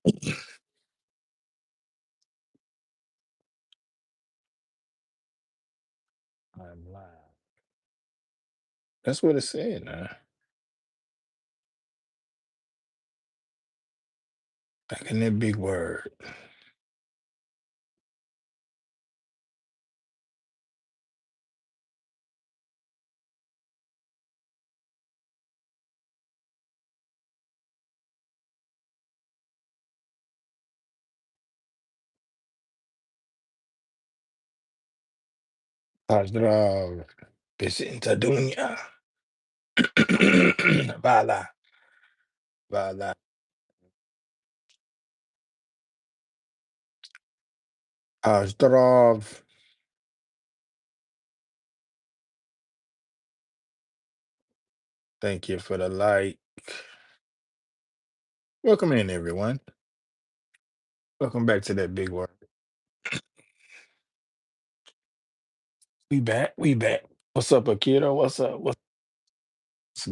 I'm live. That's what it said, man. Back in that big word. Pozdrav. Besinta dunya. Vala. Vala. Pozdrav. Thank you for the like. Welcome in, everyone. Welcome back to that big word. We back. We back. What's up, Akira? What's up? What's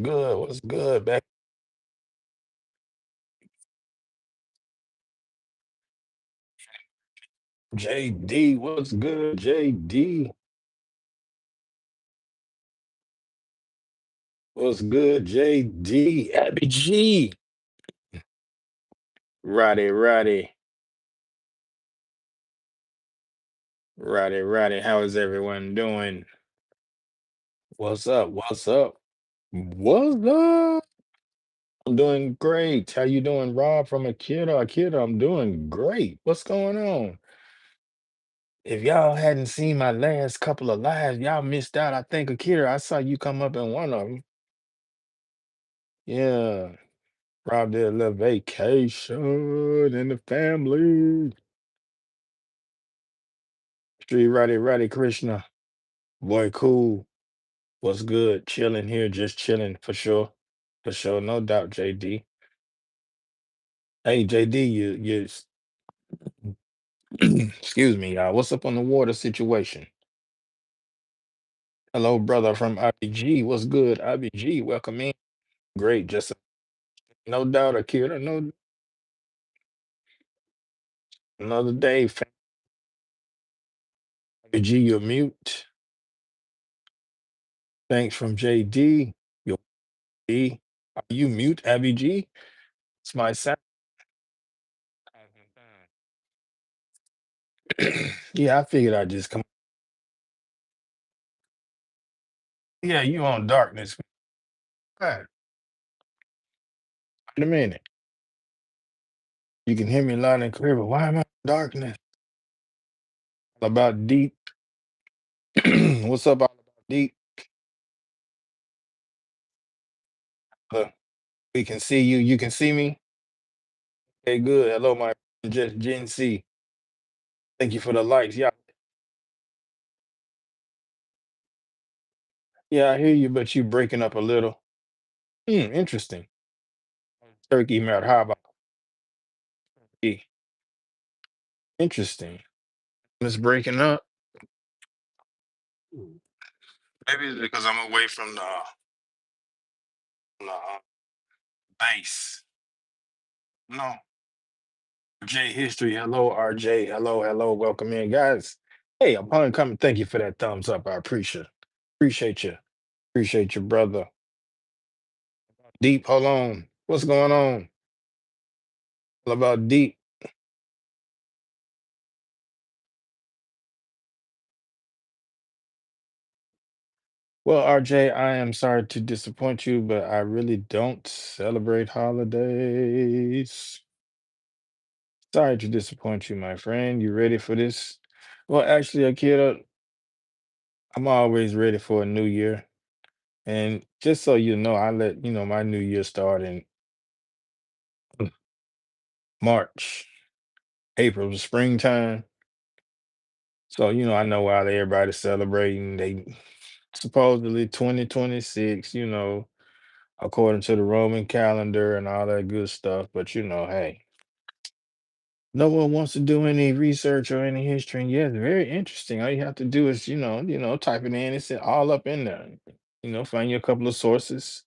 good? What's good? Back. JD. What's good, JD? What's good, JD? Abby G. Roddy, Roddy. Roddy, Roddy. How is everyone doing? What's up? What's up? What's up? I'm doing great. How you doing, Rob from Akita? Akita, I'm doing great. What's going on? If y'all hadn't seen my last couple of lives, y'all missed out. I think Akira, I saw you come up in one of them. Yeah. Rob did a little vacation in the family. Street Roddy Roddy Krishna. Boy, cool. What's good? Chilling here, just chilling for sure. For sure, no doubt, JD. Hey, JD, excuse me, y'all. What's up on the water situation? Hello, brother from IBG. What's good, IBG? Welcome in. Great, just no doubt, Akira. No, another day. IBG, you're mute. Thanks from JD. You're B. Are you mute, IBG? It's my sound. Yeah, I figured I'd just come. Yeah, you on darkness. Right. Wait a minute. You can hear me loud and clear, but why am I in darkness? All about deep. What's up, all about deep? Look, we can see you. You can see me. Okay, good. Hello, my just Gen C. Thank you for the likes. Yeah, yeah, I hear you, but you breaking up a little. Interesting. Turkey Merhaba. Eh, interesting. It's breaking up. Maybe it's because I'm away from the base. No. J History. Hello, RJ. Hello, hello. Welcome in, guys. Hey, upon coming, thank you for that thumbs up. I appreciate you. Appreciate you, brother. Deep, hold on. What's going on? All about deep. Well, RJ, I am sorry to disappoint you, but I really don't celebrate holidays. Sorry to disappoint you, my friend. You ready for this? Well, actually, Akira, I'm always ready for a new year. And just so you know, I let you know my new year start in March, April, springtime. So, I know while everybody's celebrating, they supposedly 2026, according to the Roman calendar and all that good stuff. But hey, no one wants to do any research or any history. And yeah, it's very interesting. All you have to do is, type it in. It's all up in there. Find you a couple of sources.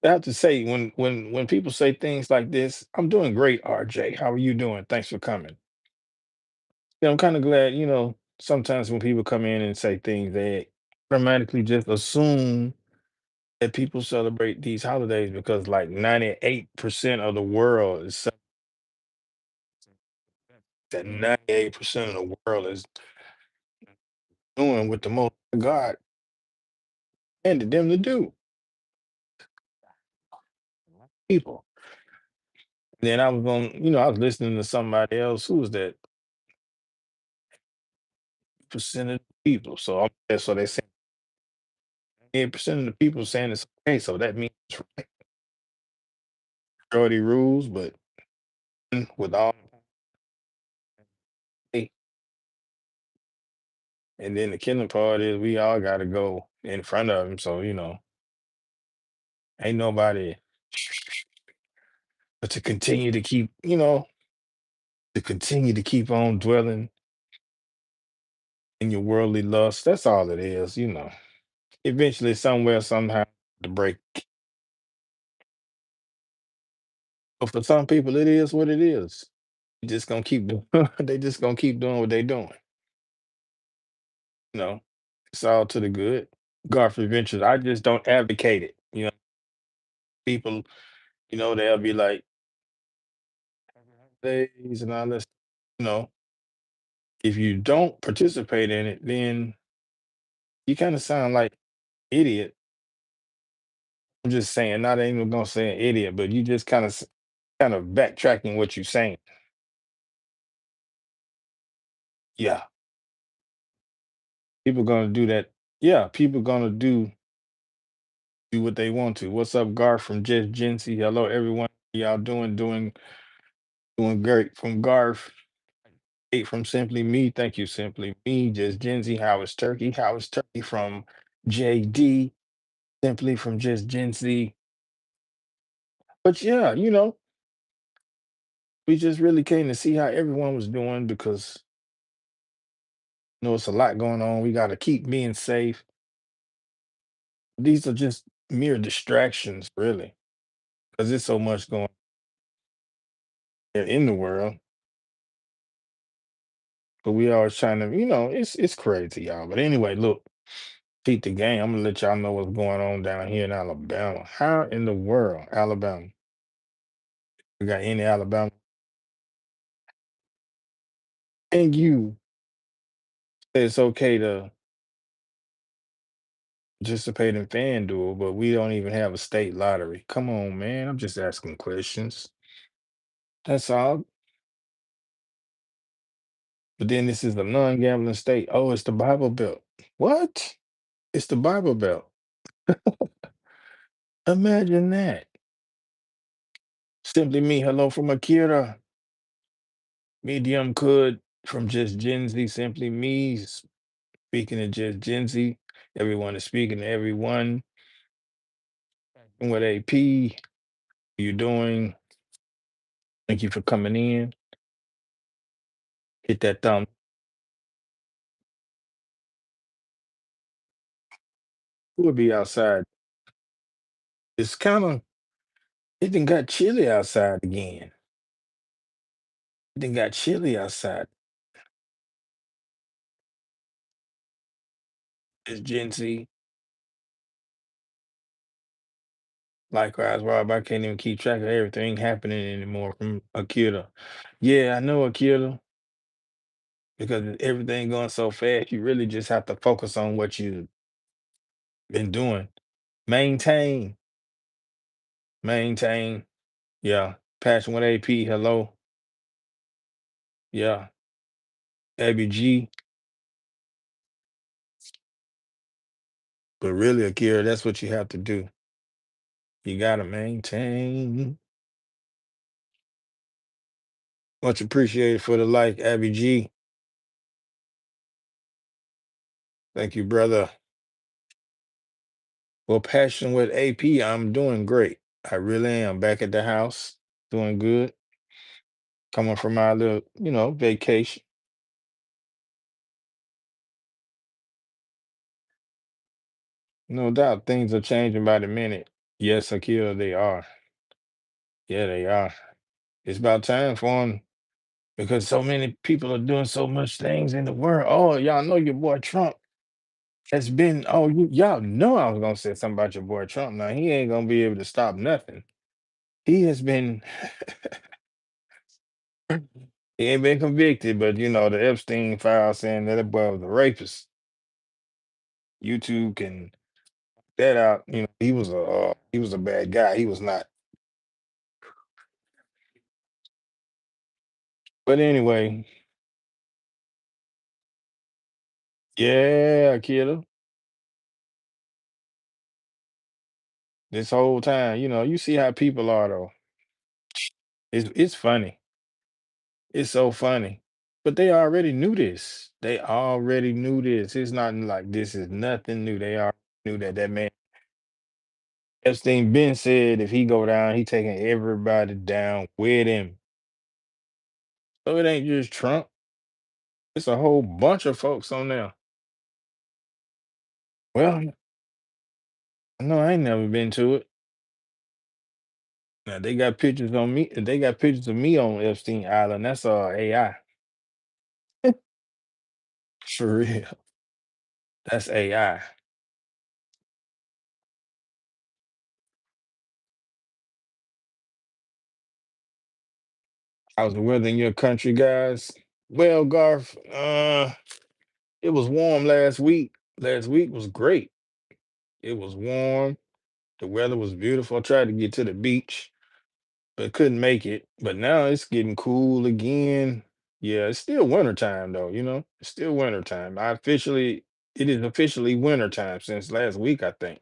I have to say, when people say things like this, I'm doing great, RJ. How are you doing? Thanks for coming. Yeah, I'm kind of glad, sometimes when people come in and say things, they automatically just assume that people celebrate these holidays because like 98% of the world is that 98% of the world is doing what the most God intended them to do. People. Then I was listening to somebody else who was that percent of the people. So they say 8% of the people saying it's okay. So that means it's majority rules, but with all and then the killing part is we all got to go in front of him. So ain't nobody but to continue to keep on dwelling in your worldly lust. That's all it is. Eventually, somewhere, somehow, the break. But for some people, it is what it is. You just gonna keep doing. They just gonna keep doing what they doing. You know, it's all to the good. God forbid. I just don't advocate it. People, they'll be like days and all this. You know, if you don't participate in it, then you kind of sound like idiot. I'm just saying, not even gonna say an idiot, but you just kind of backtracking what you're saying. Yeah, people gonna do that. Yeah, people gonna do what they want to. What's up, Garth from Just Gency? Hello, everyone. Y'all doing great from Garth. Eight from Simply Me. Thank you, Simply Me. Just Genzy. How is Turkey? How is Turkey from JD? Simply from Just Genzy. But yeah, we just really came to see how everyone was doing because it's a lot going on. We got to keep being safe. These are just mere distractions, really, because there's so much going on in the world. But we always trying to, it's crazy, y'all. But anyway, look, keep the game. I'm gonna let y'all know what's going on down here in Alabama. How in the world, Alabama? We got any Alabama? And you say it's okay to participate in FanDuel, but we don't even have a state lottery. Come on, man. I'm just asking questions. That's all. But then this is a non-gambling state. Oh, it's the Bible Belt. What? It's the Bible Belt. Imagine that. Simply me. Hello from Akira. Medium could from Just Gen Z. Simply me. Speaking to Just Gen Z. Everyone is speaking to everyone. What AP you doing? Thank you for coming in. Hit that thumb. We'll be outside. It's it done got chilly outside again. It done got chilly outside. It's Gen Z. Likewise, Rob, I can't even keep track of everything happening anymore from Akira. Yeah, I know Akira, because everything going so fast, you really just have to focus on what you've been doing. Maintain, maintain. Yeah. Passion with AP, hello. Yeah. ABG. But really, Akira, that's what you have to do. You gotta maintain. Much appreciated for the like, Abby G. Thank you, brother. Well, passion with AP, I'm doing great. I really am. Back at the house, doing good. Coming from my little, vacation. No doubt, things are changing by the minute. Yes, Akira, they are. Yeah, they are. It's about time for them because so many people are doing so much things in the world. Oh, y'all know your boy Trump has been. Oh, y'all know I was gonna say something about your boy Trump. Now he ain't gonna be able to stop nothing. He has been. He ain't been convicted, but the Epstein file saying that boy was a rapist. YouTube can that out. He was a bad guy. He was not. But anyway, yeah, kiddo. This whole time, you see how people are though. It's funny. It's so funny. But they already knew this. They already knew this. It's not like this is nothing new. They already knew that man Epstein been said if he go down, he taking everybody down with him. So it ain't just Trump. It's a whole bunch of folks on there. Well, no, I ain't never been to it. Now they got pictures on me. They got pictures of me on Epstein Island. That's AI. For real. That's AI. How's the weather in your country, guys? Well, Garth, it was warm last week. Last week was great. It was warm. The weather was beautiful. I tried to get to the beach, but couldn't make it. But now it's getting cool again. Yeah, it's still wintertime though. It's still wintertime. It is officially wintertime since last week, I think.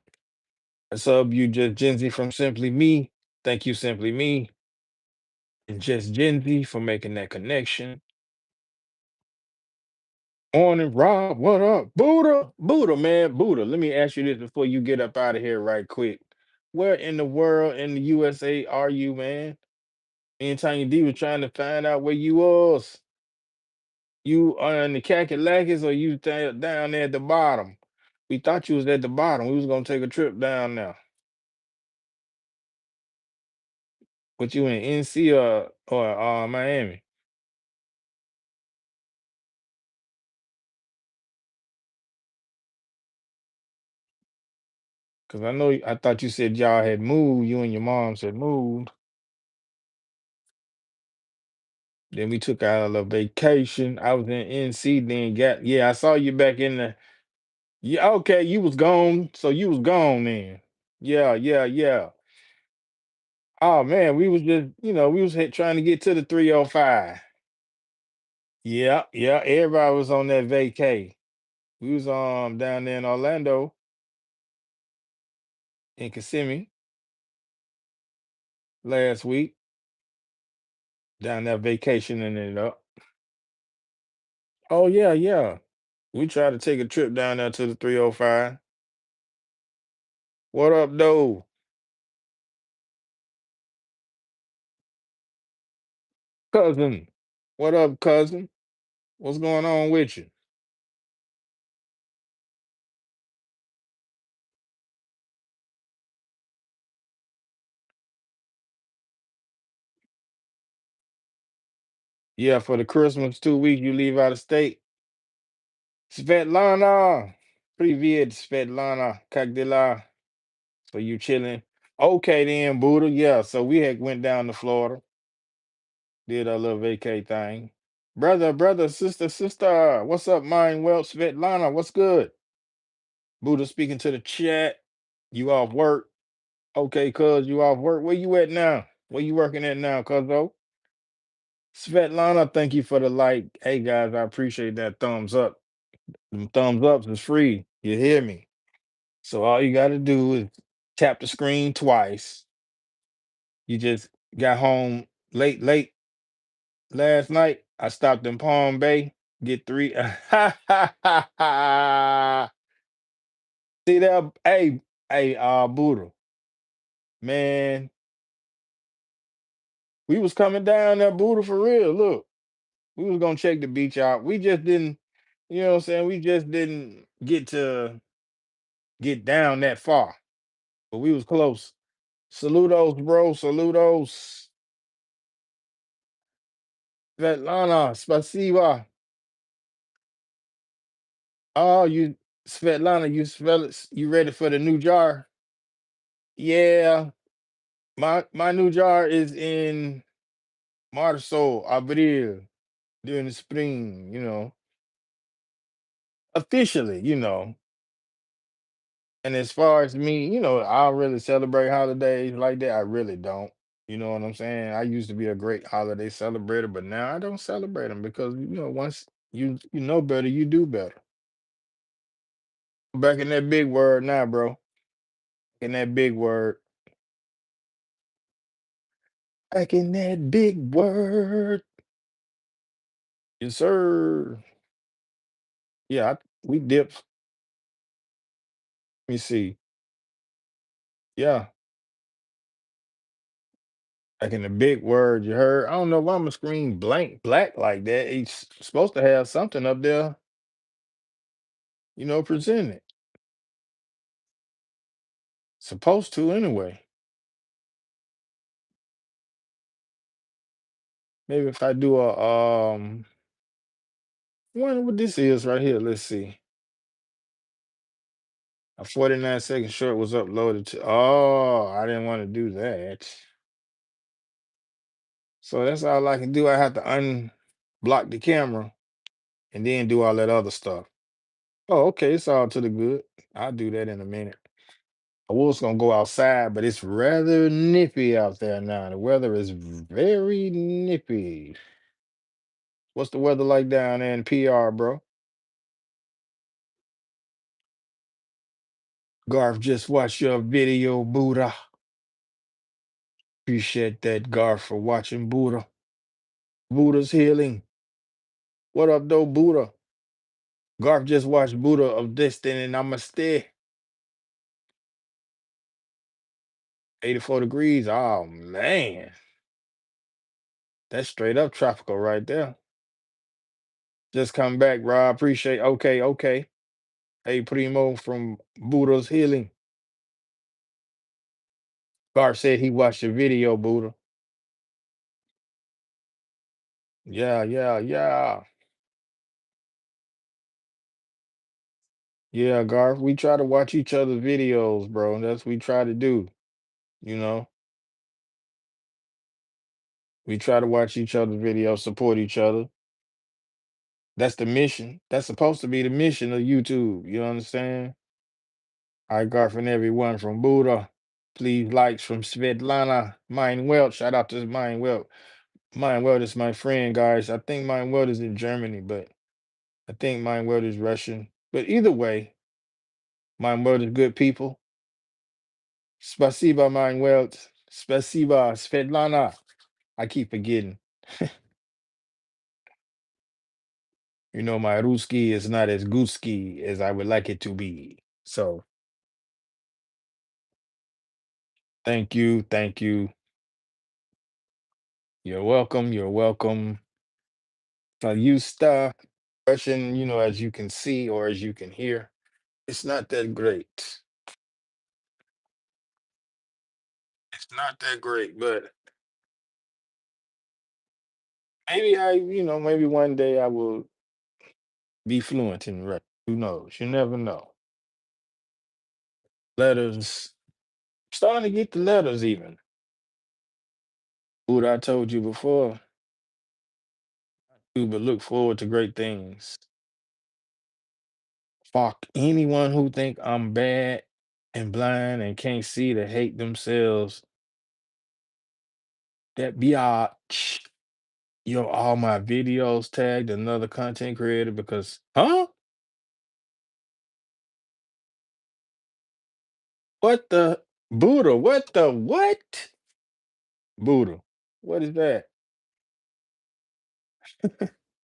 What's up, you just Gen Z from Simply Me? Thank you, Simply Me, and just Gen Z for making that connection. Morning, Rob. What up? Buddha. Buddha, man. Buddha. Let me ask you this before you get up out of here right quick. Where in the world in the USA are you, man? Me and Tiny D was trying to find out where you was. You are in the Kakalakis or you down there at the bottom? We thought you was at the bottom. We was gonna take a trip down there. But you in NC or Miami? Cause I thought you said y'all had moved. You and your mom said moved. Then we took out a little vacation. I was in NC, then I saw you back in the yeah, okay, you was gone. So you was gone then. Yeah, yeah, yeah. Oh man, we was just, we was trying to get to the 305. Yeah, yeah. Everybody was on that vacay. We was down there in Orlando in Kissimmee last week, down there vacationing it up. Oh yeah, yeah. We tried to take a trip down there to the 305. What up, though? Cousin. What up, cousin? What's going on with you? Yeah, for the Christmas 2 weeks you leave out of state. Svetlana. Привет, Svetlana. Как дела? So you chilling? Okay then, Buddha. Yeah. So we had went down to Florida, did a little vacay thing. Brother, sister. What's up, mind well, Svetlana? What's good? Buddha speaking to the chat. You off work? Okay, cuz you off work. Where you at now? Where you working at now, cuzzo? Svetlana, thank you for the like. Hey guys, I appreciate that thumbs up. Them thumbs ups is free. You hear me? So all you gotta do is tap the screen twice. You just got home late last night. I stopped in Palm Bay, get three. See that? Hey, Buddha, man, we was coming down there, Buddha, for real. Look, we was gonna check the beach out. We just didn't, you know what I'm saying? We just didn't get to get down that far, but we was close. Saludos, bro. Saludos. Svetlana, spasiba. Oh, you, Svetlana, you ready for the new jar? Yeah, my new jar is in Marzo, Abril, during the spring, officially, And as far as me, I don't really celebrate holidays like that. I really don't. You know what I'm saying? I used to be a great holiday celebrator, but now I don't celebrate them because once you know better, you do better. Back in that big word now, bro. In that big word. Back in that big word. Yes, sir. Yeah, we dipped. Let me see. Yeah, back in the big word. You heard? I don't know why my screen blank black like that. It's supposed to have something up there, presented. Supposed to anyway. Maybe if I do wonder what this is right here. Let's see. A 49-second short was uploaded to. Oh, I didn't want to do that. So that's all I can do. I have to unblock the camera and then do all that other stuff. Oh, okay. It's all to the good. I'll do that in a minute. I was gonna go outside, but it's rather nippy out there now. The weather is very nippy. What's the weather like down there in PR, bro? Garth just watched your video, Buddha. Appreciate that, Garth, for watching Buddha. Buddha's healing. What up, though, Buddha? Garth just watched Buddha of Destiny and Namaste. 84 degrees. Oh, man. That's straight up tropical right there. Just come back, Rob. Appreciate. Okay, okay. Hey, Primo from Buddha's healing. Garth said he watched the video, Buddha. Yeah, yeah, yeah. Yeah, Garth. We try to watch each other's videos, bro. That's what we try to do. You know, we try to watch each other's videos, support each other. That's the mission. That's supposed to be the mission of YouTube. You understand? I got from everyone from Buddha. Please likes from Svetlana. Mine Welt. Shout out to Mine Welt. Mine Welt is my friend, guys. I think Mine Welt is in Germany, but I think Mine Welt is Russian. But either way, Mine Welt is good people. Spasiba, Mine Welt. Spasiba, Svetlana. I keep forgetting. My Ruski is not as Guski as I would like it to be. So thank you. Thank you. You're welcome. You're welcome. You stuff Russian, as you can see or as you can hear, it's not that great. It's not that great, but maybe one day I will be fluent in Russian. Who knows? You never know. Letters, starting to get the letters even. What I told you before, but look forward to great things. Fuck anyone who think I'm bad and blind and can't see to hate themselves. That biatch. All my videos tagged another content creator because, huh? What the Buddha? What the what? Buddha. What is that?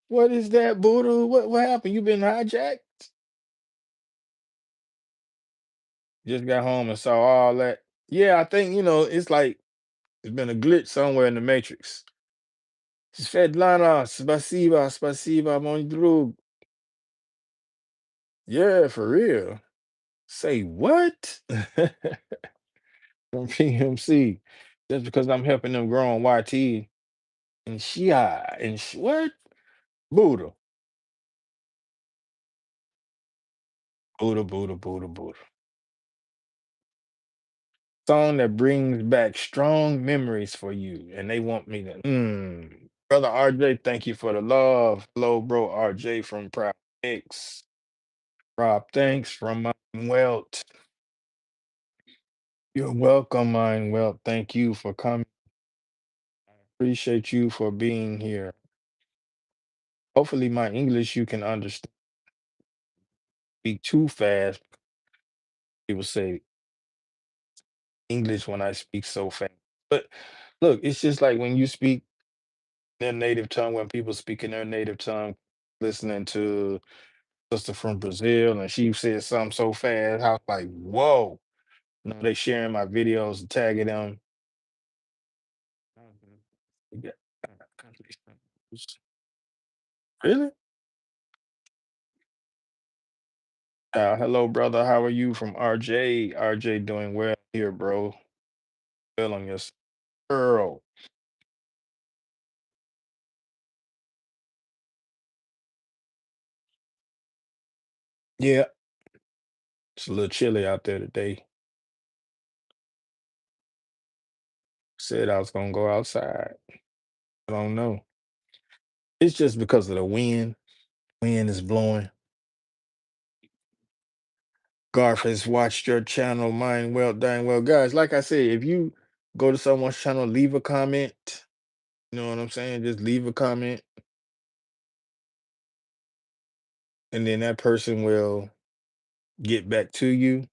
What is that, Buddha? What happened? You been hijacked? Just got home and saw all that. Yeah, I think, it's like it's been a glitch somewhere in the matrix. Svetlana, spasiba, spasiba, mon drug. Yeah, for real. Say what? from PMC just because I'm helping them grow on YT and Shia and what? Buddha. Buddha, Buddha, Buddha, Buddha. Song that brings back strong memories for you. And they want me to, Brother RJ, thank you for the love. Hello, bro. RJ from Proud Mix. Rob, thanks from Mine Wealth. You're welcome, Mine Wealth. Thank you for coming. Appreciate you for being here. Hopefully, my English you can understand. Speak too fast. People say English when I speak so fast. But look, it's just like when you speak their native tongue, when people speak in their native tongue, listening to sister from Brazil and she said something so fast, I was like, whoa. They sharing my videos and tagging them. Mhm. You got- Really? Hello, brother. How are you from RJ? RJ doing well here, bro. Well on your girl. Yeah, it's a little chilly out there today. Said I was gonna go outside. I don't know. It's just because of the wind. Wind is blowing. Garth has watched your channel, mine well, dying well. Guys, like I said, if you go to someone's channel, leave a comment. You know what I'm saying? Just leave a comment, and then that person will get back to you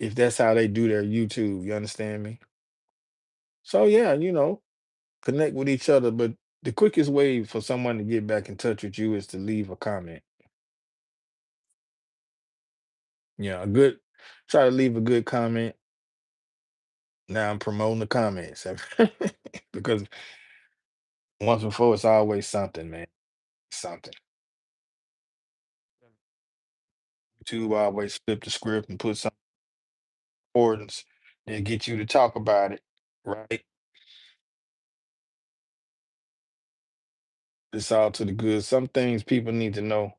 if that's how they do their YouTube. You understand me? So yeah, connect with each other. But the quickest way for someone to get back in touch with you is to leave a comment. Yeah, a good try to leave a good comment. Now I'm promoting the comments because once before it's always something, man. Something. YouTube always flip the script and put some importance and get you to talk about it, right? It's all to the good. Some things people need to know.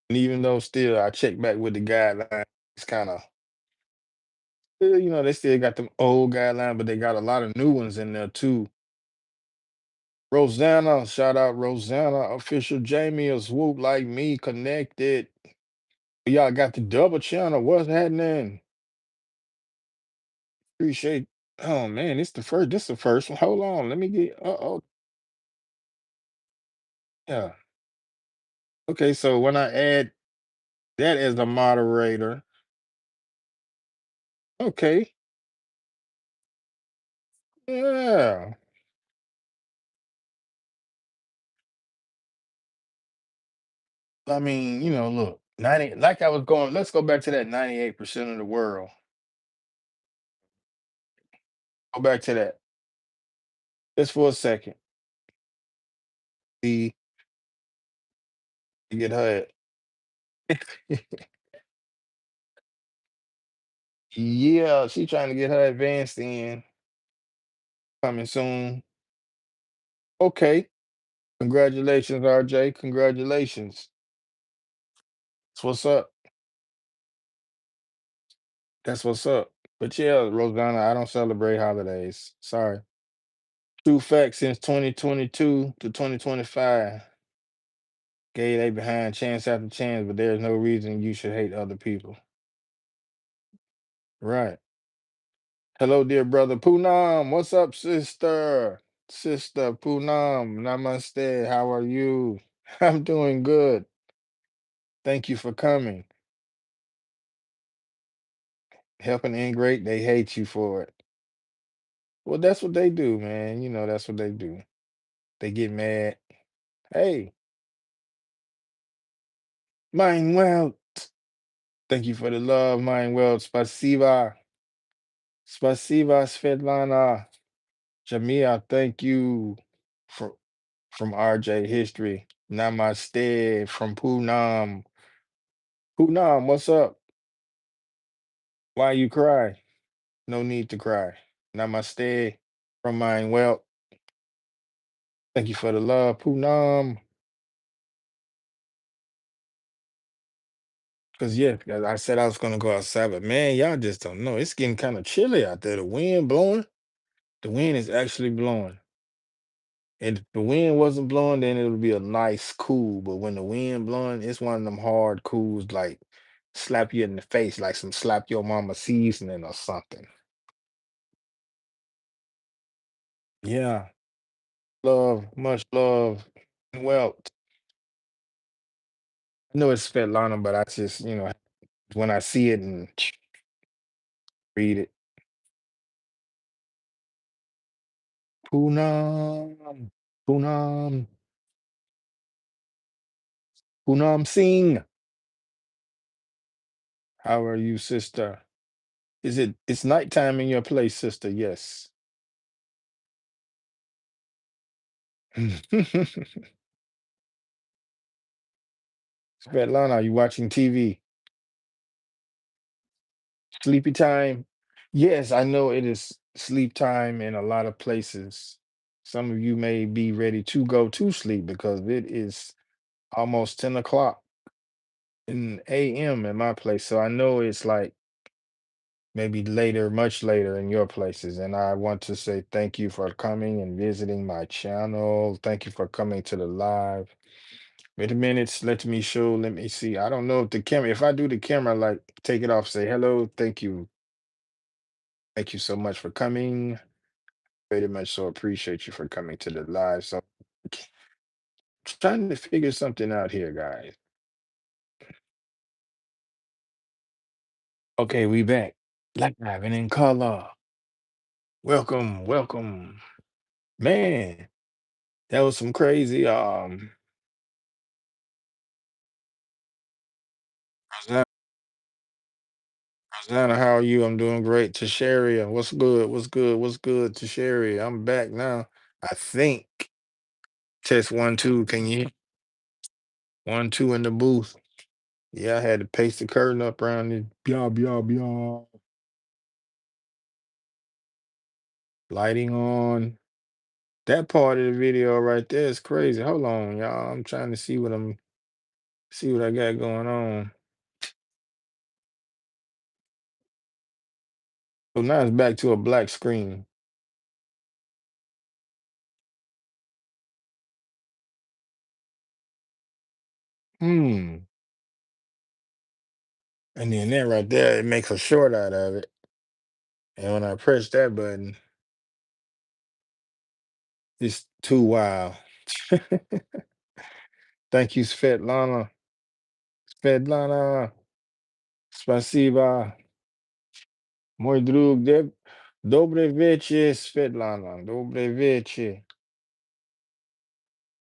And even though still I check back with the guidelines, it's kind of they still got them old guidelines, but they got a lot of new ones in there too. Rosanna, shout out Rosanna, official Jamie is swoop like me connected. Y'all got the double channel. What's happening? Appreciate. Oh man, it's the first. This the first one. Hold on, let me get. Oh, yeah. Okay, so when I add that as a moderator, okay, yeah. I mean, look, 90. Like I was going. Let's go back to that 98% of the world. Go back to that just for a second. See, you get her. Yeah, she trying to get her advanced in coming soon. Okay, congratulations, RJ. Congratulations. That's what's up. That's what's up. But yeah, Rosanna, I don't celebrate holidays. Sorry. True fact, since 2022 to 2025, gay they behind chance after chance, but there's no reason you should hate other people. Right. Hello, dear brother Poonam. What's up, sister? Sister Poonam, namaste. How are you? I'm doing good. Thank you for coming. Helping integrate, they hate you for it. Well, that's what they do, man. That's what they do. They get mad. Hey, mine well. Thank you for the love, mine well. Spasiba. Spasiba Svetlana. Jamia, thank you for from RJ History. Namaste from Poonam. Poonam, what's up? Why you cry? No need to cry. Namaste from mine. Well, thank you for the love. Poonam. Because, yeah, as I said I was going to go outside, but man, y'all just don't know. It's getting kind of chilly out there. The wind blowing. The wind is actually blowing. And if the wind wasn't blowing, then it would be a nice cool. But when the wind blowing, it's one of them hard cools, like slap you in the face, like some slap your mama seasoning or something. Yeah. Love, much love. Well, I know it's Svetlana, but I just, when I see it and read it, Poonam, Poonam, Poonam Singh. How are you, sister? It's nighttime in your place, sister? Yes. Svetlana, are you watching TV? Sleepy time? Yes, I know it is sleep time in a lot of places. Some of you may be ready to go to sleep because it is almost 10 o'clock in AM in my place. So I know it's like maybe later, much later in your places. And I want to say thank you for coming and visiting my channel. Thank you for coming to the live. Wait a minute, let me see. I don't know if the camera, if I do the camera, like take it off, say hello, thank you. Thank you so much for coming. Very much so appreciate you for coming to the live. So trying to figure something out here, guys. Okay, we back. Live and in color. Welcome, welcome. Man, that was some crazy Rosanna, Rosanna, how are you? I'm doing great. Tasharia, what's good? What's good? What's good? Tasharia, I'm back now. I think. Test 1 2. Can you hear? 1 2 in the booth? Yeah, I had to paste the curtain up around it. Blah blah blah. Lighting on. That part of the video right there is crazy. Hold on, y'all. I'm trying to see what I got going on. So now it's back to a black screen. Hmm. And then that right there, it makes a short out of it. And when I press that button, it's too wild. Thank you, Svetlana. Svetlana. Spasiba. Mój drug. Dobre wiecie, Svetlana. Dobre wiecie.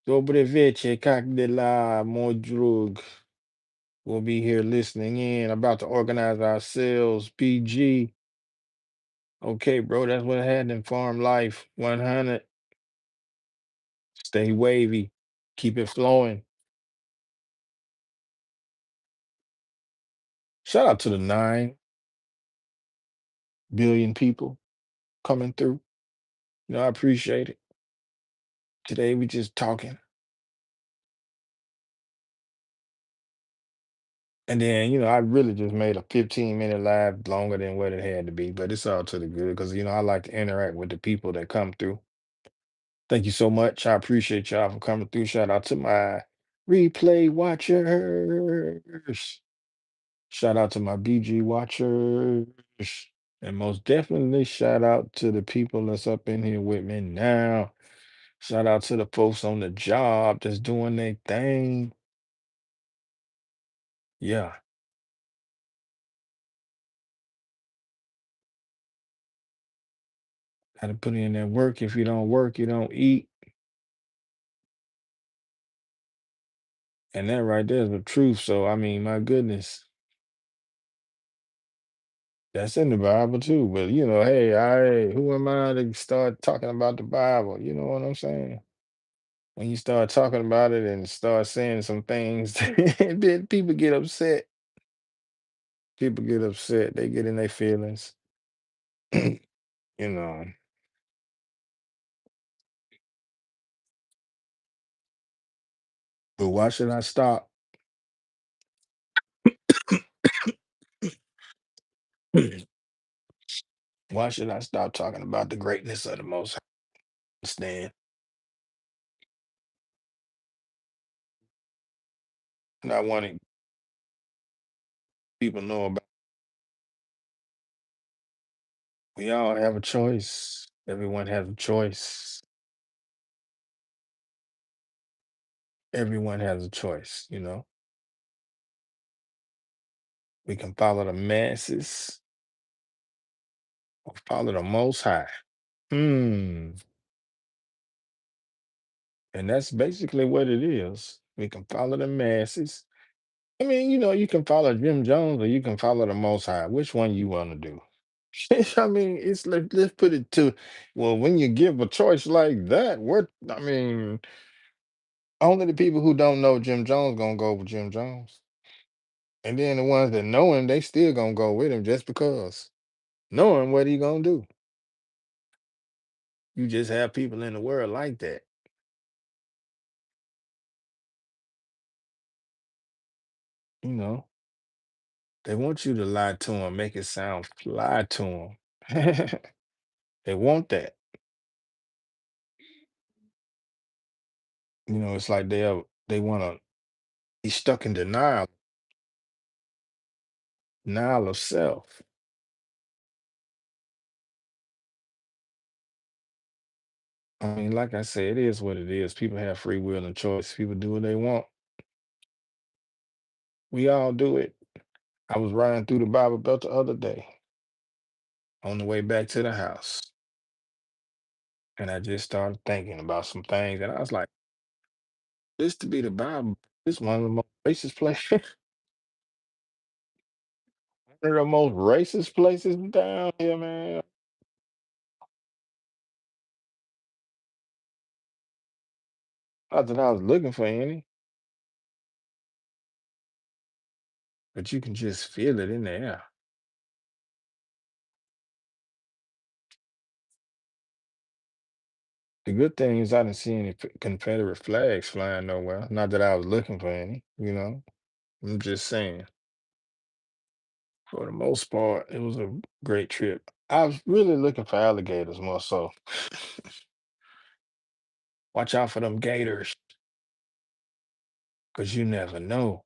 Dobre wiecie, как дела, mój drug. We'll be here listening in, about to organize ourselves. PG. Okay, bro, that's what happened. Farm life 100. Stay wavy. Keep it flowing. Shout out to the 9 billion people coming through. I appreciate it. Today we just talking. And then, I really just made a 15-minute live longer than what it had to be, but it's all to the good because, I like to interact with the people that come through. Thank you so much. I appreciate y'all for coming through. Shout out to my replay watchers. Shout out to my BG watchers. And most definitely shout out to the people that's up in here with me now. Shout out to the folks on the job that's doing their thing. Yeah, gotta put in that work. If you don't work, you don't eat. And that right there is the truth. So I mean, my goodness, that's in the Bible too. But hey, who am I to start talking about the Bible? You know what I'm saying? When you start talking about it and start saying some things, then people get upset. People get upset. They get in their feelings. You know, but why should I stop? Why should I stop talking about the greatness of the Most High? Stand, not wanting people know about. We all have a choice. Everyone has a choice. Everyone has a choice. We can follow the masses or follow the Most High. Hmm. And that's basically what it is. We can follow the masses. I mean, you can follow Jim Jones or you can follow the Most High. Which one you want to do? I mean, let's put it to, well, when you give a choice like that, only the people who don't know Jim Jones gonna go with Jim Jones. And then the ones that know him, they still gonna go with him just because knowing what he gonna do. You just have people in the world like that. You know, they want you to lie to them, make it sound fly to them. They want that. It's like they want to be stuck in denial of self. I mean, like I said, it is what it is. People have free will and choice. People do what they want. We all do it. I was riding through the Bible Belt the other day on the way back to the house, and I just started thinking about some things, and I was like, "This to be the Bible, this one of the most racist places, one of the most racist places down here, man." Not that I was looking for any, but you can just feel it in the air. The good thing is I didn't see any Confederate flags flying nowhere. Not that I was looking for any. I'm just saying. For the most part, it was a great trip. I was really looking for alligators more so. Watch out for them gators, because you never know.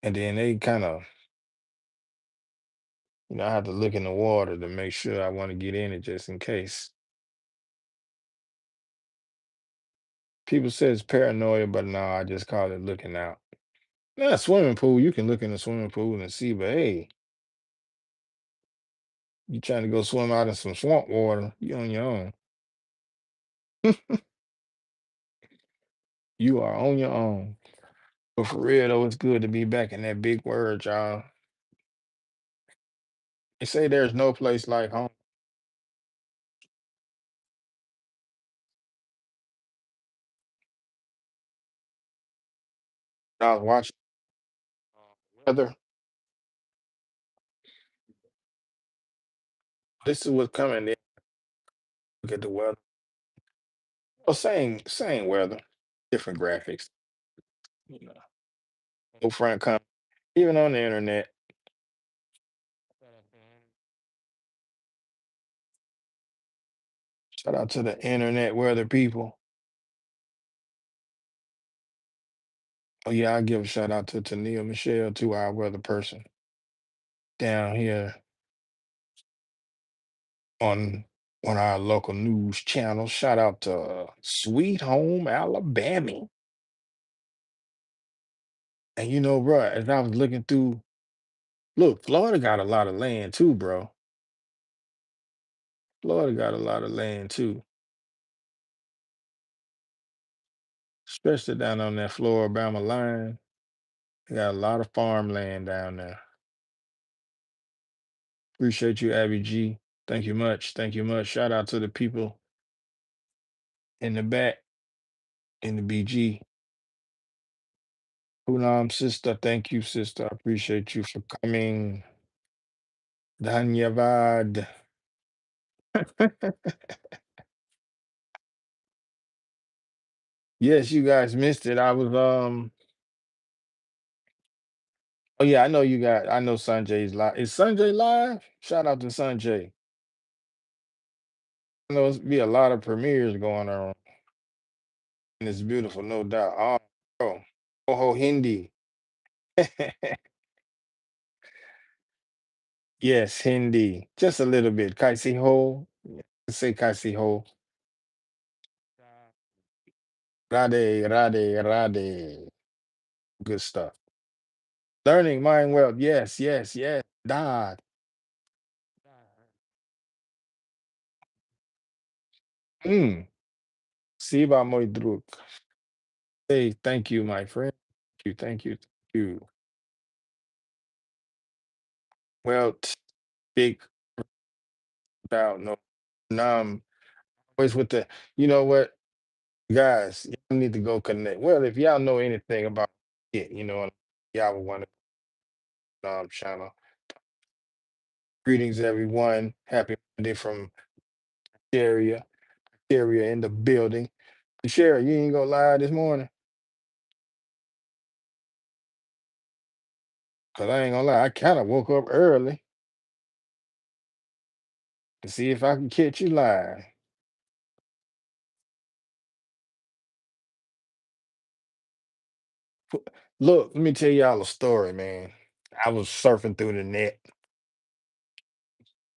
And then they kind of, I have to look in the water to make sure I want to get in it just in case. People say it's paranoia, but no, I just call it looking out. Now, a swimming pool, you can look in the swimming pool and see, but hey, you trying to go swim out in some swamp water, you on your own. You are on your own. But for real though, it's good to be back in that big word, y'all. They say there's no place like home. I was watching weather. This is what's coming. Look at the weather. Well, same weather, different graphics. You know, no front come. Even on the internet. Shout out to the internet weather people. Oh yeah, I give a shout out to Tania Michelle, to our weather person down here on one of our local news channels. Shout out to Sweet Home Alabama. And bro, as I was looking through, look, Florida got a lot of land too, bro. Florida got a lot of land too, especially down on that Florida-Bama line. They got a lot of farmland down there. Appreciate you, Abby G. Thank you much. Thank you much. Shout out to the people in the back in the BG. Poonam sister, thank you, sister. I appreciate you for coming. Dhanyavad. Yes, you guys missed it. Oh yeah, I know Sanjay's live. Is Sanjay live? Shout out to Sanjay. I know it's be a lot of premieres going on. And it's beautiful, no doubt. Oh, oh Hindi. Yes, Hindi. Just a little bit. Kaisi ho. Say Kaisi ho. Rade, rade, rade. Good stuff. Learning mind wealth. Yes, yes, yes. Da. Mm. Siba Moidruk. Hey, thank you, my friend. Thank you, thank you, thank you. Well, big about no always with the you know what, guys, you need to go connect. Well, if y'all know anything about it, y'all would want to channel. Greetings, everyone. Happy Monday from area, area in the building. Sherry, you ain't go live this morning? Cause I ain't gonna lie, I kind of woke up early to see if I can catch you live. Look, let me tell y'all a story, man. I was surfing through the net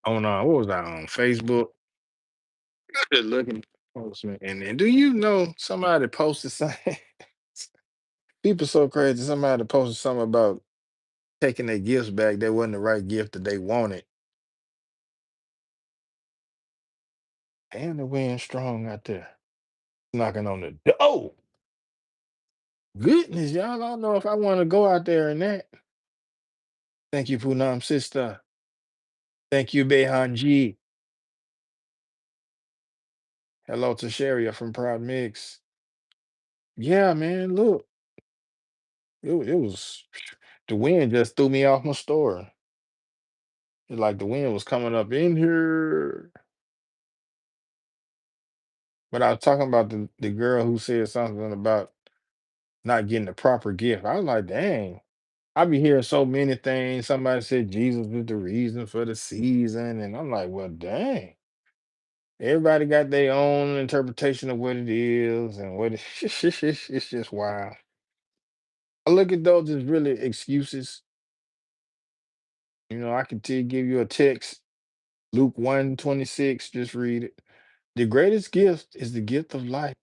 on what was I on Facebook? Just looking at posts, man. And do you know somebody posted something? People so crazy. Somebody posted something about taking their gifts back. That wasn't the right gift that they wanted. Damn, the wind strong out there, knocking on the door. Oh, goodness, y'all! I don't know if I want to go out there in that. Thank you, Punam sister. Thank you, Behanji. Hello to Sharia from Proud Mix. Yeah, man. Look, it was the wind just threw me off my store. It's like the wind was coming up in here. But I was talking about the girl who said something about not getting the proper gift. I was like, dang. I be hearing so many things. Somebody said Jesus is the reason for the season. And I'm like, well, dang. Everybody got their own interpretation of what it is and what it's just wild. I look at those as really excuses. I can give you a text, Luke 1:26, just read it. The greatest gift is the gift of life.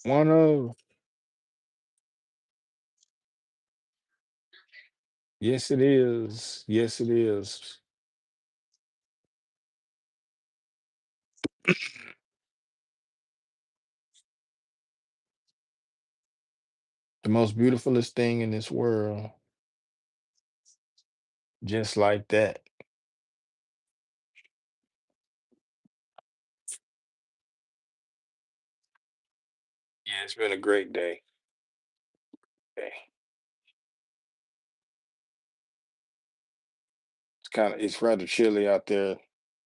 One of, yes, it is. Yes, it is. The most beautifulest thing in this world, just like that. Yeah, it's been a great day. Okay. It's rather chilly out there.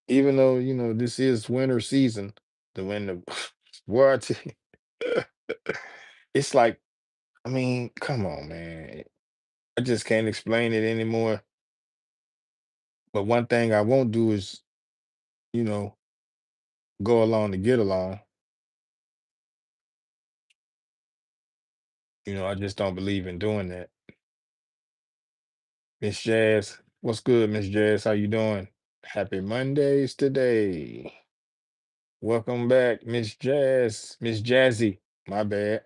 Even though, this is winter season, the winter boy, I tell you, it's like, I mean, come on, man. I just can't explain it anymore. But one thing I won't do is, you know, go along to get along. I just don't believe in doing that. Miss Jazz, what's good, Miss Jazz? How you doing? Happy Mondays today. Welcome back, Miss Jazz. Miss Jazzy. My bad.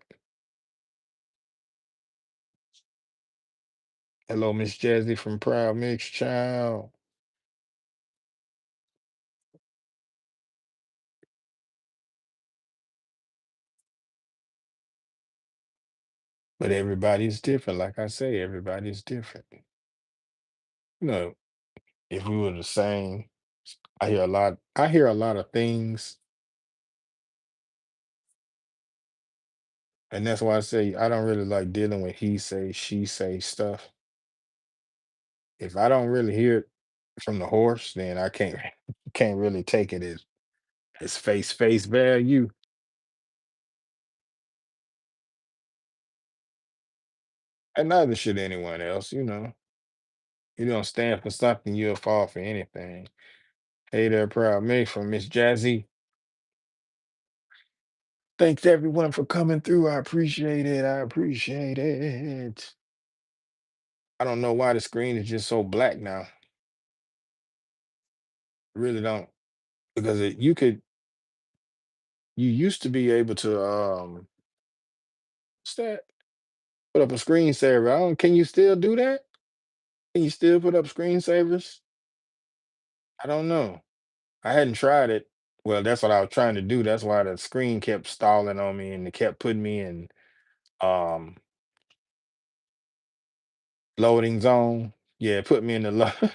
Hello, Miss Jazzy from Proud Mix Child. But everybody's different. Like I say, everybody's different. You know, if we were the same, I hear a lot of things And that's why I say I don't really like dealing with he say, she say stuff. If I don't really hear it from the horse, then I can't really take it as face value. And neither should anyone else, you know. You don't stand for something, you'll fall for anything. Hey there, proud me from Miss Jazzy. Thanks everyone for coming through. I appreciate it. I appreciate it. I don't know why the screen is just so black now. Really don't. Because you used to be able to what's that? Put up a screensaver. I don't Can you still do that? Can you still put up screensavers? I don't know. I hadn't tried it. Well, that's what I was trying to do. That's why the screen kept stalling on me and it kept putting me in um loading zone. Yeah, it put me in the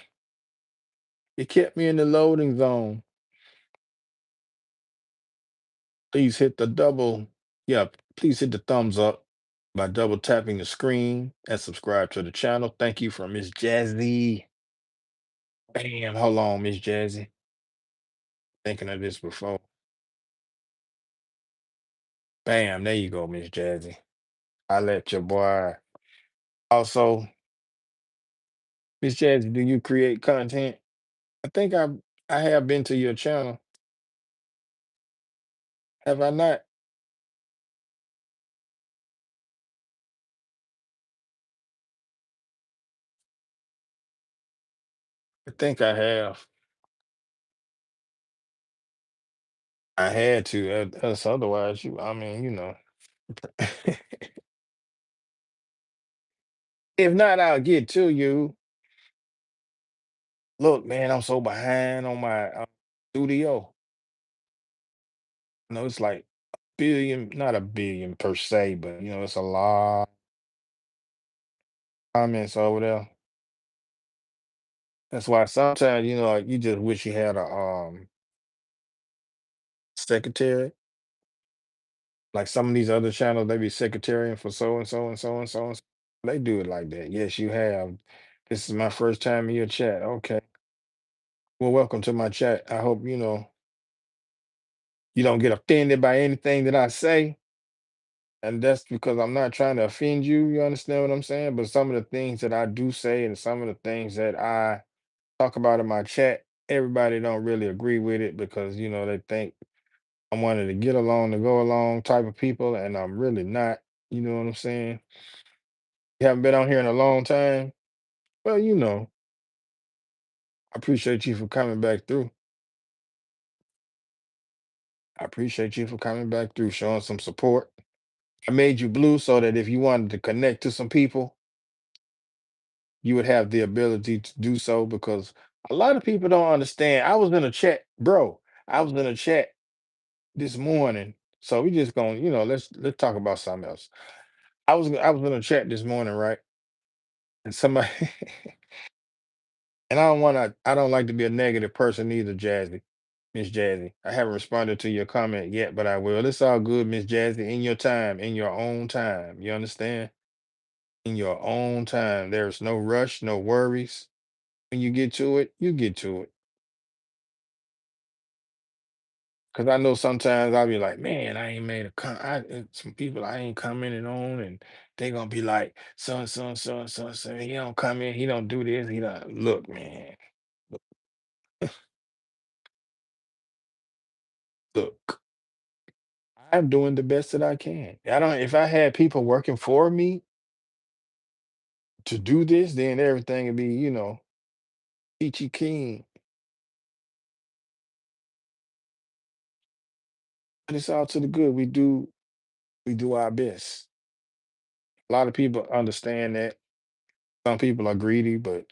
it kept me in the loading zone. Please hit the double. Yeah, please hit the thumbs up by double tapping the screen and subscribe to the channel. Thank you from Miss Jazzy. Bam, hold on, Miss Jazzy. Thinking of this before. Bam, there you go, Miss Jazzy. I let your boy. Also, Miss Jazzy, do you create content? I think I have been to your channel. Have I not? I think I have. I had to, else otherwise I mean, you know. If not, I'll get to you. Look, man, I'm so behind on my studio. No, it's like a billion, not a billion per se, but it's a lot of comments over there. That's why sometimes, like, you just wish you had a secretary. Like some of these other channels, they be secretarian for so and so and so and so and so. They do it like that. Yes, you have. This is my first time in your chat. Okay. Well, welcome to my chat. I hope you don't get offended by anything that I say. And that's because I'm not trying to offend you. You understand what I'm saying? But some of the things that I do say and some of the things that I talk about in my chat, everybody don't really agree with it because they think I'm one of the get along to go along type of people, and I'm really not. You know what I'm saying? You haven't been on here in a long time. Well, I appreciate you for coming back through. I appreciate you for coming back through, showing some support. I made you blue so that if you wanted to connect to some people, you would have the ability to do so because a lot of people don't understand. I was in a chat, bro. I was in a chat this morning. So we just gonna, let's talk about something else. I was in a chat this morning, right? And somebody and I don't like to be a negative person either, Jazzy. Miss Jazzy. I haven't responded to your comment yet, but I will. It's all good, Miss Jazzy. In your time, in your own time. You understand? In your own time. There's no rush, no worries. When you get to it, you get to it. Cause I know sometimes I'll be like, man, I ain't made a some people I ain't commented on, and they gonna be like, so and so and so and so and so. He don't come in, he don't do this, he don't look, man. Look, look, I'm doing the best that I can. I don't If I had people working for me to do this, then everything would be, peachy keen. But it's all to the good. We do our best. A lot of people understand that. Some people are greedy, but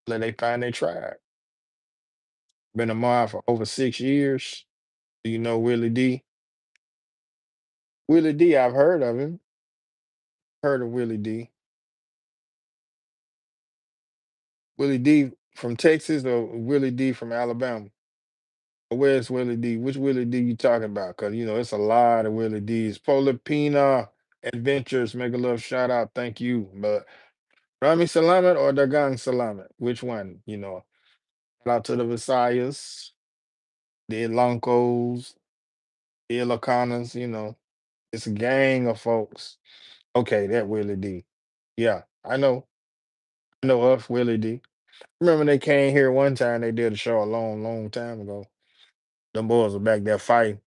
let they find their tribe. Been a mod for over 6 years. Do you know Willie D? Willie D, I've heard of him. Heard of Willie D. Willie D from Texas or Willie D from Alabama? Where's Willie D? Which Willie D you talking about? Cause it's a lot of Willie D's. Polipina Adventures, make a little shout out. Thank you. But Rami Salamat or Dagang Salamat? Which one? Shout out to the Visayas, the Ilancos, the Ilocanas, It's a gang of folks. Okay, that Willie D. Yeah, I know. I know of Willie D. Remember they came here one time, they did a show a long, long time ago. Them boys were back there fighting.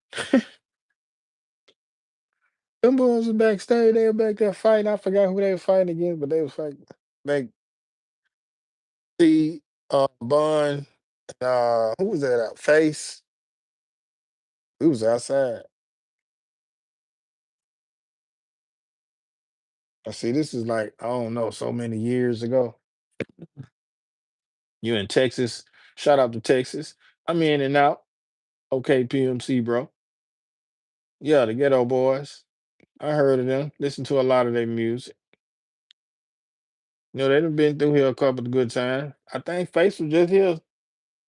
Them boys was backstage. They were back there fighting. I forgot who they were fighting against, but they was fighting. Like the Bun, who was that? Face. We was outside. I see. This is like I don't know, so many years ago. You in Texas? Shout out to Texas. I'm in and out. Okay, PMC, bro. Yeah, the Ghetto Boys. I heard of them. Listen to a lot of their music. They've been through here a couple of good times. I think Face was just here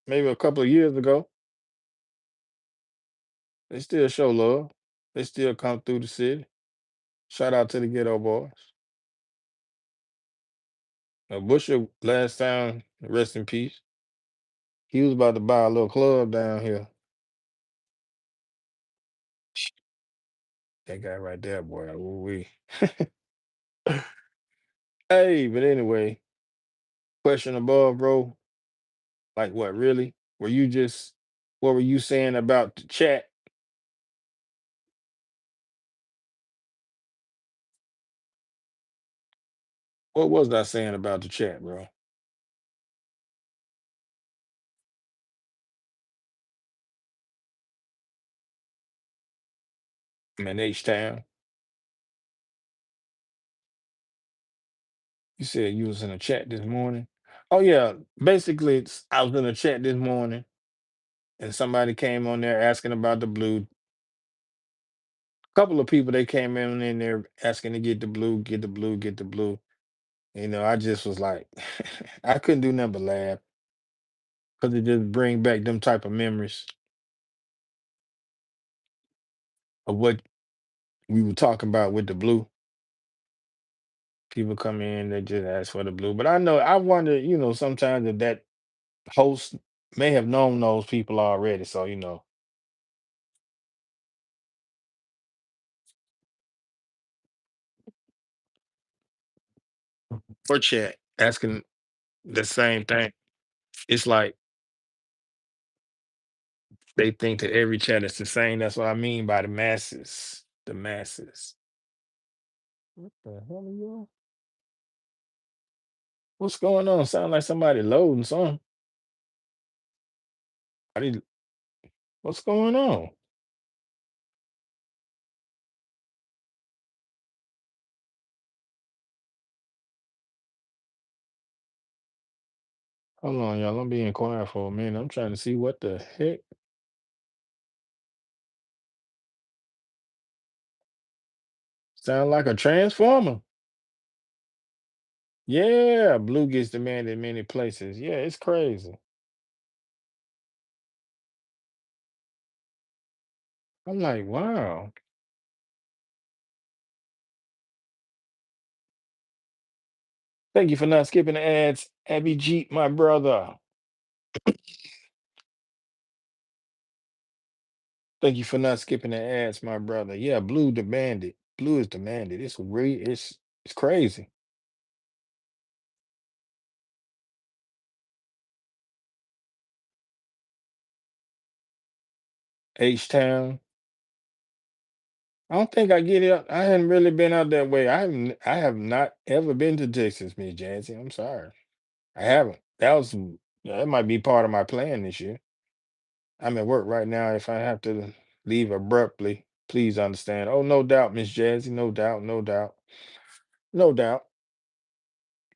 maybe a couple of years ago. They still show love. They still come through the city. Shout out to the Ghetto Boys. Busher last time, rest in peace. He was about to buy a little club down here. That guy right there, boy. We. Hey, but anyway, question above, bro. Like what? Really? Were you just? What were you saying about the chat? What was I saying about the chat, bro? I'm in H Town. You said you was in a chat this morning. Oh yeah, basically, I was in a chat this morning, and somebody came on there asking about the blue. Couple of people they came in there asking to get the blue, get the blue, get the blue. I just was like, I couldn't do nothing but laugh because it just bring back them type of memories of what we were talking about with the blue. People come in, they just ask for the blue. But I wonder, sometimes if that host may have known those people already. So, for chat asking the same thing. It's like they think that every chat is the same. That's what I mean by the masses. The masses. What the hell are you? What's going on? Sound like somebody loading something. I did. What's going on? Hold on, y'all. I'm being quiet for a minute. I'm trying to see what the heck. Sound like a transformer. Yeah, blue gets demanded in many places. Yeah, it's crazy. I'm like, wow. Thank you for not skipping the ads, Abby Jeep, my brother. Thank you for not skipping the ads, my brother. Yeah, blue demanded. Blue is demanded. It's crazy. H Town. I don't think I get it. I hadn't really been out that way. I have not ever been to Texas, Miss Jancy. I'm sorry. I haven't. That might be part of my plan this year. I'm at work right now. If I have to leave abruptly, please understand. Oh, no doubt, Miss Jazzy. No doubt, no doubt. No doubt.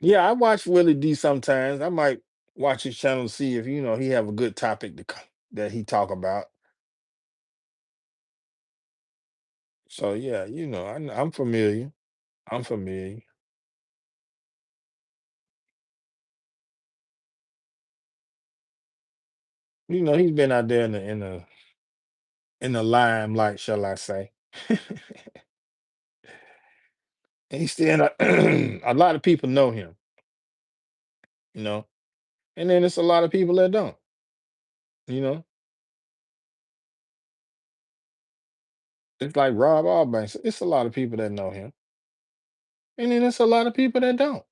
Yeah, I watch Willie D sometimes. I might watch his channel to see if he have a good topic that he talk about. So yeah, I'm familiar. I'm familiar. He's been out there in the limelight, shall I say. And he's still a lot of people know him, you know. And then it's a lot of people that don't, you know. It's like Rob Allbanks. It's a lot of people that know him. And then it's a lot of people that don't.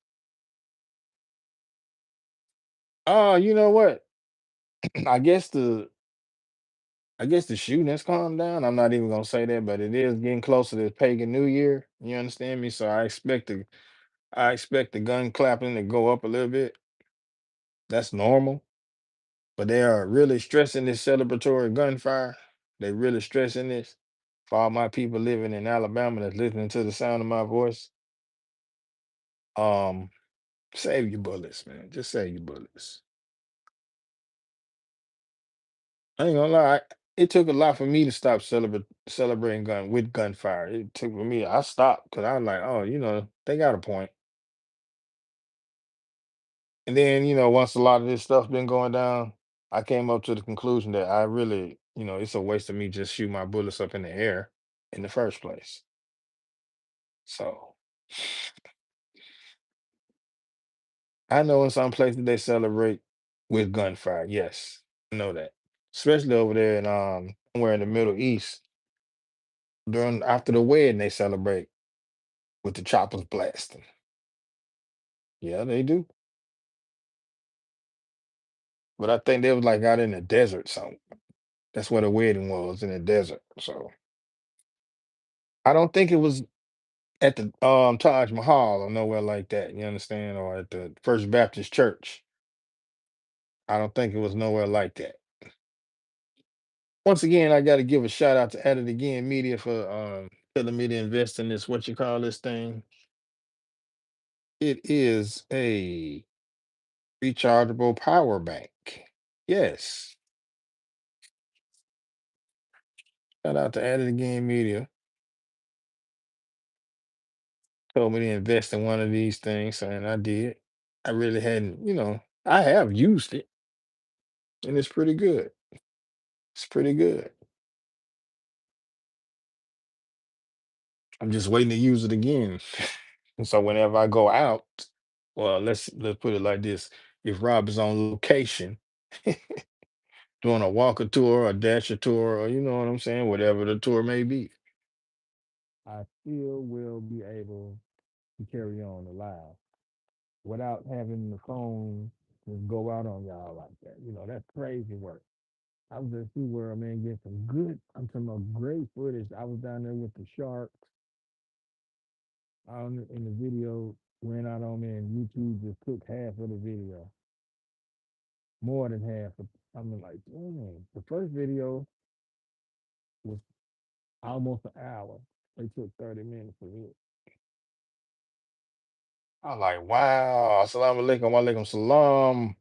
Oh, you know what? I guess the shooting has calmed down. I'm not even gonna say that, but it is getting closer to pagan New Year. You understand me? So I expect the gun clapping to go up a little bit. That's normal. But they are really stressing this celebratory gunfire. They really stressing this. For all my people living in Alabama that's listening to the sound of my voice, um, save your bullets, man. Just save your bullets. I ain't gonna lie. It took a lot for me to stop celebrating gunfire. It took for me. I stopped because I was like, oh, they got a point. And then, once a lot of this stuff been going down, I came up to the conclusion that I really, it's a waste of me just shoot my bullets up in the air in the first place. So I know in some places they celebrate with gunfire. Yes, I know that. Especially over there in somewhere in the Middle East, during after the wedding, they celebrate with the choppers blasting. Yeah, they do. But I think they was like out in the desert, so that's where the wedding was, in the desert. So I don't think it was at the Taj Mahal or nowhere like that. You understand? Or at the First Baptist Church. I don't think it was nowhere like that. Once again, I got to give a shout out to At It Again Media for telling me to invest in this. What you call this thing? It is a rechargeable power bank. Yes. Shout out to At It Again Media. Told me to invest in one of these things, and I did. I really hadn't, I have used it, and it's pretty good. It's pretty good. I'm just waiting to use it again. And so whenever I go out, well, let's put it like this: if Rob is on location, doing a walker tour, a dasher tour, or you know what I'm saying, whatever the tour may be, I still will be able to carry on alive without having the phone just go out on y'all like that. That's crazy work. I was at SeaWorld, man, getting some good, I'm talking about great footage. I was down there with the sharks on in the video, went out on me, and YouTube just took half of the video, more than half. I'm like, dang, the first video was almost an hour. They took 30 minutes for it. I was like, wow, assalamu alaikum, wa alaikum salam.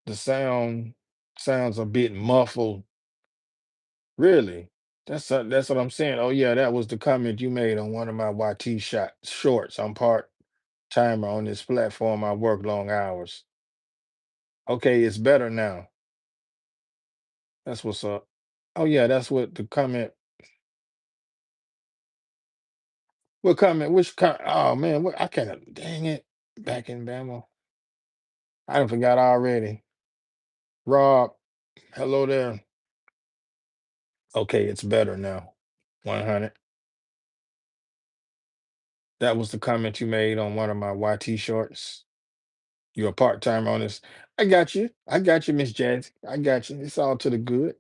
The sounds a bit muffled. Really? That's what I'm saying. Oh yeah, that was the comment you made on one of my YT shorts. I'm part timer on this platform. I work long hours. Okay, it's better now. That's what's up. Oh yeah, that's what the comment. What comment? Which comment? Oh man, what I can't. Dang it! Back in Bama. I done forgot already. Rob, hello there. Okay, it's better now. 100. That was the comment you made on one of my YT shorts. You're a part timer on this. I got you. I got you, Miss Jazzy. I got you. It's all to the good.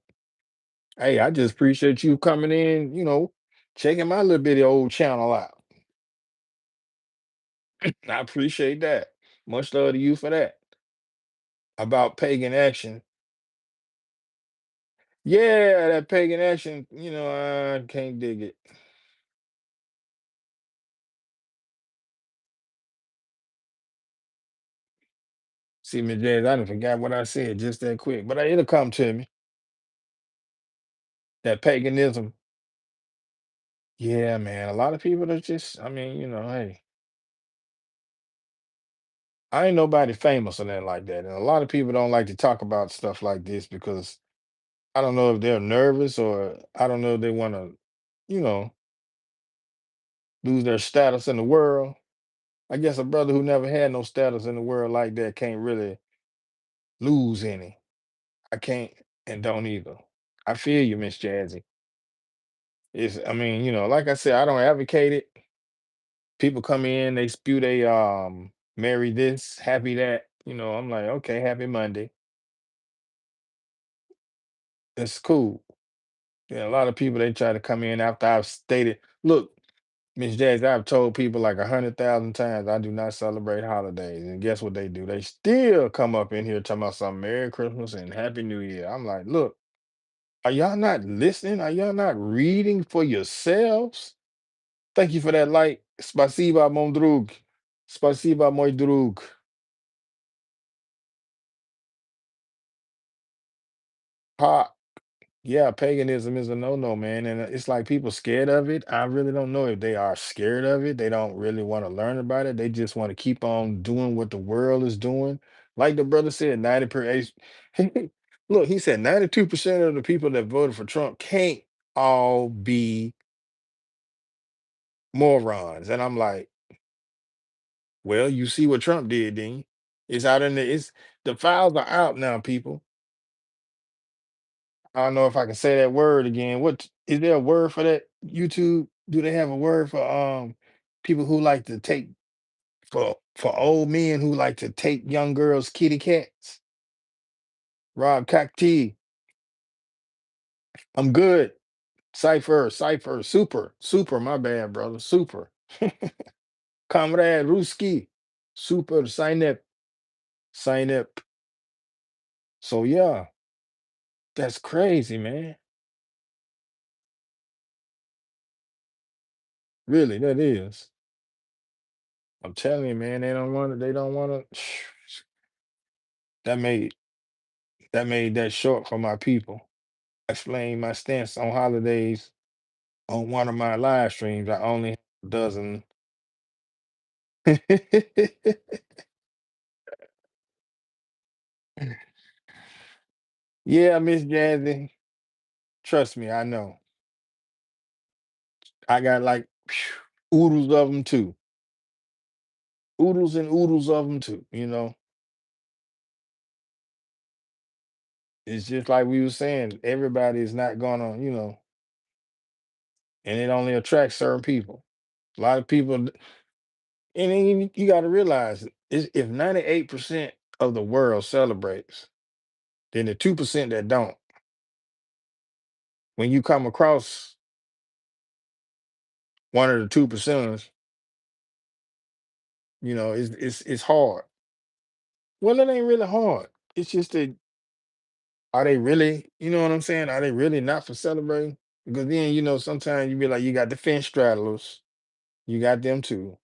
Hey, I just appreciate you coming in, checking my little bitty old channel out. I appreciate that. Much love to you for that. About pagan action. Yeah, that pagan action, I can't dig it. See, Miss Jazz, I done forgot what I said just that quick, but it'll come to me. That paganism. Yeah, man. A lot of people are just, I mean, hey. I ain't nobody famous or nothing like that. And a lot of people don't like to talk about stuff like this because I don't know if they're nervous or I don't know if they want to, you know, lose their status in the world. I guess a brother who never had no status in the world like that can't really lose any. I can't and don't either. I feel you, Miss Jazzy. I mean, like I said, I don't advocate it. People come in, they spew they marry this, happy that. I'm like, okay, happy Monday. It's cool. Yeah, a lot of people they try to come in after I've stated, look, Miss Jazz, I've told people like 100,000 times I do not celebrate holidays. And guess what they do? They still come up in here talking about some Merry Christmas and Happy New Year. I'm like, look, are y'all not listening? Are y'all not reading for yourselves? Thank you for that like. Spasiba, mon drug. Spasiba, moj drug. Ha. Yeah, paganism is a no-no, man. And it's like people scared of it. I really don't know if they are scared of it. They don't really want to learn about it. They just want to keep on doing what the world is doing. Like the brother said, 90 per age. Look, he said 92% of the people that voted for Trump can't all be morons. And I'm like, well, you see what Trump did, then it's out in the files are out now, people. I don't know if I can say that word again. What is there a word for that? YouTube? Do they have a word for people who like to take for old men who like to take young girls' kitty cats? Rob Cockty. I'm good. Cipher, super, my bad, brother. Super. Comrade Ruski. Super, sign up. So yeah, that's crazy, man. Really, that is. I'm telling you, man, they don't want to that made that short for my people. I explained my stance on holidays on one of my live streams. I only have a dozen. Yeah, Miss Jazzy. Trust me, I know. I got like oodles of them too. Oodles and oodles of them too. It's just like we were saying, everybody is not gonna, and it only attracts certain people. A lot of people, and then you got to realize if 98% of the world celebrates, then the 2% that don't, when you come across one of the 2%ers, it's hard. Well, it ain't really hard. It's just that are they really, you know what I'm saying? Are they really not for celebrating? Because then, sometimes you be like, you got the fence straddlers, you got them too.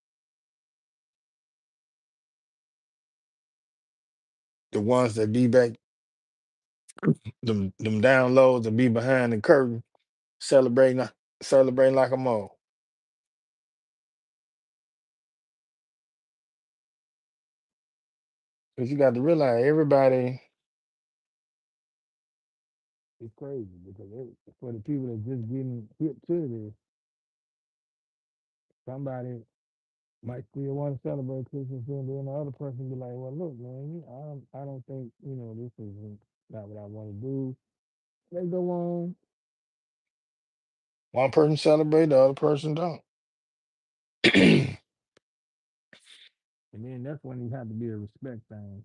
The ones that be back, them downloads and be behind the curtain celebrating, celebrating like a mole. Because you got to realize everybody is crazy because for the people that just getting hip to this, somebody might still want to celebrate Christmas, and then the other person be like, "Well, look, man, I don't think this is not what I want to do." They go on. One person celebrate, the other person don't. And then that's when you have to be a respect thing.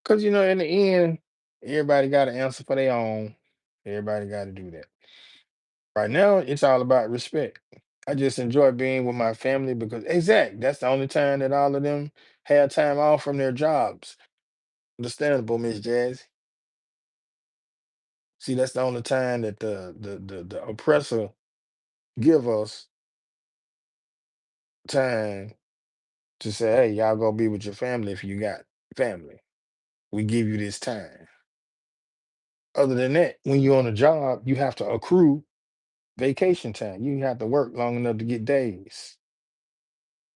Because in the end, everybody got to answer for their own. Everybody got to do that. Right now, it's all about respect. I just enjoy being with my family because that's the only time that all of them have time off from their jobs. Understandable, Miss Jazz. See, that's the only time that the oppressor give us time to say, hey, y'all go be with your family if you got family. We give you this time. Other than that, when you're on a job, you have to accrue vacation time. You have to work long enough to get days.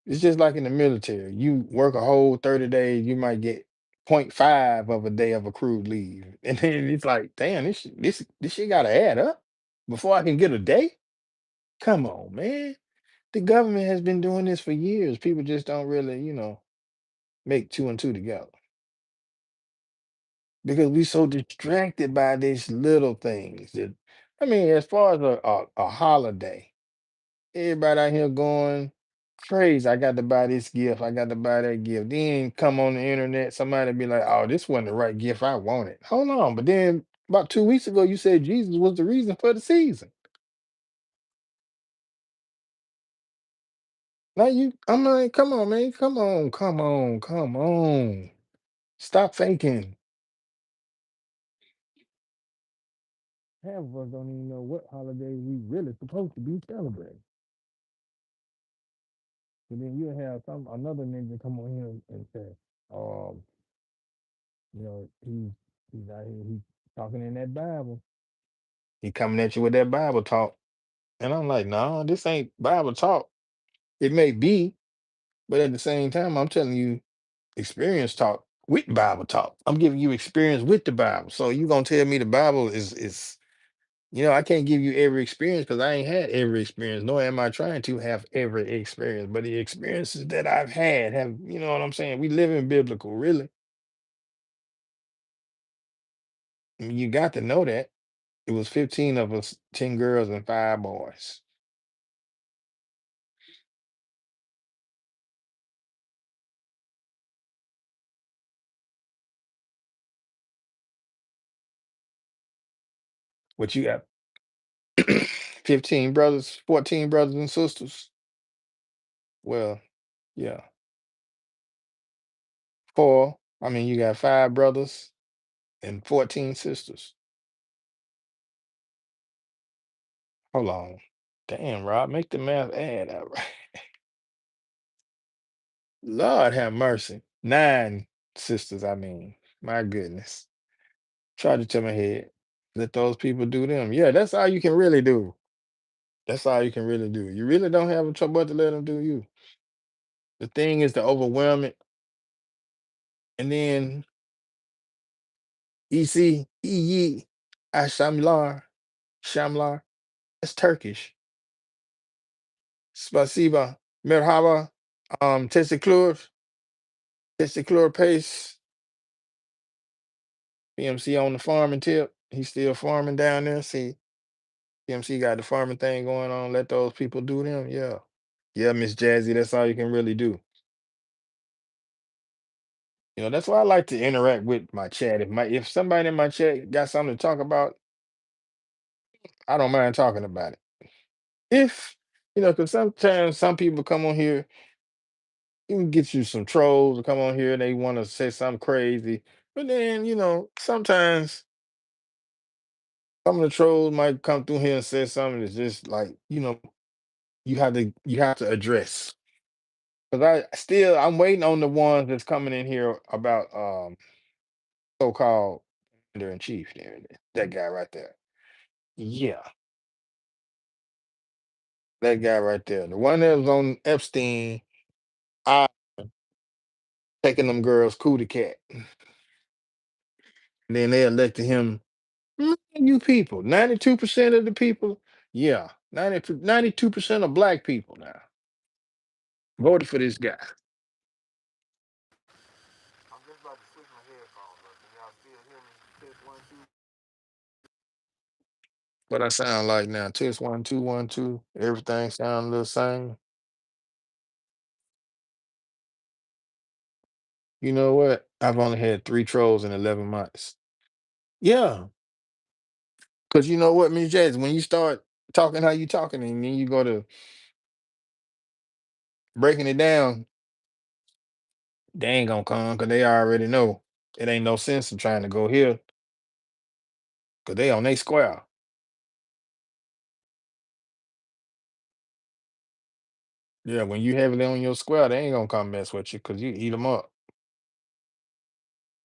It's just like in the military. You work a whole 30 days, you might get point 0.5 of a day of accrued leave. And then it's like, damn, this shit gotta add up before I can get a day. Come on, man. The government has been doing this for years. People just don't really, make two and two together because we so distracted by these little things. I mean, as far as a holiday, everybody out here going crazy. I got to buy this gift. I got to buy that gift. Then come on the internet, somebody be like, "Oh, this wasn't the right gift I wanted." Hold on, but then about 2 weeks ago, you said Jesus was the reason for the season. Now I'm like, come on, man, come on, come on, come on. Stop faking. Half of us don't even know what holidays we really supposed to be celebrating. But then you have another ninja come on here and say, um, he's out here, he's talking in that Bible. He coming at you with that Bible talk. And I'm like, no, this ain't Bible talk. It may be, but at the same time, I'm telling you experience talk with Bible talk. I'm giving you experience with the Bible. So you gonna tell me the Bible is I can't give you every experience because I ain't had every experience, nor am I trying to have every experience. But the experiences that I've had have, you know what I'm saying? We live in biblical, really. I mean, you got to know that. It was 15 of us, 10 girls and 5 boys. What you got? 15 brothers, 14 brothers and sisters. Well, yeah. Four. I mean, you got 5 brothers and 14 sisters. Hold on. Damn, Rob, make the math add up. Lord have mercy. 9 sisters, I mean. My goodness. Try to tell my head. Let those people do them. Yeah, that's all you can really do. That's all you can really do. You really don't have a choice but to let them do you. The thing is to overwhelm it. And then EC, EE, Ashamlar, Shamlar. That's Turkish. Spasiba, Merhaba, Testicular Pace, PMC on the farming tip. He's still farming down there. See, PMC got the farming thing going on. Let those people do them. Yeah. Yeah, Miss Jazzy, that's all you can really do. That's why I like to interact with my chat. If somebody in my chat got something to talk about, I don't mind talking about it. If because sometimes some people come on here, you can get you some trolls to come on here and they want to say something crazy. But then, sometimes some of the trolls might come through here and say something that's just like, you have to address. Because I'm waiting on the ones that's coming in here about so-called commander in chief there. That guy right there. Yeah, that guy right there. The one that was on Epstein, I taking them girls coup de cat. And then they elected him. You people, 92% of the people, yeah, 92% of black people now voted for this guy. I'm just about to switch my headphones up. Can y'all still hear me? Test 1, 2. What I sound like now? Test 1, 2, 1, 2. Everything sound a little same. You know what? I've only had 3 trolls in 11 months. Yeah, because you know what, Miss Jazz, when you start talking how you talking and then you go to breaking it down, they ain't gonna come because they already know it ain't no sense in trying to go here because they on they square. Yeah, when you heavily on your square, they ain't gonna come mess with you because you eat them up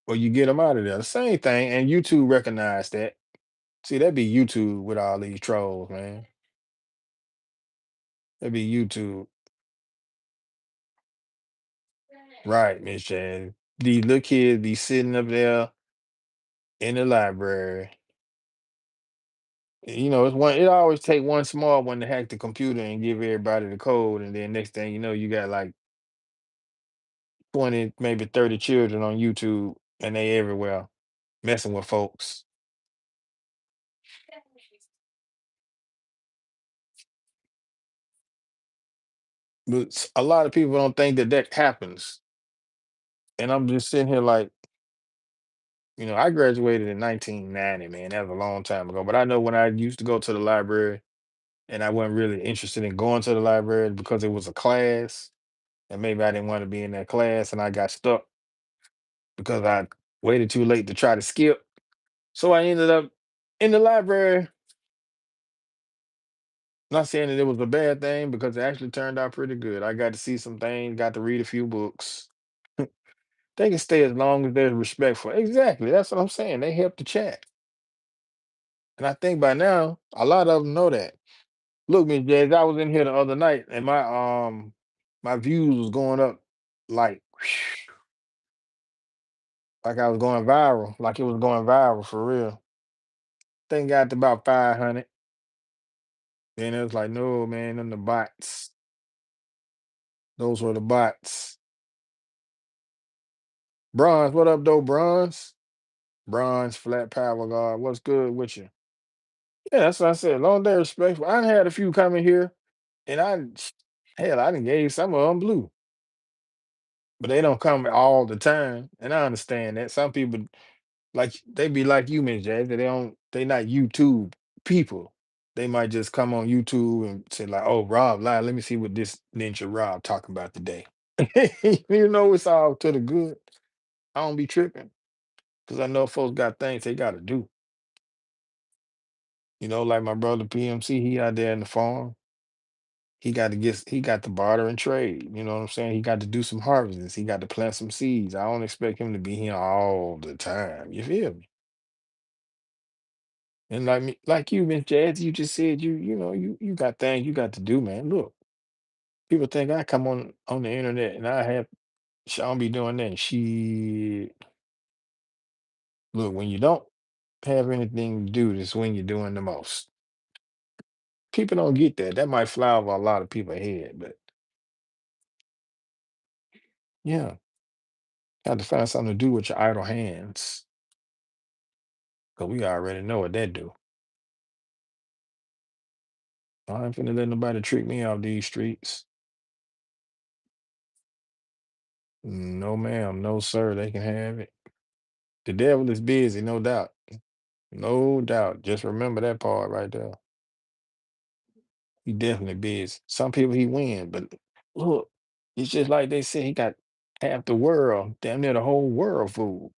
or you get them out of there. The same thing, and YouTube recognize that. See, that be YouTube with all these trolls, man. That be YouTube. Right, Miss Jazz. These little kids be sitting up there in the library. It's one. It always take one small one to hack the computer and give everybody the code, and then next thing you know, you got like 20, maybe 30 children on YouTube, and they everywhere messing with folks. But a lot of people don't think that that happens, and I'm just sitting here like, I graduated in 1990, man. That was a long time ago. But I know when I used to go to the library, and I wasn't really interested in going to the library because it was a class, and maybe I didn't want to be in that class, and I got stuck because I waited too late to try to skip. So I ended up in the library. Not saying that it was a bad thing because it actually turned out pretty good. I got to see some things, got to read a few books. They can stay as long as they're respectful. Exactly. That's what I'm saying. They help the chat. And I think by now, a lot of them know that. Look, Miss Jazz, I was in here the other night and my views was going up like like I was going viral, like it was going viral for real. Thing got to about 500. Then it was like, no, man, them the bots. Those were the bots. Bronze, what up, though, Bronze? Bronze, flat power guard. What's good with you? Yeah, that's what I said. Long day respectful. I done had a few coming here, and hell, I done gave some of them blue, but they don't come all the time, and I understand that. Some people like they be like you, Miss Jazz. They not YouTube people. They might just come on YouTube and say like, "Oh, Rob live. Let me see what this ninja Rob talking about today." It's all to the good. I don't be tripping because I know folks got things they got to do. Like my brother PMC, he out there in the farm. He got to barter and trade. You know what I'm saying? He got to do some harvests. He got to plant some seeds. I don't expect him to be here all the time. You feel me? And like me, like you, Miss Jazz, you just said you got things you got to do, man. Look, people think I come on the internet and I don't be doing that. She look when you don't have anything to do, that's when you're doing the most. People don't get that. That might fly over a lot of people's head, but yeah, got to find something to do with your idle hands. Cause we already know what that do. I ain't finna let nobody trick me off these streets. No, ma'am, no, sir. They can have it. The devil is busy, no doubt. No doubt. Just remember that part right there. He definitely busy. Some people he win, but look, it's just like they said, he got half the world, damn near the whole world food.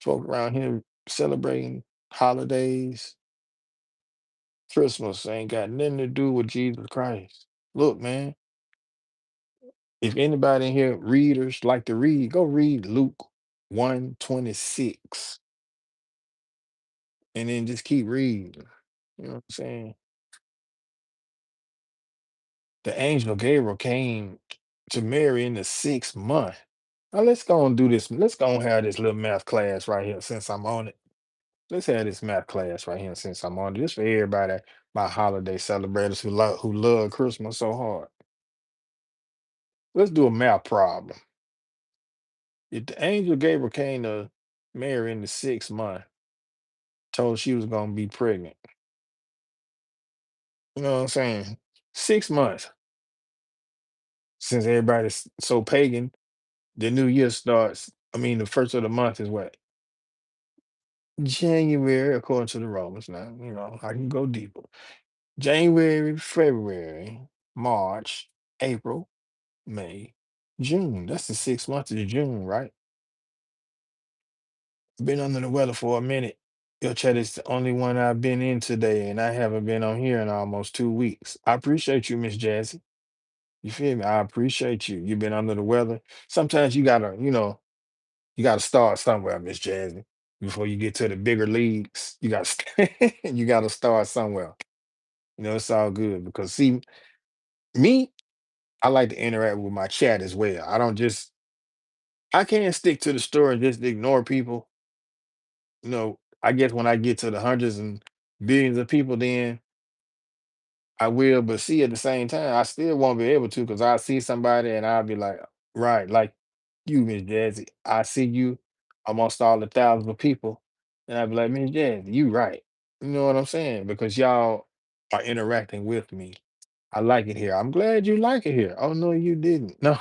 Folk around here celebrating holidays, Christmas ain't got nothing to do with Jesus Christ. Look, man, if anybody in here readers like to read, go read Luke 1:26 and then just keep reading. You know what I'm saying? The angel Gabriel came to Mary in the 6th month. Now let's go and do this. Let's go and have this little math class right here since I'm on it. Let's have this math class right here since I'm on it. Just for everybody, my holiday celebrators who love Christmas so hard. Let's do a math problem. If the angel Gabriel came to Mary in the 6th month, told her she was gonna be pregnant. You know what I'm saying? 6 months since everybody's so pagan, the new year starts. I mean, the first of the month is what? January, according to the Romans. Now, I can go deeper. January, February, March, April, May, June. That's the 6 months of June, right? Been under the weather for a minute. Your chat is the only one I've been in today, and I haven't been on here in almost 2 weeks. I appreciate you, Miss Jazzy. You feel me? I appreciate you. You've been under the weather. Sometimes you gotta start somewhere, Miss Jazzy. Before you get to the bigger leagues, you got you gotta start somewhere. It's all good because see me. I like to interact with my chat as well. I can't stick to the story and just ignore people. I guess when I get to the hundreds and billions of people, then I will. But see, at the same time, I still won't be able to because I see somebody and I'll be like, right, like you, Miss Jazzy. I see you amongst all the thousands of people, and I'll be like, Miss Jazzy, you right. You know what I'm saying? Because y'all are interacting with me. I like it here. I'm glad you like it here. Oh no, you didn't. No,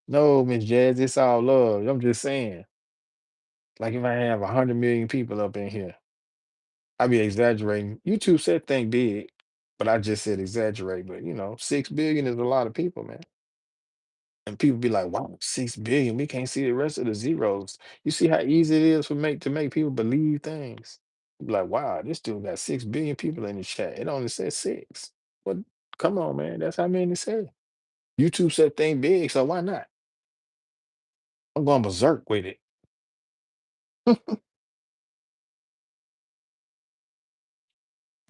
no, Miss Jazz, it's all love. I'm just saying. Like if I have 100 million people up in here, I be exaggerating. YouTube said think big, but I just said exaggerate. But 6 billion is a lot of people, man. And people be like, "Wow, 6 billion. We can't see the rest of the zeros." You see how easy it is for make to make people believe things. Be like, "Wow, this dude got 6 billion people in the chat. It only says six." But come on, man, that's how many it said. YouTube said think big, so why not? I'm going berserk with it.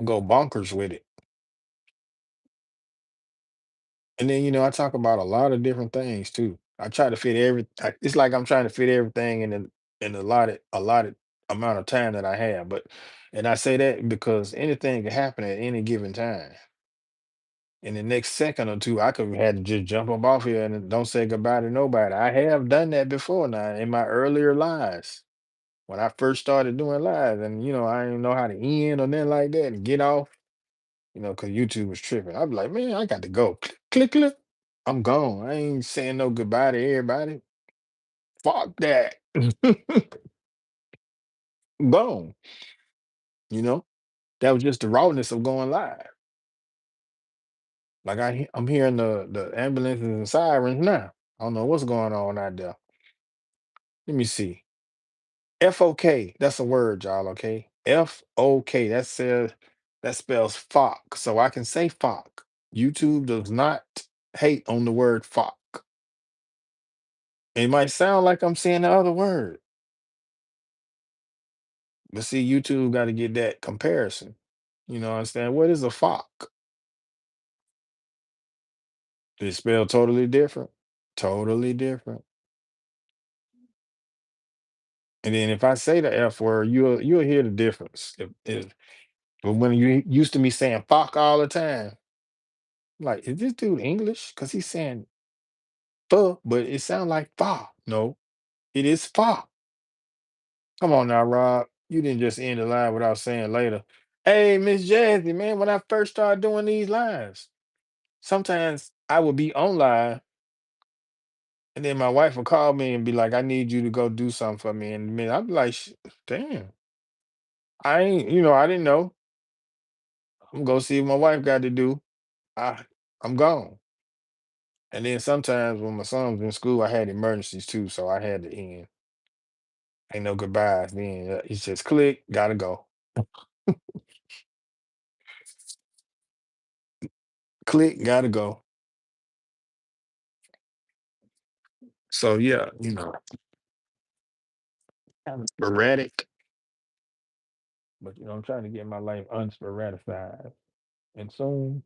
Go bonkers with it. And then, I talk about a lot of different things too. I try to fit it's like I'm trying to fit everything in a allotted amount of time that I have. And I say that because anything can happen at any given time. In the next second or two, I could have had to just jump up off here and don't say goodbye to nobody. I have done that before now in my earlier lives. When I first started doing lives and I didn't know how to end or nothing like that and get off, because YouTube was tripping. I'd be like, man, I got to go. Click, click, click. I'm gone. I ain't saying no goodbye to everybody. Fuck that. Gone. You know, that was just the rawness of going live. Like I'm hearing the ambulances and sirens now. I don't know what's going on out there. Let me see. FOK. That's a word, y'all. Okay. FOK. That spells fuck. So I can say fuck. YouTube does not hate on the word fuck. It might sound like I'm saying the other word, but see, YouTube got to get that comparison. Understand what is a fuck? It's spelled totally different. Totally different. And then if I say the F word, you'll hear the difference. But when you used to me saying fuck all the time, like, is this dude English? Because he's saying fuck, but it sounds like fa. No, it is fa. Come on now, Rob. You didn't just end the line without saying later. Hey, Miss Jazzy, man, when I first started doing these lives, sometimes I would be on live and then my wife would call me and be like, I need you to go do something for me. And man, I'd be like, damn, I ain't, I didn't know. I'm gonna go see what my wife got to do. I I'm gone. And then sometimes when my son was in school, I had emergencies too, so I had to end. Ain't no goodbyes. Then it's just click, gotta go. Click, gotta go. So yeah, kind of sporadic, but I'm trying to get my life unsporadified. And soon,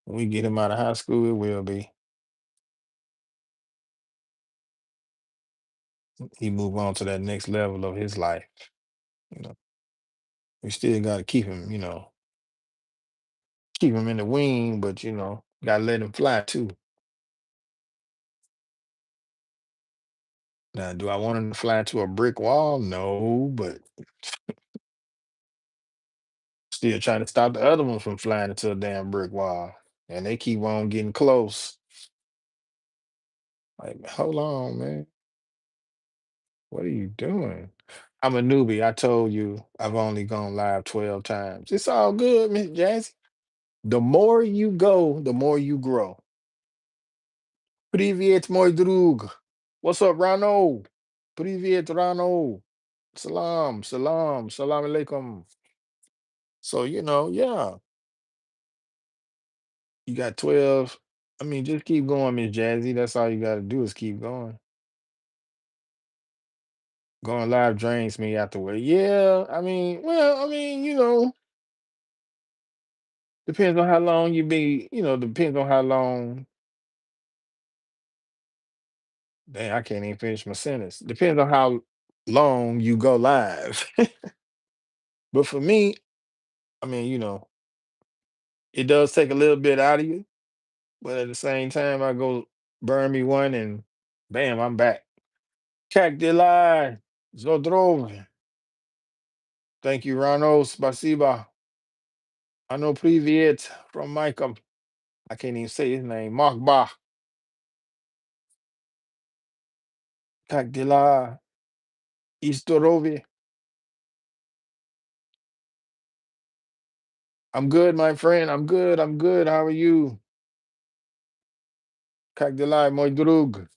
when we get him out of high school, it will be. He move on to that next level of his life. You know, we still got to keep him in the wing, but gotta let him fly too. Now, do I want him to fly into a brick wall? No, but still trying to stop the other ones from flying into a damn brick wall, and they keep on getting close. Like, hold on, man, what are you doing? I'm a newbie. I told you I've only gone live 12 times. It's all good, Miss Jazzy. The more you go, the more you grow. Привет, мой друг. What's up, Rano? Привет, Rano. Salam, salam, salam alaikum. So, yeah, you got 12. I mean, just keep going, Miss Jazzy. That's all you got to do is keep going. Going live drains me afterward. Yeah, I mean, well, I mean, Depends on how long you be, depends on how long. Dang, I can't even finish my sentence. Depends on how long you go live. But for me, I mean, it does take a little bit out of you, but at the same time, I go burn me one and bam, I'm back. Как дела? Здорово. Thank you, Rano. Spasiba. I know привет from Michael. I can't even say his name. Mark Bach. Как дела? И здоровье. I'm good, my friend. I'm good. I'm good. How are you? Как дела, мой друг?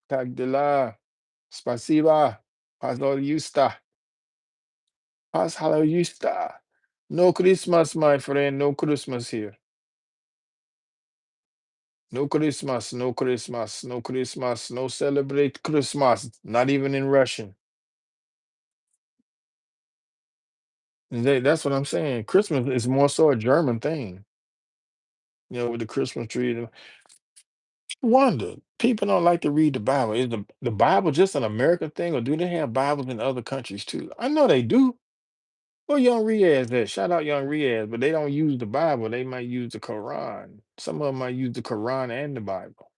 Как дела? Спасибо. Пожалуйста. Пожалуйста. No Christmas, my friend. No Christmas here. No Christmas. No Christmas. No Christmas. No celebrate Christmas. Not even in Russian. That's what I'm saying. Christmas is more so a German thing, with the Christmas tree. Wonder. People don't like to read the Bible. Is the Bible just an American thing, or do they have Bibles in other countries too? I know they do. Well, Young Riaz that. Shout out Young Riaz, but they don't use the Bible. They might use the Quran. Some of them might use the Quran and the Bible.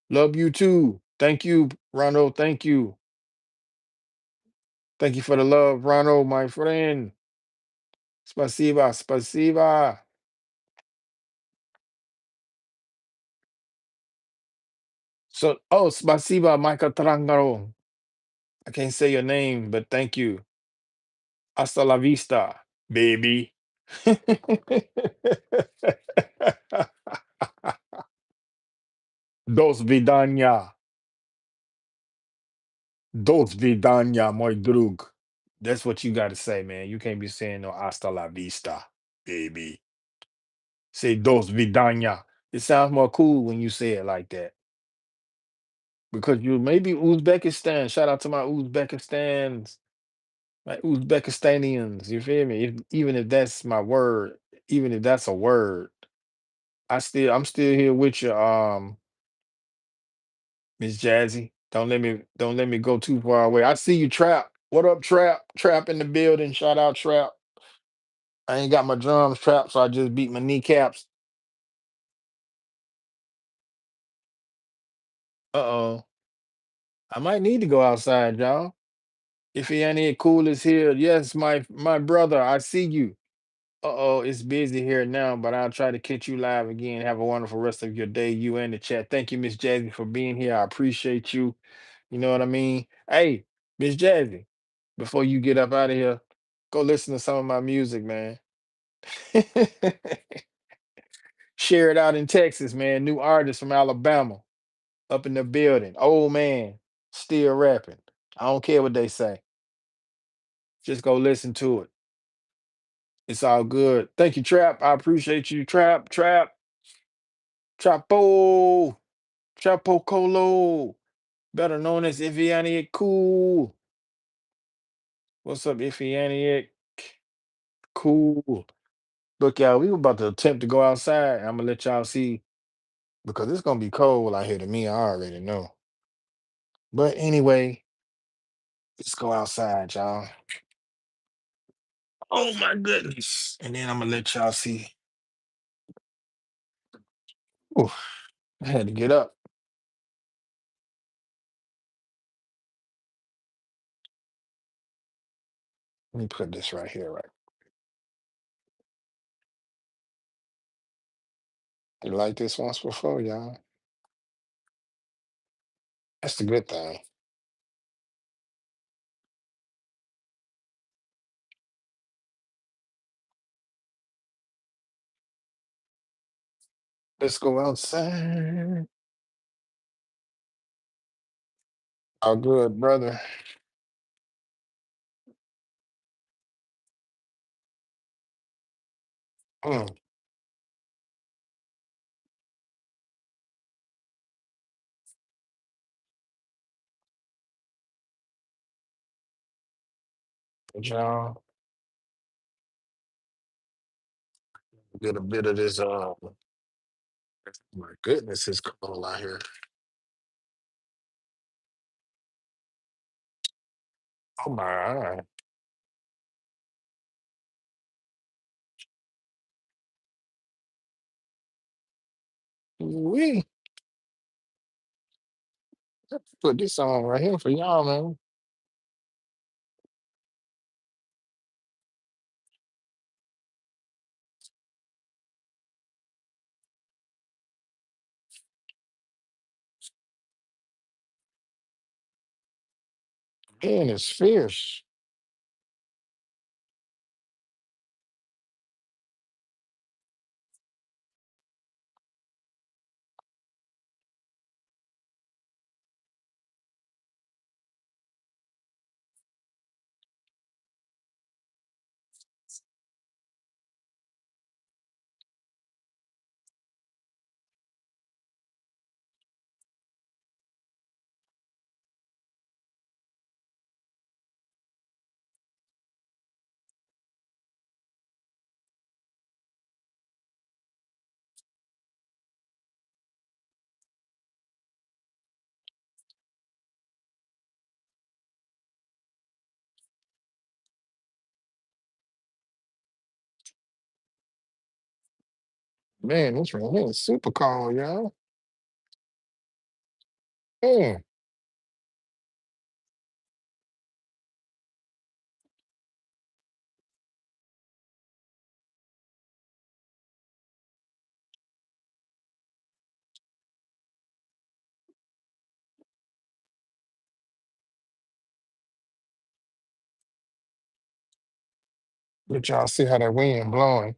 Love you too. Thank you, Ronald. Thank you. Thank you for the love, Ronald, my friend. Spasiba, spasiba. So, spasiba, Michael Trangaro. I can't say your name, but thank you. Hasta la vista, baby. Dos vidania. Dos vidania, mój drug. That's what you got to say, man. You can't be saying no hasta la vista, baby. Say dos vidania. It sounds more cool when you say it like that. Because you maybe Uzbekistan. Shout out to my Uzbekistanians. You feel me? Even if that's my word, even if that's a word, I'm still here with you, Miss Jazzy. Don't let me go too far away. I see you, Trap. What up, Trap? Trap in the building. Shout out, Trap. I ain't got my drums, Trap, so I just beat my kneecaps. Uh-oh. I might need to go outside, y'all. If he ain't here, cool as here. Yes, my brother, I see you. Uh-oh, it's busy here now, but I'll try to catch you live again. Have a wonderful rest of your day, you and the chat. Thank you, Miss Jazzy, for being here. I appreciate you. You know what I mean? Hey, Miss Jazzy, before you get up out of here, go listen to some of my music, man. Share it out in Texas, man. New artist from Alabama up in the building. Old man, still rapping. I don't care what they say. Just go listen to it. It's all good. Thank you, Trap. I appreciate you, Trap. Trap. Chapo. Chapo Colo. Better known as Ifianic Cool. What's up, Ifianic? Cool. Look, y'all, we were about to attempt to go outside. I'm gonna let y'all see because it's gonna be cold out here to me. I already know. But anyway, let's go outside, y'all. Oh my goodness. And then I'm gonna let y'all see. Ooh, I had to get up. Let me put this right here, right? You like this once before, y'all? That's the good thing. Let's go outside. All good, brother. Mm, y'all. Get a bit of this. My goodness, it's cold out here. Oh my, we put this on right here for y'all, man. Man, it's fierce. Man, this right here is super cold, y'all. Mm. Let y'all see how that wind blowing.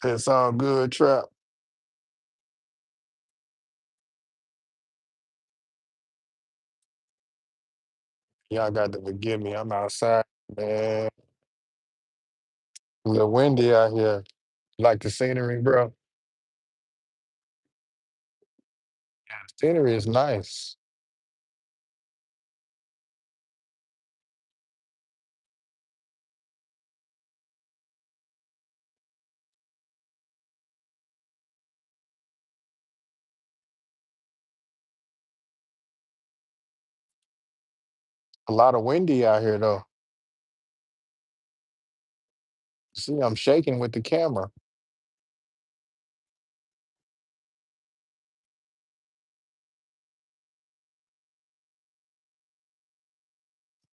It's all good, trap. Y'all got to forgive me. I'm outside, man. A little windy out here. Like the scenery, bro. Scenery is nice. A lot of windy out here, though. See, I'm shaking with the camera.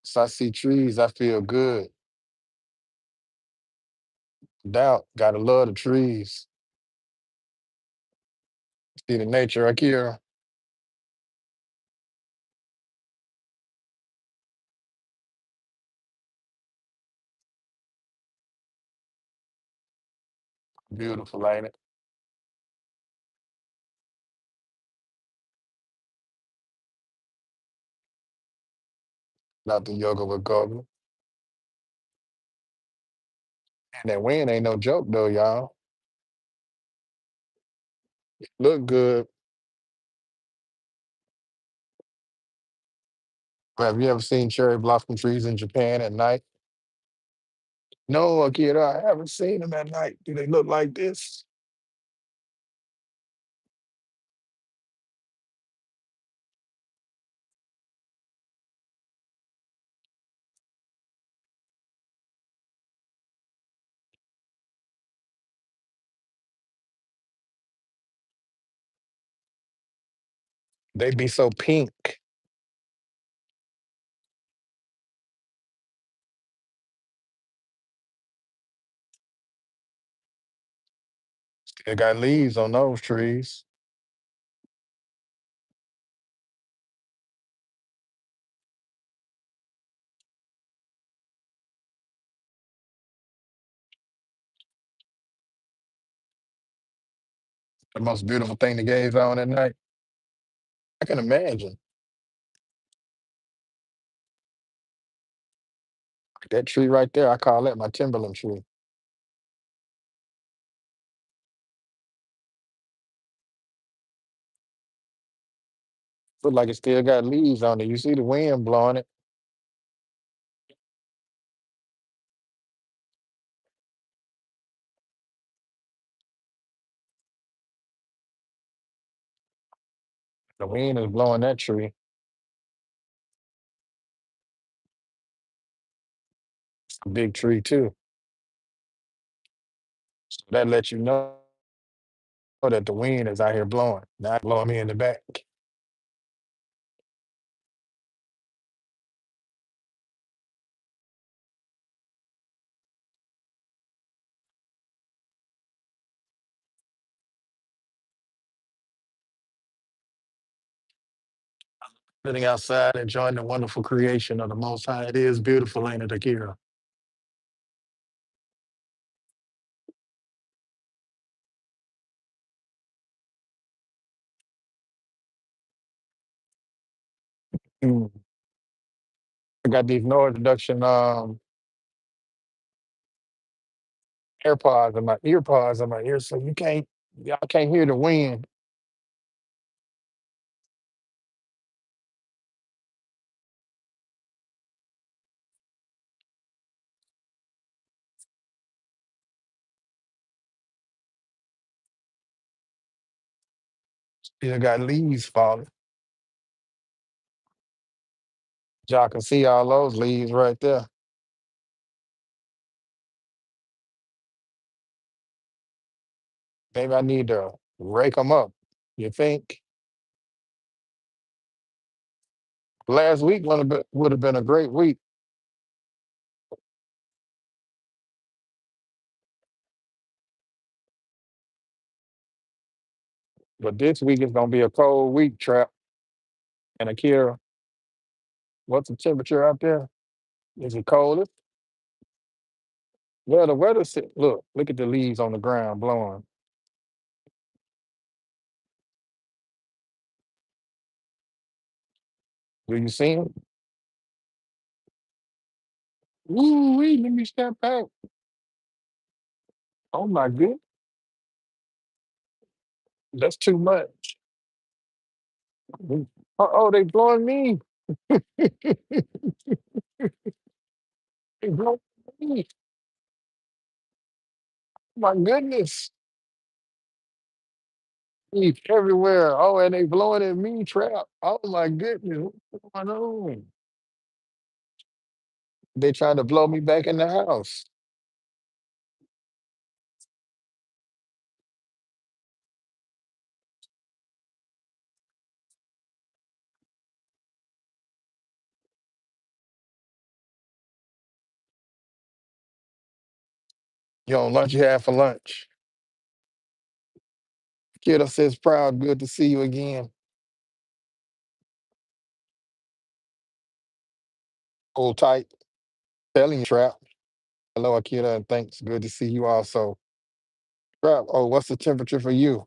So I see trees, I feel good. Doubt, gotta love the trees. See the nature right here. Beautiful, ain't it? Not the yoga with Goblin. And that wind ain't no joke, though, y'all. Look good. Have you ever seen cherry blossom trees in Japan at night? No, Akira, I haven't seen them at night. Do they look like this? They be so pink. They got leaves on those trees. The most beautiful thing to gaze on at night. I can imagine. That tree right there, I call that my Timberland tree. Look like it still got leaves on it. You see the wind blowing it. The wind is blowing that tree. It's a big tree too. So that lets you know that the wind is out here blowing, not blowing me in the back. Sitting outside, enjoying the wonderful creation of the Most High. It is beautiful, ain't it, Akira? Mm. I got these no introduction AirPods in my earpods in my ears, so y'all can't hear the wind. Still got leaves falling. Y'all can see all those leaves right there. Maybe I need to rake them up. You think? Last week would have been a great week, but this week is gonna be a cold week, Trap. And Akira, what's the temperature out there? Is it cold? Well, the weather said, look at the leaves on the ground blowing. Do you see them? Ooh, wee, let me step back. Oh my goodness, that's too much. Oh, they blowing me. They blowing me. My goodness. Leaves everywhere. Oh, and they blowing at me, Trap. Oh my goodness. What's going on? They trying to blow me back in the house. Yo, lunch you had for lunch. Kiddo says proud, good to see you again. Hold tight. Telling you, Trap. Hello, Akira, and thanks. Good to see you also. Trap, oh, what's the temperature for you?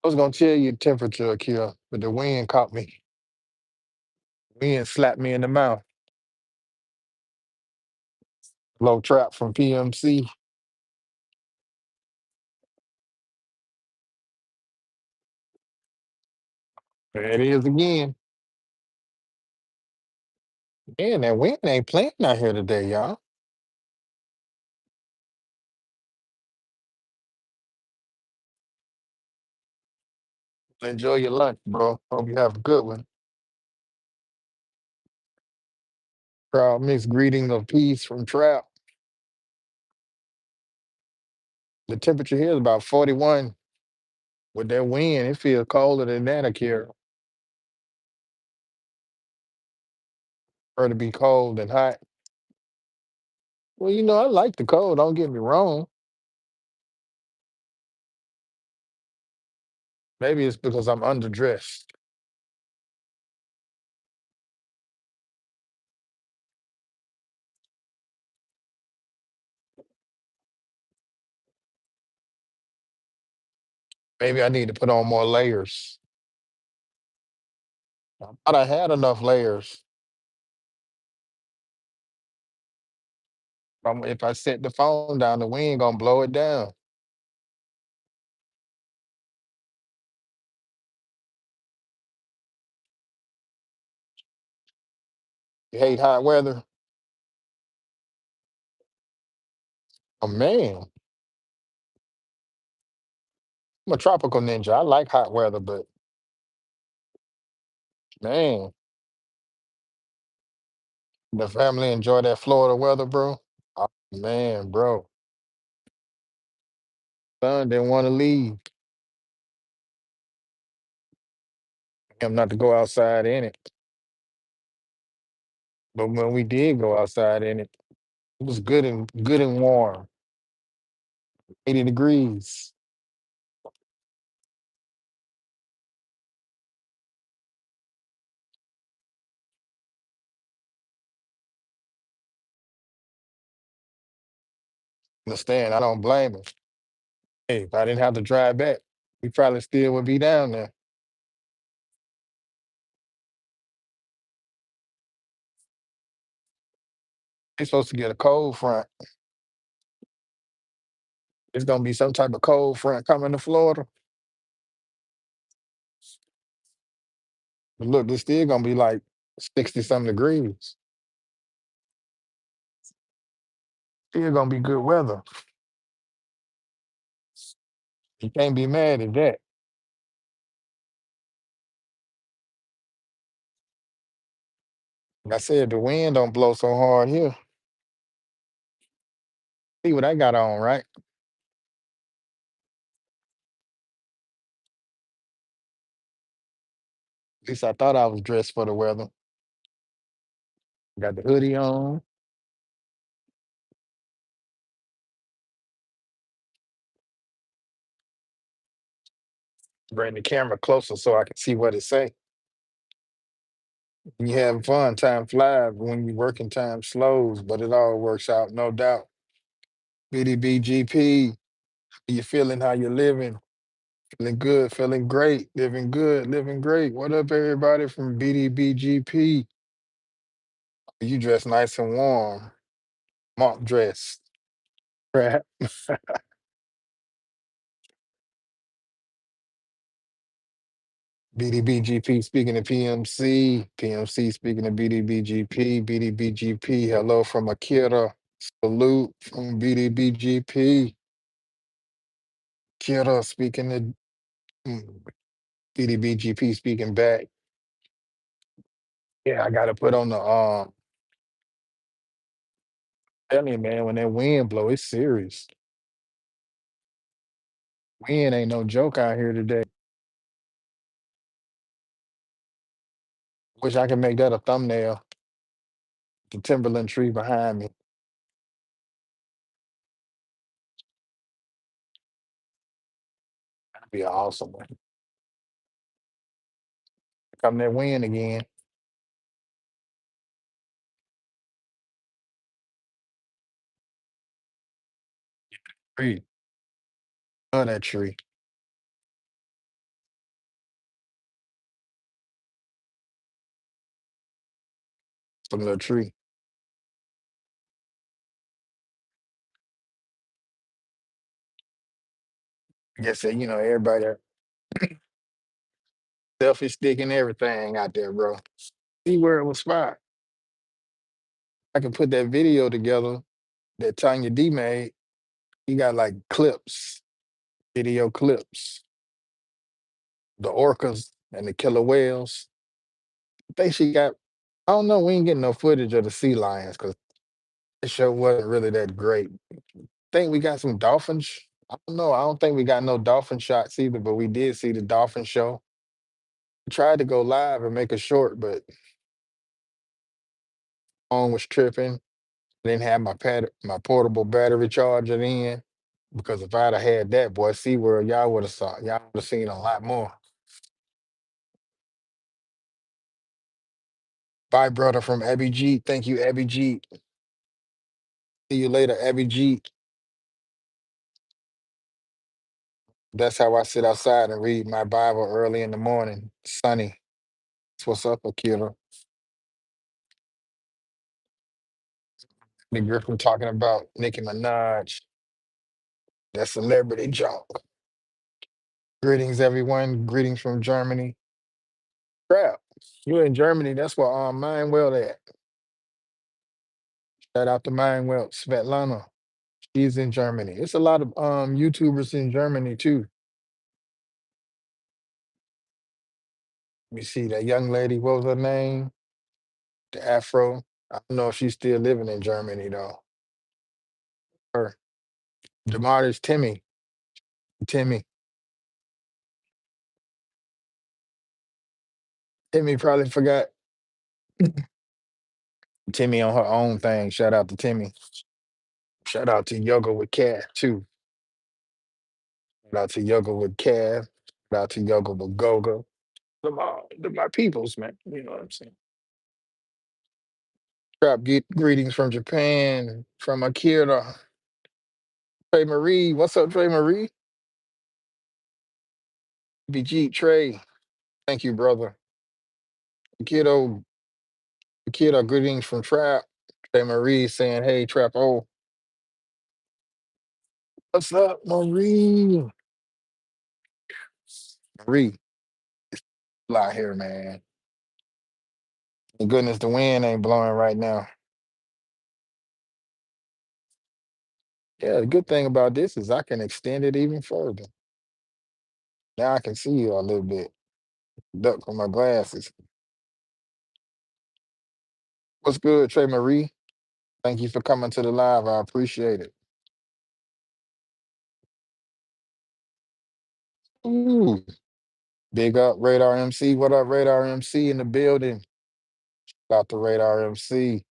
I was gonna tell you the temperature, Akira, but the wind caught me. Wind slapped me in the mouth. Low Trap from PMC. There it is again. Man, that wind ain't playing out here today, y'all. Enjoy your lunch, bro. Hope you have a good one. Crowd mixed greeting of peace from Trap. The temperature here is about 41. With that wind, it feels colder than that, Akira. Prefer to be cold than hot. Well, I like the cold, don't get me wrong. Maybe it's because I'm underdressed. Maybe I need to put on more layers. I thought I had enough layers. If I set the phone down, the wind gonna blow it down. You hate hot weather? Oh man, I'm a tropical ninja. I like hot weather, but man, the family enjoy that Florida weather, bro. Oh, man, bro. Son didn't want to leave. Him not to go outside in it. But when we did go outside in it, it was good and warm. 80 degrees. Understand? I don't blame him. Hey, if I didn't have to drive back, we probably still would be down there. They supposed to get a cold front. It's gonna be some type of cold front coming to Florida. But look, it's still gonna be like 60 some degrees. Still gonna be good weather. You can't be mad at that. Like I said, the wind don't blow so hard here. See what I got on, right? At least I thought I was dressed for the weather. Got the hoodie on. Bring the camera closer so I can see what it say. When you having fun, time flies. But when you working, time slows. But it all works out, no doubt. BDBGP, you feeling how you're living? Feeling good, feeling great, living good, living great. What up, everybody from BDBGP? You dress nice and warm. Monk dress. Right. BDBGP speaking to PMC. PMC speaking to BDBGP. BDBGP, hello from Akira. Salute from BDBGP. Akira speaking to BDBGP speaking back. Yeah, I gotta put on the tell you, man, when that wind blow, it's serious. Wind ain't no joke out here today. Wish I could make that a thumbnail. The Timberland tree behind me. That'd be an awesome one. Come that wind again. Tree. Love that tree. Some little tree. I guess that, everybody selfie stick and everything out there, bro. See where it was spot. I can put that video together that Tanya D made. He got like clips, video clips, the orcas and the killer whales. I think she got. I don't know. We ain't getting no footage of the sea lions because the show wasn't really that great. Think we got some dolphins. I don't know. I don't think we got no dolphin shots either, but we did see the dolphin show. Tried to go live and make a short, but phone was tripping. Didn't have my portable battery charger in because if I'd have had that, boy, SeaWorld, y'all would have seen a lot more. Bye, brother, from Abby G. Thank you, Abby G. See you later, Abby G. That's how I sit outside and read my Bible early in the morning. Sunny. That's what's up, Akira. The Griffin talking about Nicki Minaj, that celebrity junk. Greetings, everyone. Greetings from Germany. Crap. You in Germany. That's where Mine Well at. Shout out to Mine Well, Svetlana. She's in Germany. It's a lot of YouTubers in Germany too. We see that young lady, what was her name? The Afro. I don't know if she's still living in Germany though. Her. Demartis Timmy. Timmy. Timmy probably forgot. Timmy on her own thing. Shout out to Timmy. Shout out to Yoga with Cat too. Shout out to Yoga with Cav. Shout out to Yoga with Goga. My peoples, man. You know what I'm saying? Greetings from Japan, from Akira. Trey Marie. What's up, Trey Marie? BG Trey. Thank you, brother. Kiddo, kiddo, greetings from Trap. Trey Marie saying, hey, Trap. Oh, what's up, Marie? Marie, out here, man. Thank goodness the wind ain't blowing right now. Yeah, the good thing about this is I can extend it even further. Now I can see you a little bit. Duck from my glasses. What's good, Trey Marie? Thank you for coming to the live. I appreciate it. Ooh, big up Radar MC. What up, Radar MC in the building? About the Radar MC.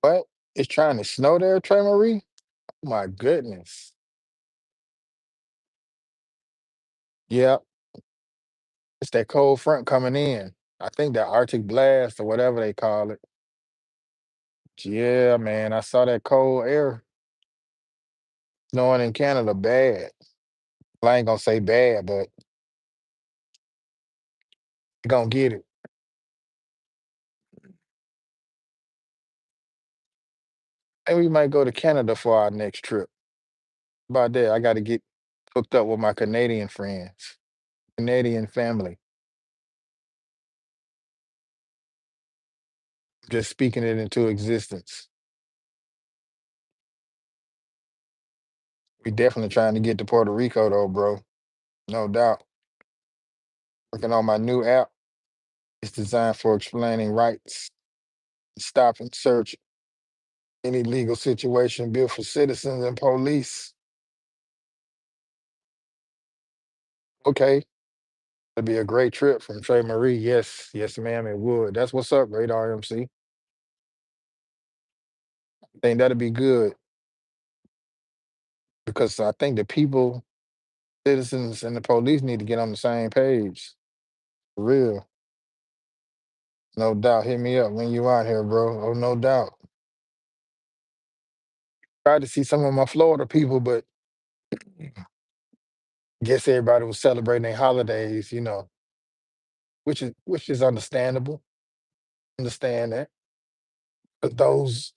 What? It's trying to snow there, Trey Marie? Oh my goodness. Yeah, it's that cold front coming in. I think that Arctic blast or whatever they call it. Yeah, man. I saw that cold air snowing in Canada bad. Well, I ain't gonna say bad, but you gonna get it. And we might go to Canada for our next trip. About that, I gotta get hooked up with my Canadian friends, Canadian family. Just speaking it into existence. We definitely trying to get to Puerto Rico though, bro. No doubt. Working on my new app. It's designed for explaining rights, stop and search any legal situation built for citizens and police. Okay. It'd be a great trip from Trey Marie. Yes, yes, ma'am, it would. That's what's up, Radar MC. Think that'd be good because I think the people, citizens, and the police need to get on the same page. For real. No doubt. Hit me up when you out here, bro. Oh, no doubt. Tried to see some of my Florida people, but guess everybody was celebrating their holidays, which is understandable. Understand that. But those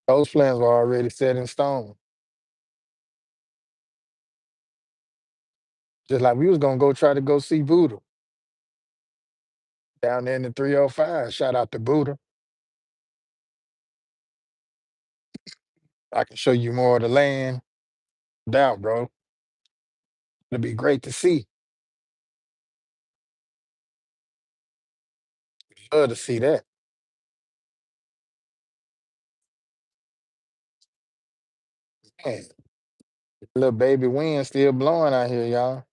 plans were already set in stone. Just like we was gonna go try to go see Voodoo. Down there in the 305. Shout out to Buddha. I can show you more of the land. Doubt, bro. It'll be great to see. Love to see that. Man, little baby wind still blowing out here, y'all. I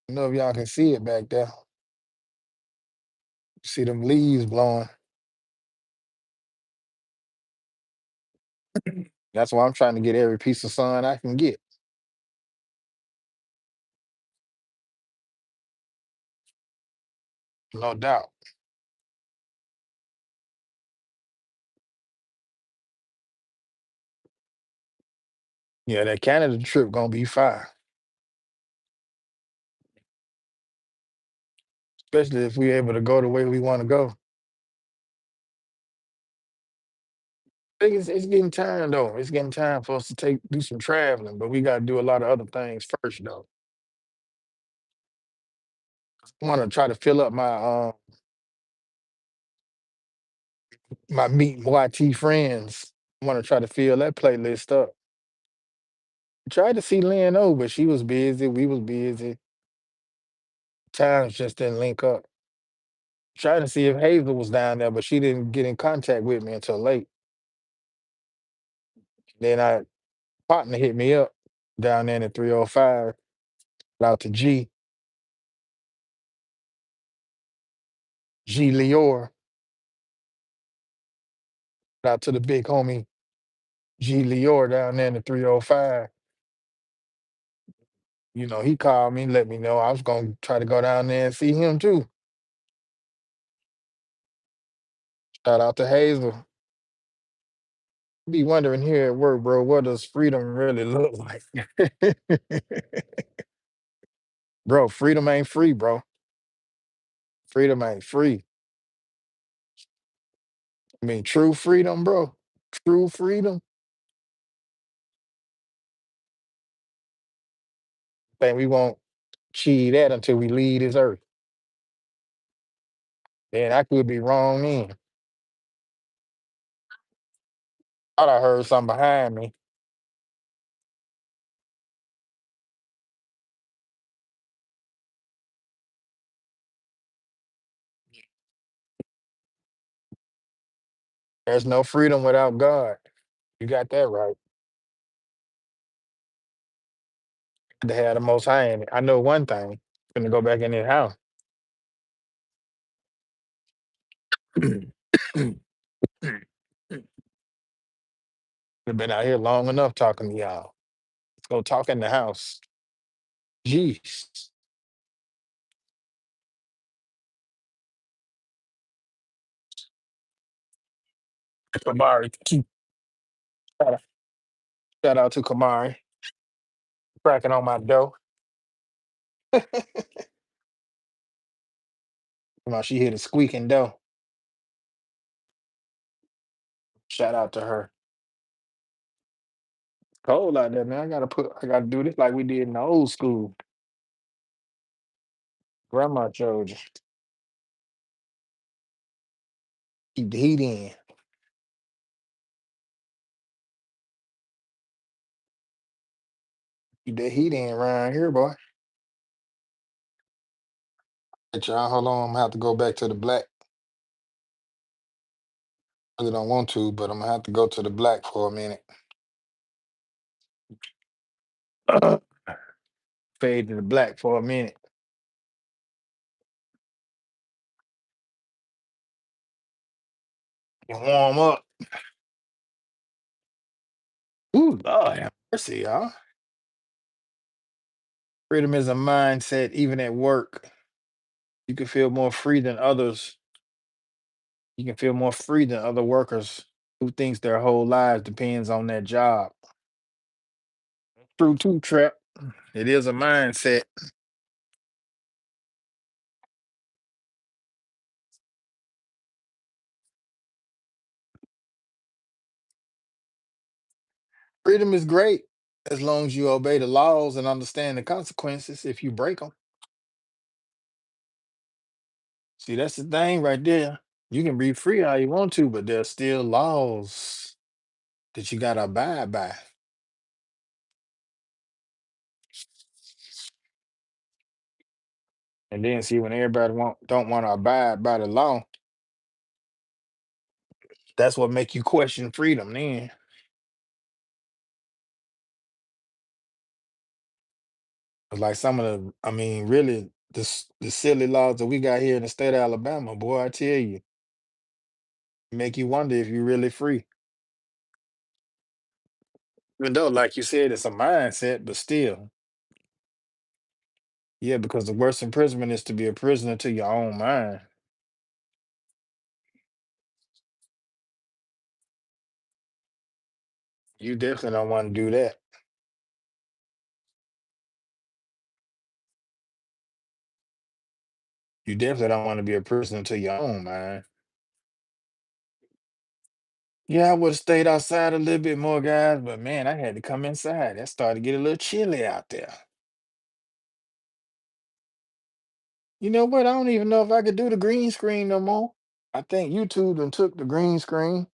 don't know if y'all can see it back there. See them leaves blowing. That's why I'm trying to get every piece of sun I can get. No doubt. Yeah, that Canada trip gonna be fire. Especially if we able to go the way we want to go. I think it's getting time though. It's getting time for us to do some traveling, but we gotta do a lot of other things first though. I want to try to fill up my meet YT friends. I want to try to fill that playlist up. Tried to see Lynn O, but she was busy. We was busy. Times just didn't link up. Trying to see if Hazel was down there, but she didn't get in contact with me until late. Then I partner hit me up down there in the 305. Out to G Leor. Out to the big homie G Leor down there in the 305. You know, he called me, let me know I was gonna try to go down there and see him too. Shout out to Hazel. Be wondering here at work, bro, what does freedom really look like? Bro, freedom ain't free, bro. Freedom ain't free. I mean, true freedom, bro. True freedom. Think we won't achieve that until we leave this earth. Then I could be wrong then. Thought I heard something behind me. There's no freedom without God. You got that right. To have the most high in it. I know one thing. Gonna go back in his house. We've been out here long enough talking to y'all. Let's go talk in the house. Jeez. Kamari. Shout out shout out to Kamari. Cracking on my dough. Well, she hit a squeaking dough. Shout out to her. Cold out there, man. I gotta do this like we did in the old school. Grandma told you. Keep the heat in. Keep that heat in around here, boy. Hey, y'all, hold on. I'm gonna have to go back to the black. I really don't want to, but I'm gonna have to go to the black for a minute. Fade to the black for a minute. And warm up. Ooh, Lord have mercy, y'all. Freedom is a mindset, even at work. You can feel more free than others. You can feel more free than other workers who thinks their whole lives depends on that job. True too, Trap. It is a mindset. Freedom is great as long as you obey the laws and understand the consequences if you break them. See, that's the thing right there. You can be free all you want to, but there's still laws that you gotta abide by. And then see when everybody don't want to abide by the law, that's what make you question freedom then. Like some of the, I mean, really, the silly laws that we got here in the state of Alabama, boy, I tell you, make you wonder if you're really free. Even though, like you said, it's a mindset, but still, yeah, because the worst imprisonment is to be a prisoner to your own mind. You definitely don't want to do that. You definitely don't want to be a prisoner to your own mind. Yeah, I would have stayed outside a little bit more, guys, but man, I had to come inside. That started to get a little chilly out there. You know what? I don't even know if I could do the green screen no more. I think YouTube done took the green screen.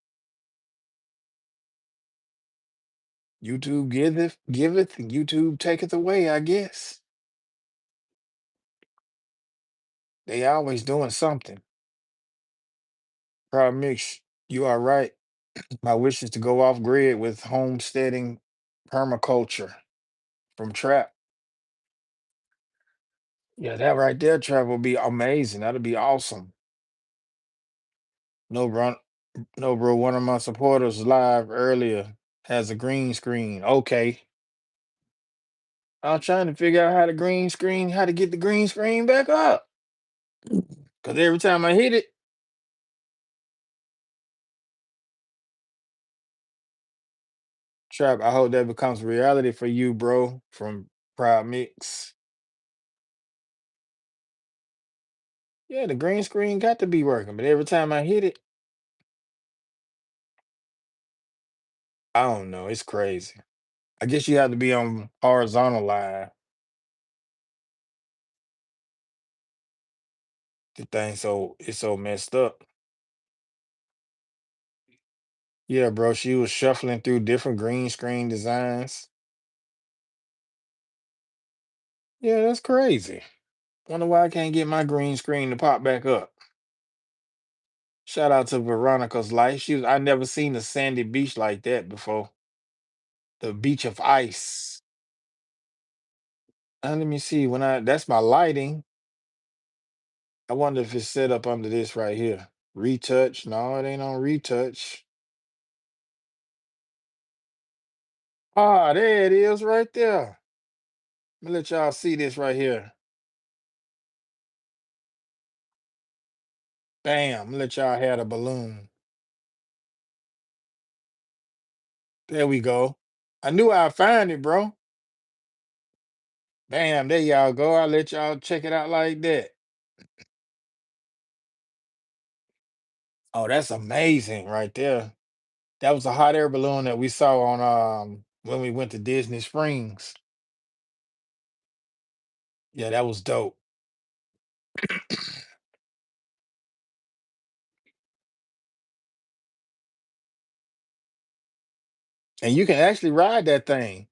YouTube giveth, and YouTube taketh away, I guess. They always doing something. Problem mix, you are right. My wish is to go off grid with homesteading permaculture from Trap. Yeah, that right there, Trap, will be amazing. That'll be awesome. No run, no, bro. One of my supporters live earlier has a green screen. Okay. I'm trying to figure out how to get the green screen back up. Cause every time I hit it, Trap, I hope that becomes reality for you, bro, from Proud Mix. Yeah, the green screen got to be working, but every time I hit it, I don't know. It's crazy. I guess you have to be on horizontal line. The thing so it's so messed up. Yeah, bro. She was shuffling through different green screen designs. Yeah, that's crazy. Wonder why I can't get my green screen to pop back up. Shout out to Veronica's life. I never seen a sandy beach like that before. The beach of ice. Let me see. When I That's my lighting. I wonder if it's set up under this right here. Retouch. No, it ain't on retouch. Ah, there it is right there. Let me let y'all see this right here. Bam. Let y'all have the balloon. There we go. I knew I'd find it, bro. Bam, there y'all go. I'll let y'all check it out like that. Oh, that's amazing right there. That was a hot air balloon that we saw on when we went to Disney Springs. Yeah, that was dope. And you can actually ride that thing.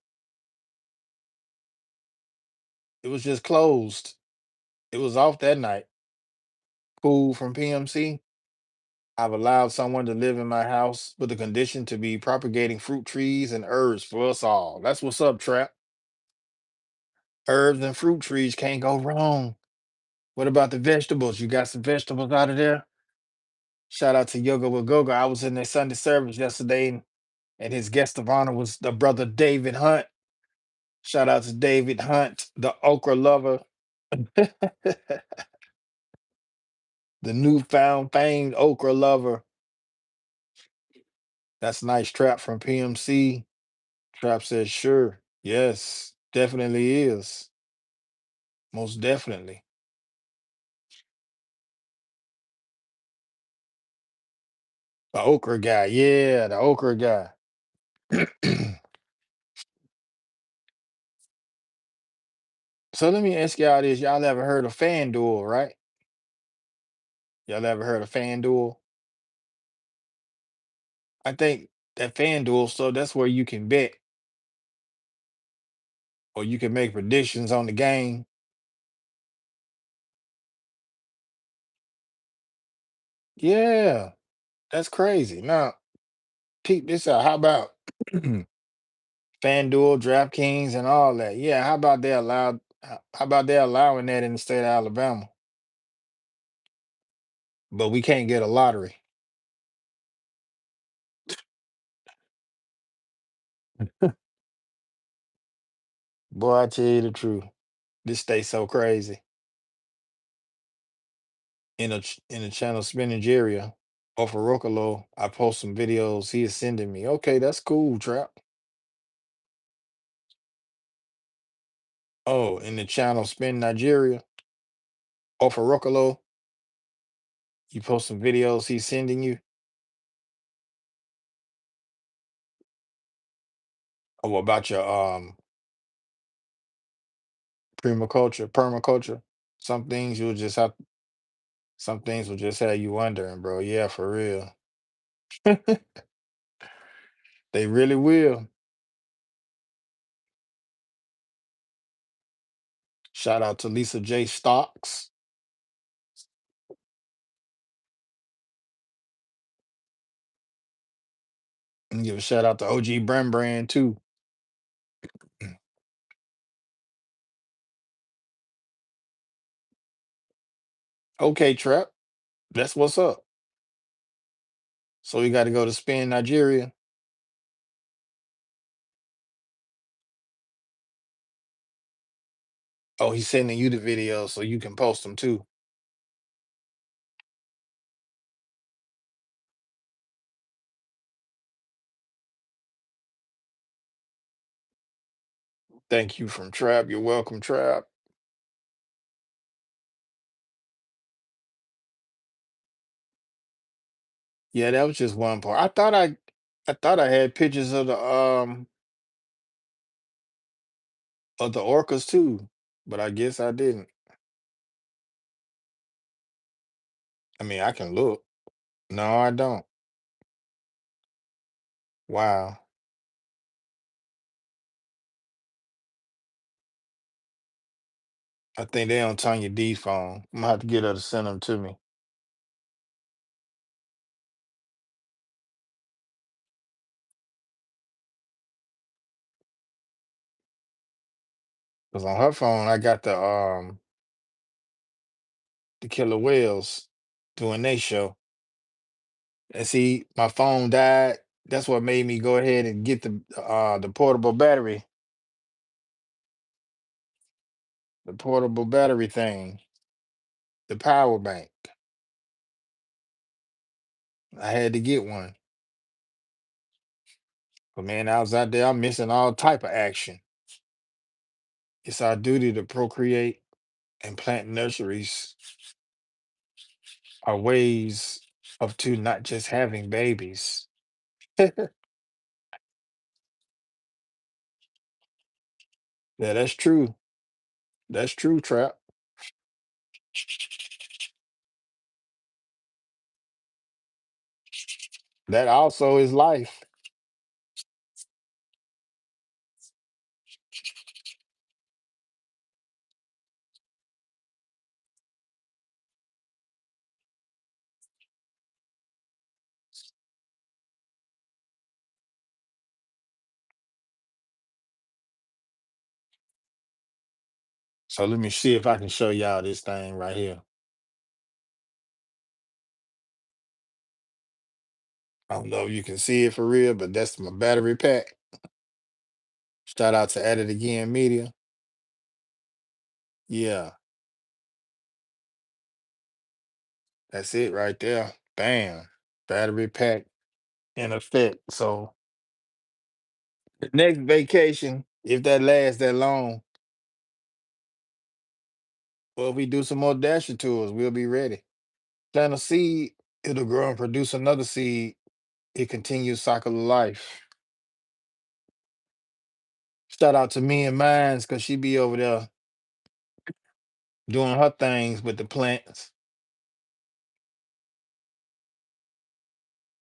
It was just closed. It was off that night. Cool from PMC. I've allowed someone to live in my house with the condition to be propagating fruit trees and herbs for us all. That's what's up, Trap. Herbs and fruit trees can't go wrong. What about the vegetables? You got some vegetables out of there? Shout out to Yoga with Goga. I was in their Sunday service yesterday, and his guest of honor was the brother David Hunt. Shout out to David Hunt, the okra lover, the newfound famed okra lover. That's nice trap from PMC. Trap says, sure. Yes, definitely is. Most definitely. The okra guy. Yeah, the okra guy. So let me ask y'all this. Y'all ever heard of FanDuel, right? Y'all ever heard of FanDuel? I think that FanDuel, so that's where you can bet or you can make predictions on the game. Yeah, that's crazy. Now, peep this out. How about FanDuel, DraftKings, and all that? Yeah, how about they allowed? How about they allowing that in the state of Alabama? But we can't get a lottery. Boy, I tell you the truth, this state's so crazy. In a channel spinach area off of Rocalo, I post some videos he is sending me. Okay, that's cool, Trap. Oh, in the channel Spin Nigeria off of Rocalo, you post some videos he's sending you. Oh, about your permaculture. Some things you'll just have some things will just have you wondering, bro. Yeah, for real. They really will. Shout out to Lisa J. Stocks. And give a shout out to OG Brand too. Okay, Trap. That's what's up. So we got to go to Spin Nigeria. Oh, he's sending you the videos so you can post them too. Thank you from Trap. You're welcome, Trap. Yeah, that was just one part. I thought I had pictures of the orcas too, but I guess I didn't. I mean, I can look. No, I don't. Wow. I think they on Tanya D's phone. I'm gonna have to get her to send them to me. Cause on her phone, I got the killer whales doing their show. And see, my phone died. That's what made me go ahead and get the portable battery, the portable battery thing, the power bank. I had to get one. But man, I was out there, I'm missing all type of action. It's our duty to procreate and plant nurseries are ways of to not just having babies. Yeah, that's true. That's true, Trap. That also is life. So let me see if I can show y'all this thing right here. I don't know if you can see it for real, but that's my battery pack. Shout out to At It Again Media. Yeah, that's it right there. Bam. Battery pack in effect. So the next vacation, if that lasts that long, well, if we do some more Dasher tours, we'll be ready. Plant a seed, it'll grow and produce another seed. It continues cycle of life. Shout out to me and mines because she be over there doing her things with the plants.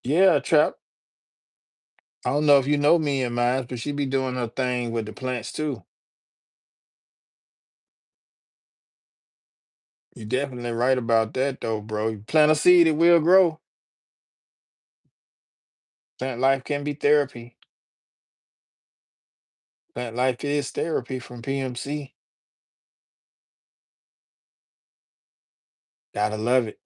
Yeah, Trap. I don't know if you know me and mine, but she be doing her thing with the plants too. You definitely right about that though, bro. You plant a seed, it will grow. Plant life can be therapy. Plant life is therapy from PMC. Gotta love it.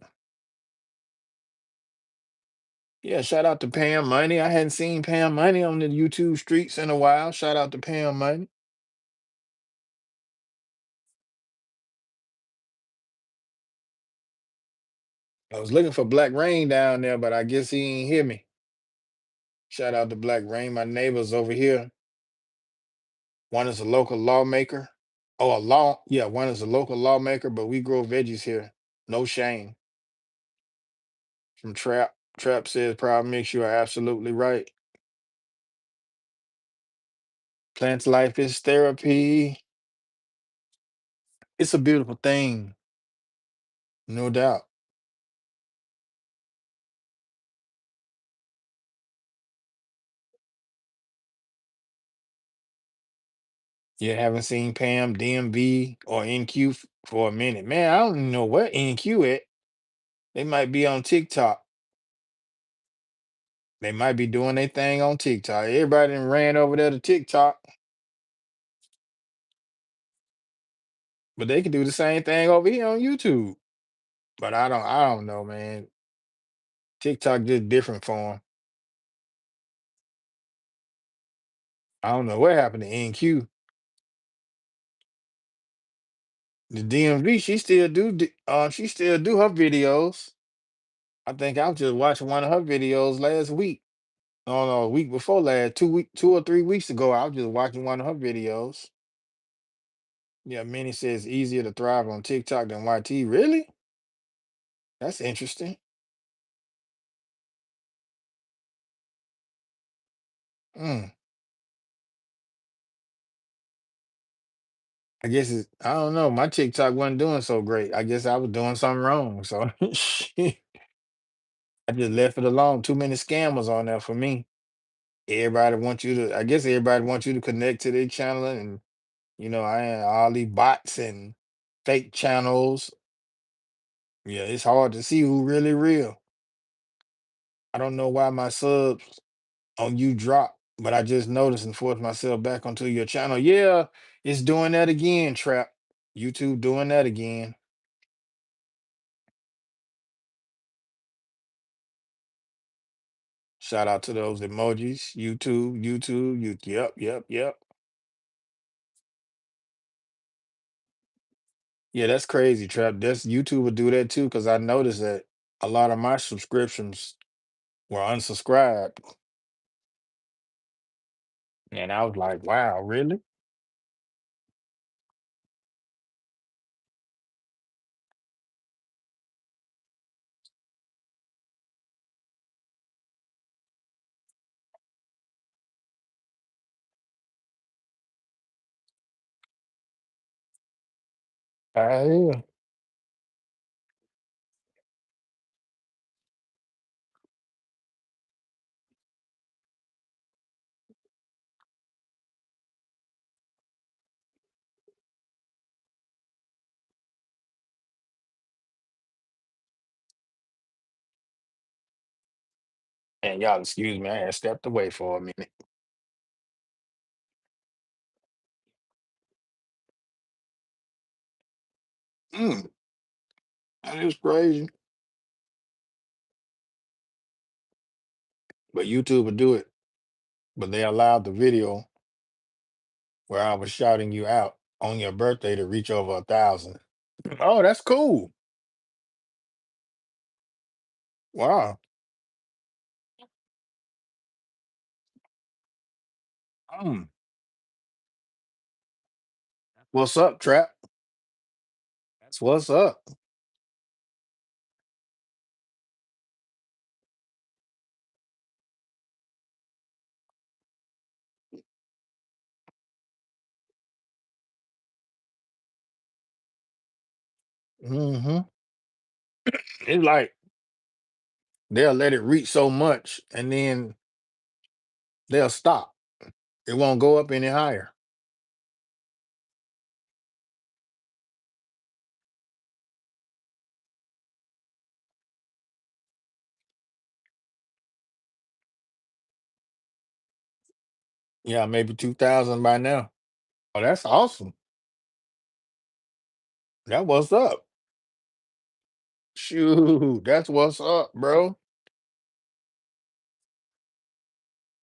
Yeah, shout out to Pam Money. I hadn't seen Pam Money on the YouTube streets in a while. Shout out to Pam Money. I was looking for Black Rain down there, but I guess he ain't hear me. Shout out to Black Rain, my neighbors over here. One is a local lawmaker. Oh, one is a local lawmaker, but we grow veggies here. No shame. From Trap. Trap says proud mix. You are absolutely right. Plants life is therapy. It's a beautiful thing, no doubt. You haven't seen Pam, DMV, or NQ for a minute. Man, I don't even know where NQ at. They might be on TikTok. They might be doing their thing on TikTok. Everybody done ran over there to TikTok, but they can do the same thing over here on YouTube. But I don't know, man. TikTok just different for them. I don't know what happened to NQ. The DMV, she still do her videos. I think I was just watching one of her videos last week. Oh no, a week before last, 2 or 3 weeks ago, I was just watching one of her videos. Yeah, Minnie says easier to thrive on TikTok than YT. Really? That's interesting. Mm. I don't know. My TikTok wasn't doing so great. I guess I was doing something wrong. So I just left it alone. Too many scammers on there for me. I guess everybody wants you to connect to their channel, and I had all these bots and fake channels. Yeah, it's hard to see who really real. I don't know why my subs on you drop, but I just noticed and forced myself back onto your channel. Yeah, it's doing that again, Trap. YouTube doing that again. Shout out to those emojis. Yep, yep, yep. Yeah, that's crazy, Trap. That's YouTube would do that too, because I noticed that a lot of my subscriptions were unsubscribed. And I was like, wow, really? Yeah. And y'all excuse me, I had stepped away for a minute. Mm, that is crazy. But YouTube would do it. But they allowed the video where I was shouting you out on your birthday to reach over 1,000. Oh, that's cool. Wow. Mm. What's up, Trap? That's what's up. Hmm. It's like They'll let it reach so much and then they'll stop. It won't go up any higher. Yeah, maybe 2,000 by now. Oh, that's awesome. That what's up. Shoot, that's what's up, bro.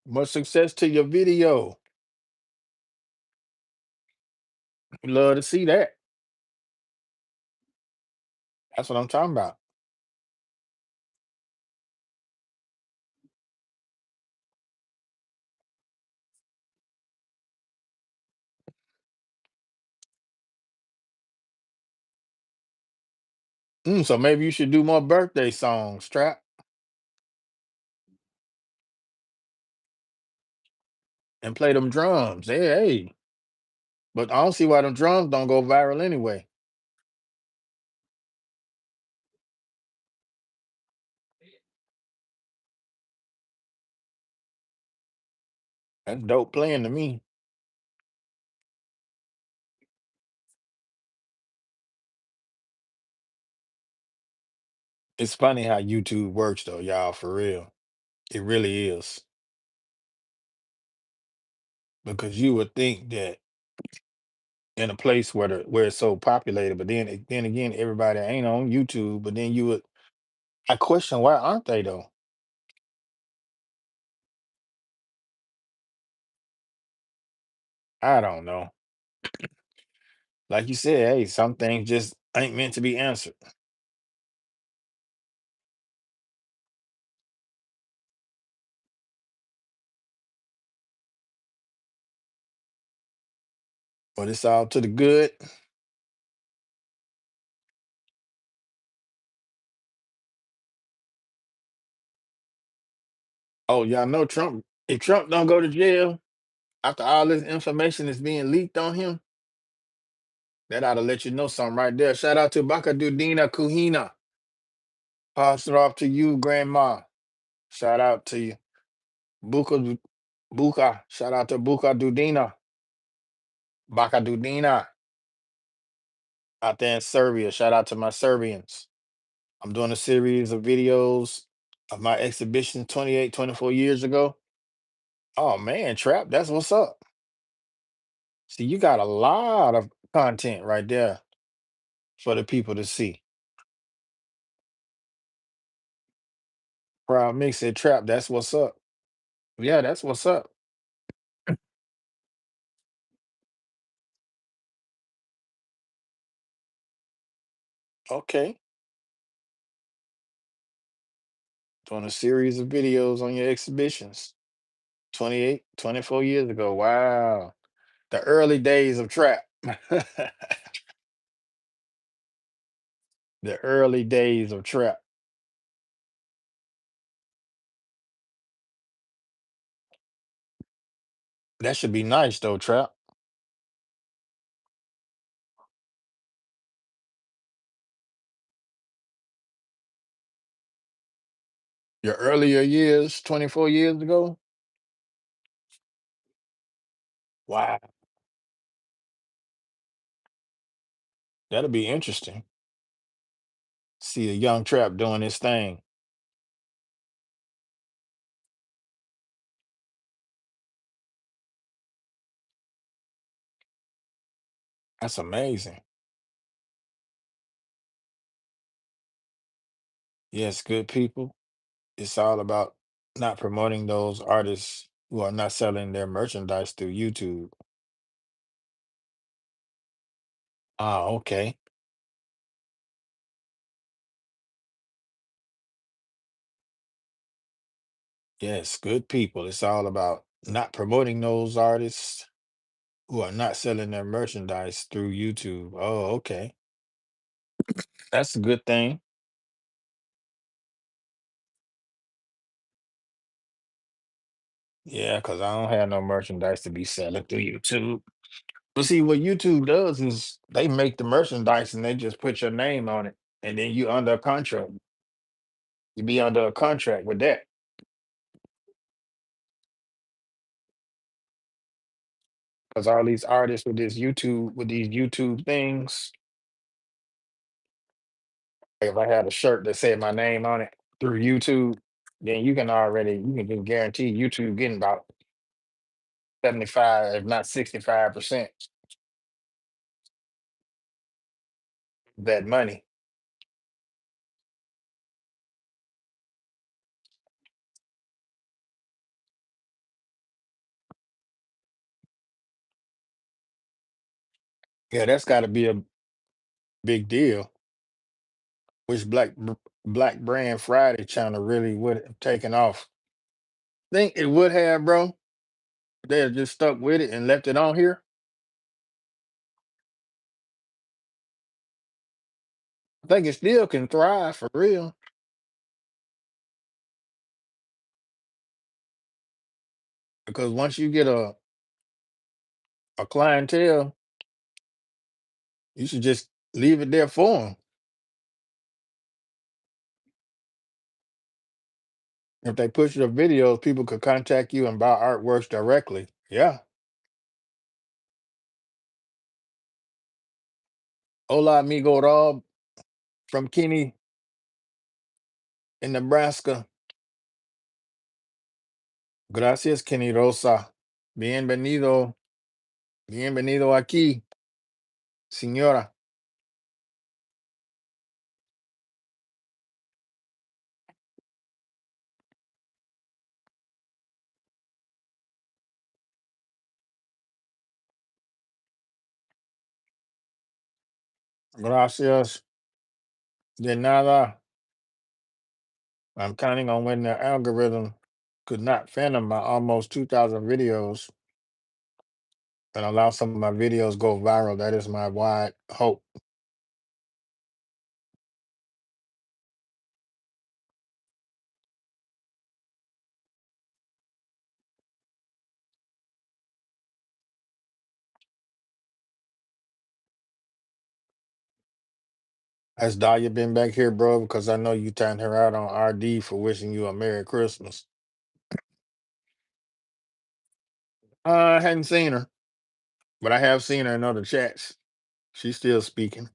Much success to your video. Love to see that. That's what I'm talking about. So maybe you should do more birthday songs, Trap, and play them drums. Hey, hey. But I don't see why them drums don't go viral anyway. That's dope playing to me. It's funny how YouTube works though, y'all, for real. It really is. Because you would think that in a place where it's so populated, but then again, everybody ain't on YouTube. But then you would I question why aren't they though? I don't know. Like you said, hey, some things just ain't meant to be answered. But it's all to the good. Oh, y'all know Trump. If Trump don't go to jail after all this information is being leaked on him, that ought to let you know something right there. Shout out to Bakadudina Kuhina. Pass it off to you, Grandma. Shout out to you. Buka Buka. Shout out to Buka Dudina. Bakadudina out there in Serbia. Shout out to my Serbians. I'm doing a series of videos of my exhibition 28, 24 years ago. Oh man, Trap, that's what's up. See, you got a lot of content right there for the people to see. Proud Mix said, Trap, that's what's up. Yeah, that's what's up. Okay. Doing a series of videos on your exhibitions 28, 24 years ago. Wow. The early days of Trap. The early days of Trap. That should be nice though, Trap. Your earlier years, 24 years ago. Wow. That'll be interesting. See a young Trap doing his thing. That's amazing. Yes, good people. It's all about not promoting those artists who are not selling their merchandise through YouTube. Ah, okay. Yes, good people. It's all about not promoting those artists who are not selling their merchandise through YouTube. Oh, okay. That's a good thing. Yeah, because I don't have no merchandise to be selling through YouTube. But see, what YouTube does is they make the merchandise and they just put your name on it, and then you under contract. You be under a contract with that. Because all these artists with these YouTube things, like if I had a shirt that said my name on it through YouTube, then you can just guarantee YouTube getting about 75, if not 65% of that money. Yeah, that's got to be a big deal. Which Black Brand Friday channel really would have taken off. Think it would have, bro. They have just stuck with it and left it on here. I think it still can thrive for real. Because once you get a clientele, you should just leave it there for them. If they push your videos, people could contact you and buy artworks directly. Yeah. Hola, amigo Rob from Kenny in Nebraska. Gracias, Kenny Rosa. Bienvenido. Bienvenido aquí, señora. Gracias. De nada. I'm counting on when the algorithm could not phantom my almost 2,000 videos and allow some of my videos go viral. That is my wide hope. Has Dahlia been back here, bro? Because I know you turned her out on RD for wishing you a Merry Christmas. I hadn't seen her, but I have seen her in other chats. She's still speaking.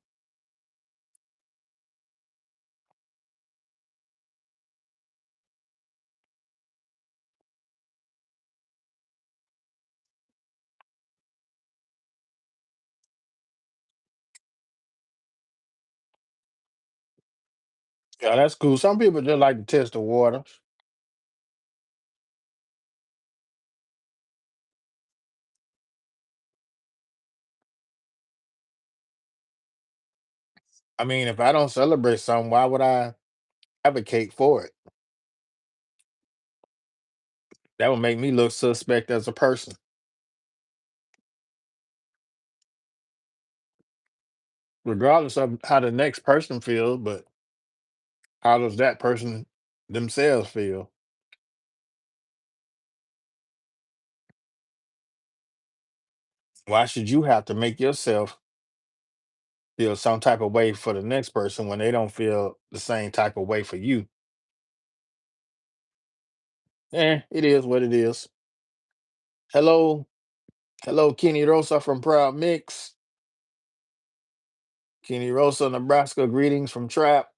Yeah, that's cool. Some people just like to test the waters. I mean, if I don't celebrate something, why would I advocate for it? That would make me look suspect as a person, regardless of how the next person feels. But how does that person themselves feel? Why should you have to make yourself feel some type of way for the next person when they don't feel the same type of way for you? It is what it is. Hello, hello, Kenny Rosa from Proud Mix. Kenny Rosa, Nebraska. Greetings from Trap.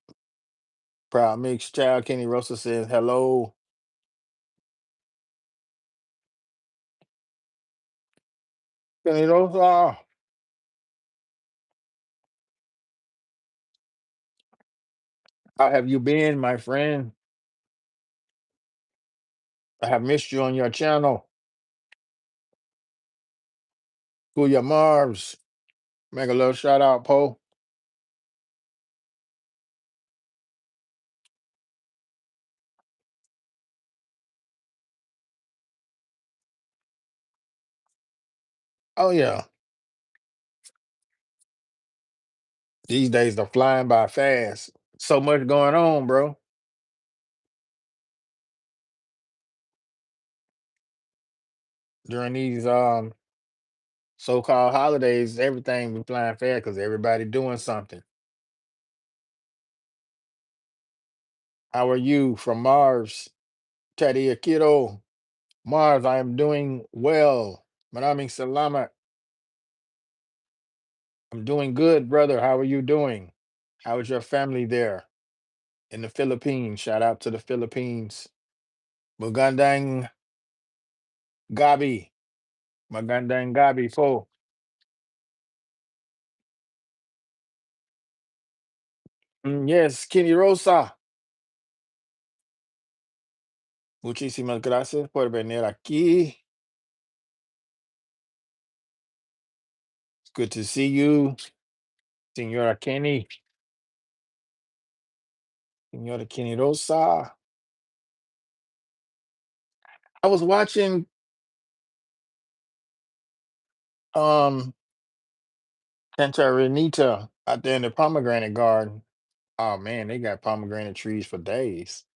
Proud Mix child. Kenny Rosa says hello. Kenny Rosa, how have you been, my friend? I have missed you on your channel. Kuya Mars. Make a little shout out, Poe. Oh yeah. These days are flying by fast. So much going on, bro. During these so-called holidays, everything be flying fast because everybody doing something. How are you from Mars? Teddy Akito. Mars, I am doing well. Maraming salamat. I'm doing good, brother. How are you doing? How is your family there in the Philippines? Shout out to the Philippines. Magandang gabi. Magandang gabi po. Yes, Kenny Rosa. Muchísimas gracias por venir aquí. It's good to see you, Senora Kenny. Senora Kenny Rosa. I was watching um Santa Renita out there in the pomegranate garden. Oh man, they got pomegranate trees for days.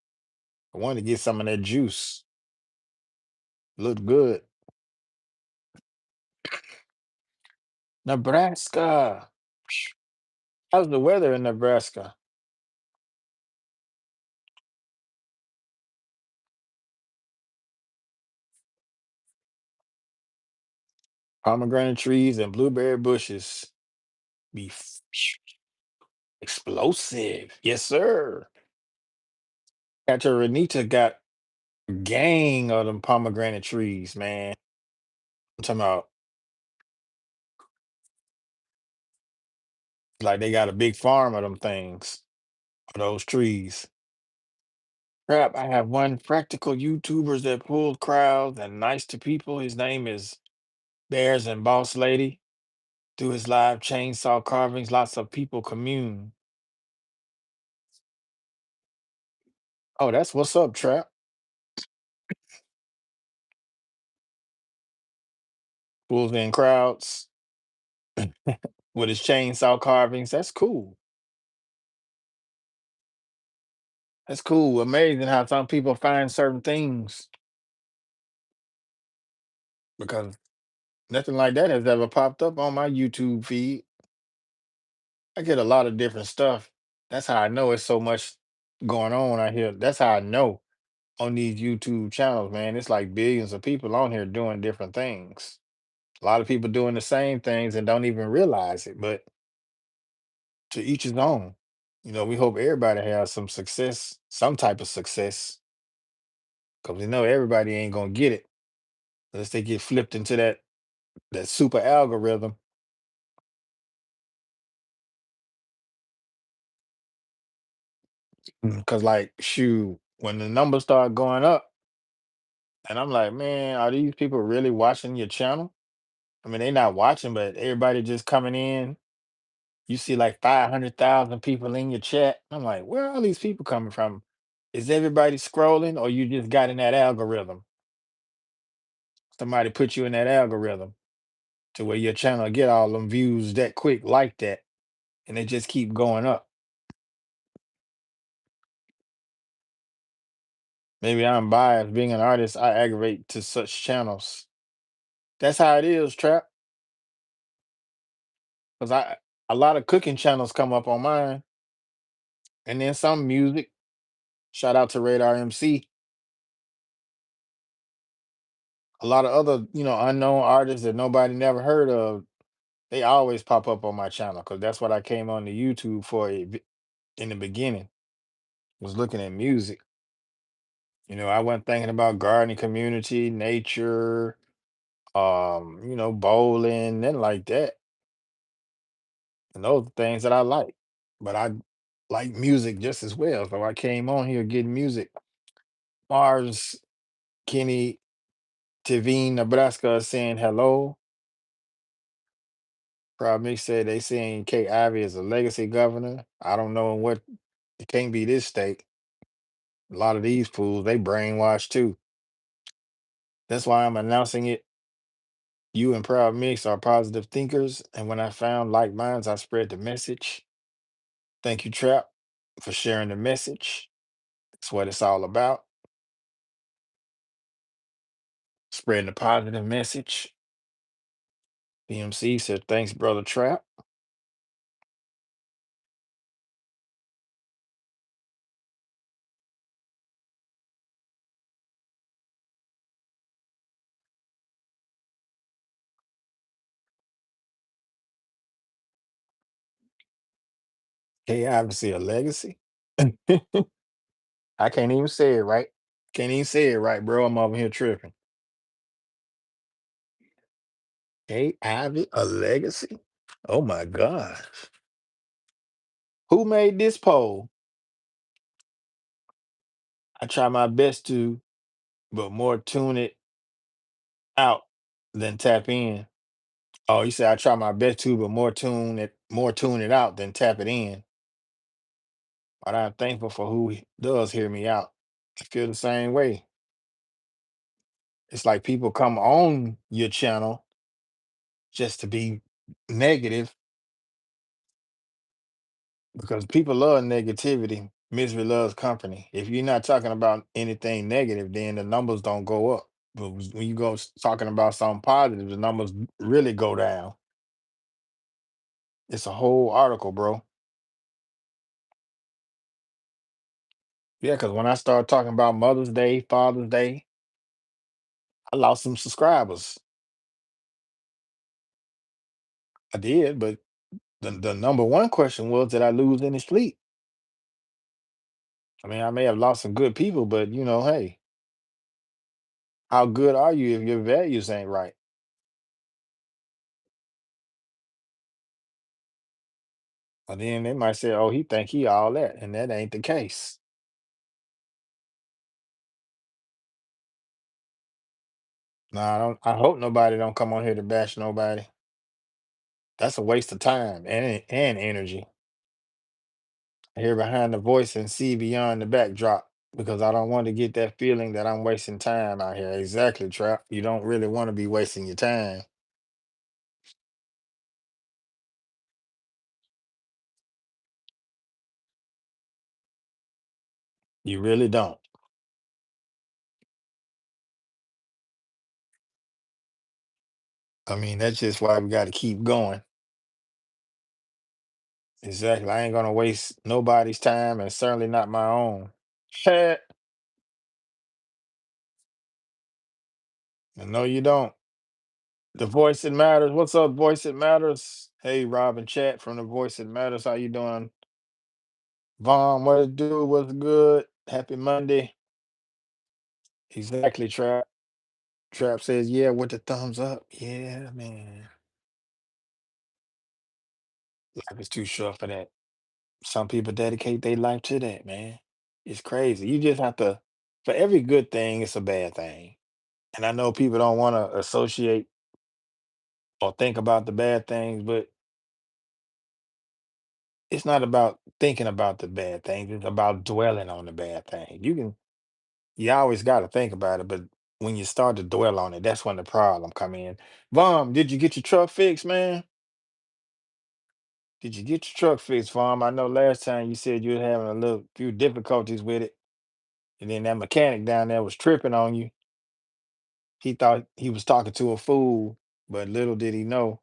I wanted to get some of that juice. Looked good. Nebraska. How's the weather in Nebraska? Pomegranate trees and blueberry bushes. Be explosive. Yes, sir. Renita got a gang of them pomegranate trees, man. I'm talking about like they got a big farm of them things, of those trees. Crap, I have one practical YouTubers that pulled crowds and nice to people. His name is Bears and Boss Lady. Through his live chainsaw carvings, lots of people commune. Oh, that's what's up, Trap. Pulls in crowds with his chainsaw carvings. That's cool. That's cool. Amazing how some people find certain things because nothing like that has ever popped up on my YouTube feed. I get a lot of different stuff. That's how I know it's so much going on out here. That's how I know on these YouTube channels, man. It's like billions of people on here doing different things. A lot of people doing the same things and don't even realize it, but to each his own. We hope everybody has some success, some type of success, because we know everybody ain't gonna get it unless they get flipped into that super algorithm. Because like, shoot, when the numbers start going up, and I'm like, man, are these people really watching your channel? I mean, they not watching, but everybody just coming in. You see like 500,000 people in your chat. I'm like, where are all these people coming from? Is everybody scrolling or you just got in that algorithm? Somebody put you in that algorithm to where your channel get all them views that quick like that. And they just keep going up. Maybe I'm biased. Being an artist, I aggravate to such channels. That's how it is, Trap. Because a lot of cooking channels come up on mine. And then some music. Shout out to Radar MC. A lot of other, unknown artists that nobody never heard of, they always pop up on my channel because that's what I came on to YouTube for in the beginning, was looking at music. I wasn't thinking about gardening community, nature, bowling, nothing like that. And those are things that I like. But I like music just as well. So I came on here getting music. Mars, Kenny, Tivine, Nebraska is saying hello. Probably said they saying K. Ivy is a legacy governor. I don't know what, it can't be this state. A lot of these fools, they brainwashed too. That's why I'm announcing it. You and Proud Mix are positive thinkers, and when I found like minds, I spread the message. Thank you, Trap, for sharing the message. That's what it's all about. Spreading the positive message. BMC said, thanks, brother Trap. Hey, obviously a legacy. I can't even say it right. Can't even say it right, bro. I'm over here tripping. Hey, Ivy, a legacy? Oh my gosh. Who made this poll? I try my best to, but more tune it out than tap in. Oh, you said I try my best to, but more tune it out than tap it in. But I'm thankful for who does hear me out. I feel the same way. It's like people come on your channel just to be negative because people love negativity. Misery loves company. If you're not talking about anything negative, then the numbers don't go up. But when you go talking about something positive, the numbers really go down. It's a whole article, bro. Yeah, because when I started talking about Mother's Day, Father's Day, I lost some subscribers. I did, but the number one question was, did I lose any sleep? I mean, I may have lost some good people, but hey, how good are you if your values ain't right? And then they might say, "Oh, he think he all that," and that ain't the case. No, I don't. I hope nobody don't come on here to bash nobody. That's a waste of time and energy. I hear behind the voice and see beyond the backdrop because I don't want to get that feeling that I'm wasting time out here. Exactly, Trap. You don't really want to be wasting your time. You really don't. I mean, that's just why we got to keep going. Exactly. I ain't gonna waste nobody's time and certainly not my own. No, you don't. The voice that matters. What's up, voice that matters? Hey, Robin Chat from the voice that matters. How you doing? Vaughn, what it do? What's good? Happy Monday. Exactly, Trap. Trap says, yeah, with the thumbs up. Yeah, man. Life is too short for that. Some people dedicate their life to that, man. It's crazy. You just have to, for every good thing, it's a bad thing. And I know people don't want to associate or think about the bad things, but it's not about thinking about the bad things. It's about dwelling on the bad thing. You always got to think about it, but when you start to dwell on it, that's when the problem come in. Vom, did you get your truck fixed, man? Did you get your truck fixed, Vom? I know last time you said you were having a little few difficulties with it, and then that mechanic down there was tripping on you. He thought he was talking to a fool, but little did he know.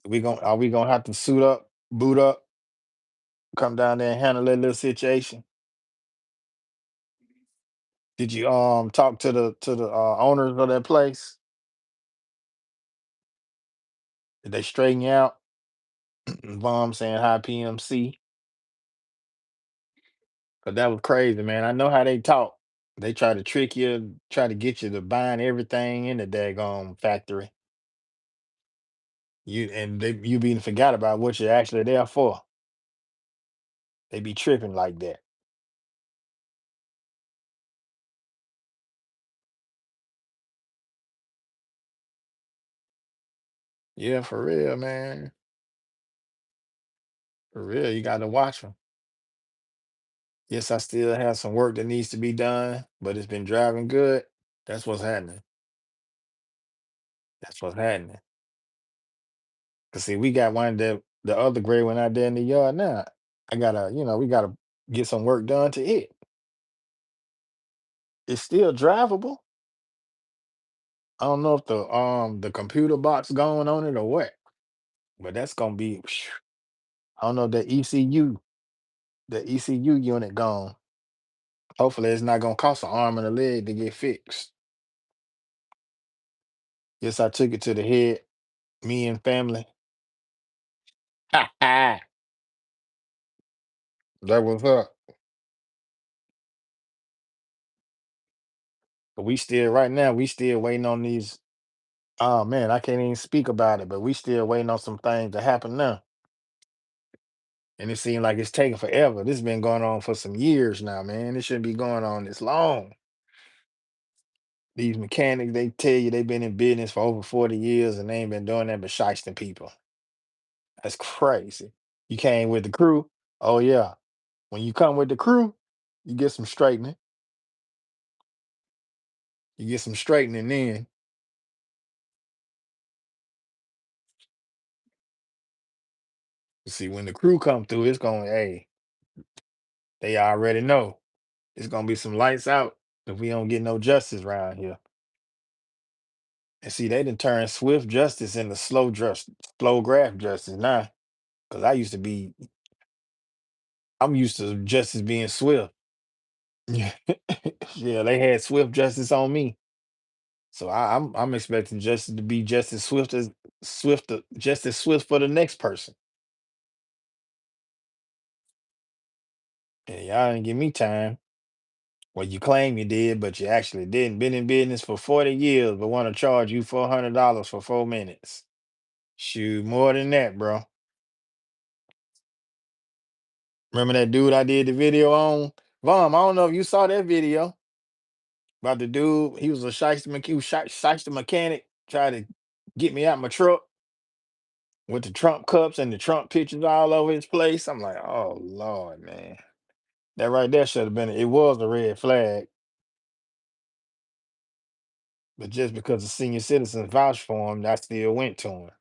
We gonna have to suit up, boot up, come down there and handle that little situation? Did you talk to the owners of that place? Did they straighten you out? Vom saying hi PMC. But that was crazy, man. I know how they talk. They try to trick you, try to get you to buying everything in the daggone factory. You being forgot about what you're actually there for. They be tripping like that. Yeah, for real, man. For real, you got to watch them. Yes, I still have some work that needs to be done, but it's been driving good. That's what's happening. That's what's happening. Cause see, we got one that the other gray one out there in the yard now. We gotta get some work done to it. It's still drivable. I don't know if the computer box going on it or what, but that's gonna be. I don't know if the ECU unit gone. Hopefully, it's not gonna cost an arm and a leg to get fixed. Yes, I took it to the head, me and family. That was up. But we still right now, we still waiting on these. Oh man, I can't even speak about it, but we still waiting on some things to happen now. And it seems like it's taking forever. This has been going on for some years now, man. It shouldn't be going on this long. These mechanics, they tell you they've been in business for over 40 years and they ain't been doing that but shysting people. That's crazy. You came with the crew. Oh yeah. When you come with the crew, you get some straightening. You get some straightening in. You see, when the crew come through, it's going, hey, they already know. It's gonna be some lights out if we don't get no justice around here. And see, they done turned swift justice into slow graph justice now. Cause I'm used to justice being swift. Yeah, yeah, they had swift justice on me. So I'm expecting justice to be just as just as swift for the next person. And y'all didn't give me time. Well, you claim you did, but you actually didn't. Been in business for 40 years, but want to charge you $400 for 4 minutes. Shoot, more than that, bro. Remember that dude I did the video on? Vom, I don't know if you saw that video about the dude. He was a shyster mechanic, tried to get me out my truck with the Trump cups and the Trump pictures all over his place. I'm like, oh Lord, man. That right there should have been it was a red flag, but just because the senior citizens vouched for him, I still went to him.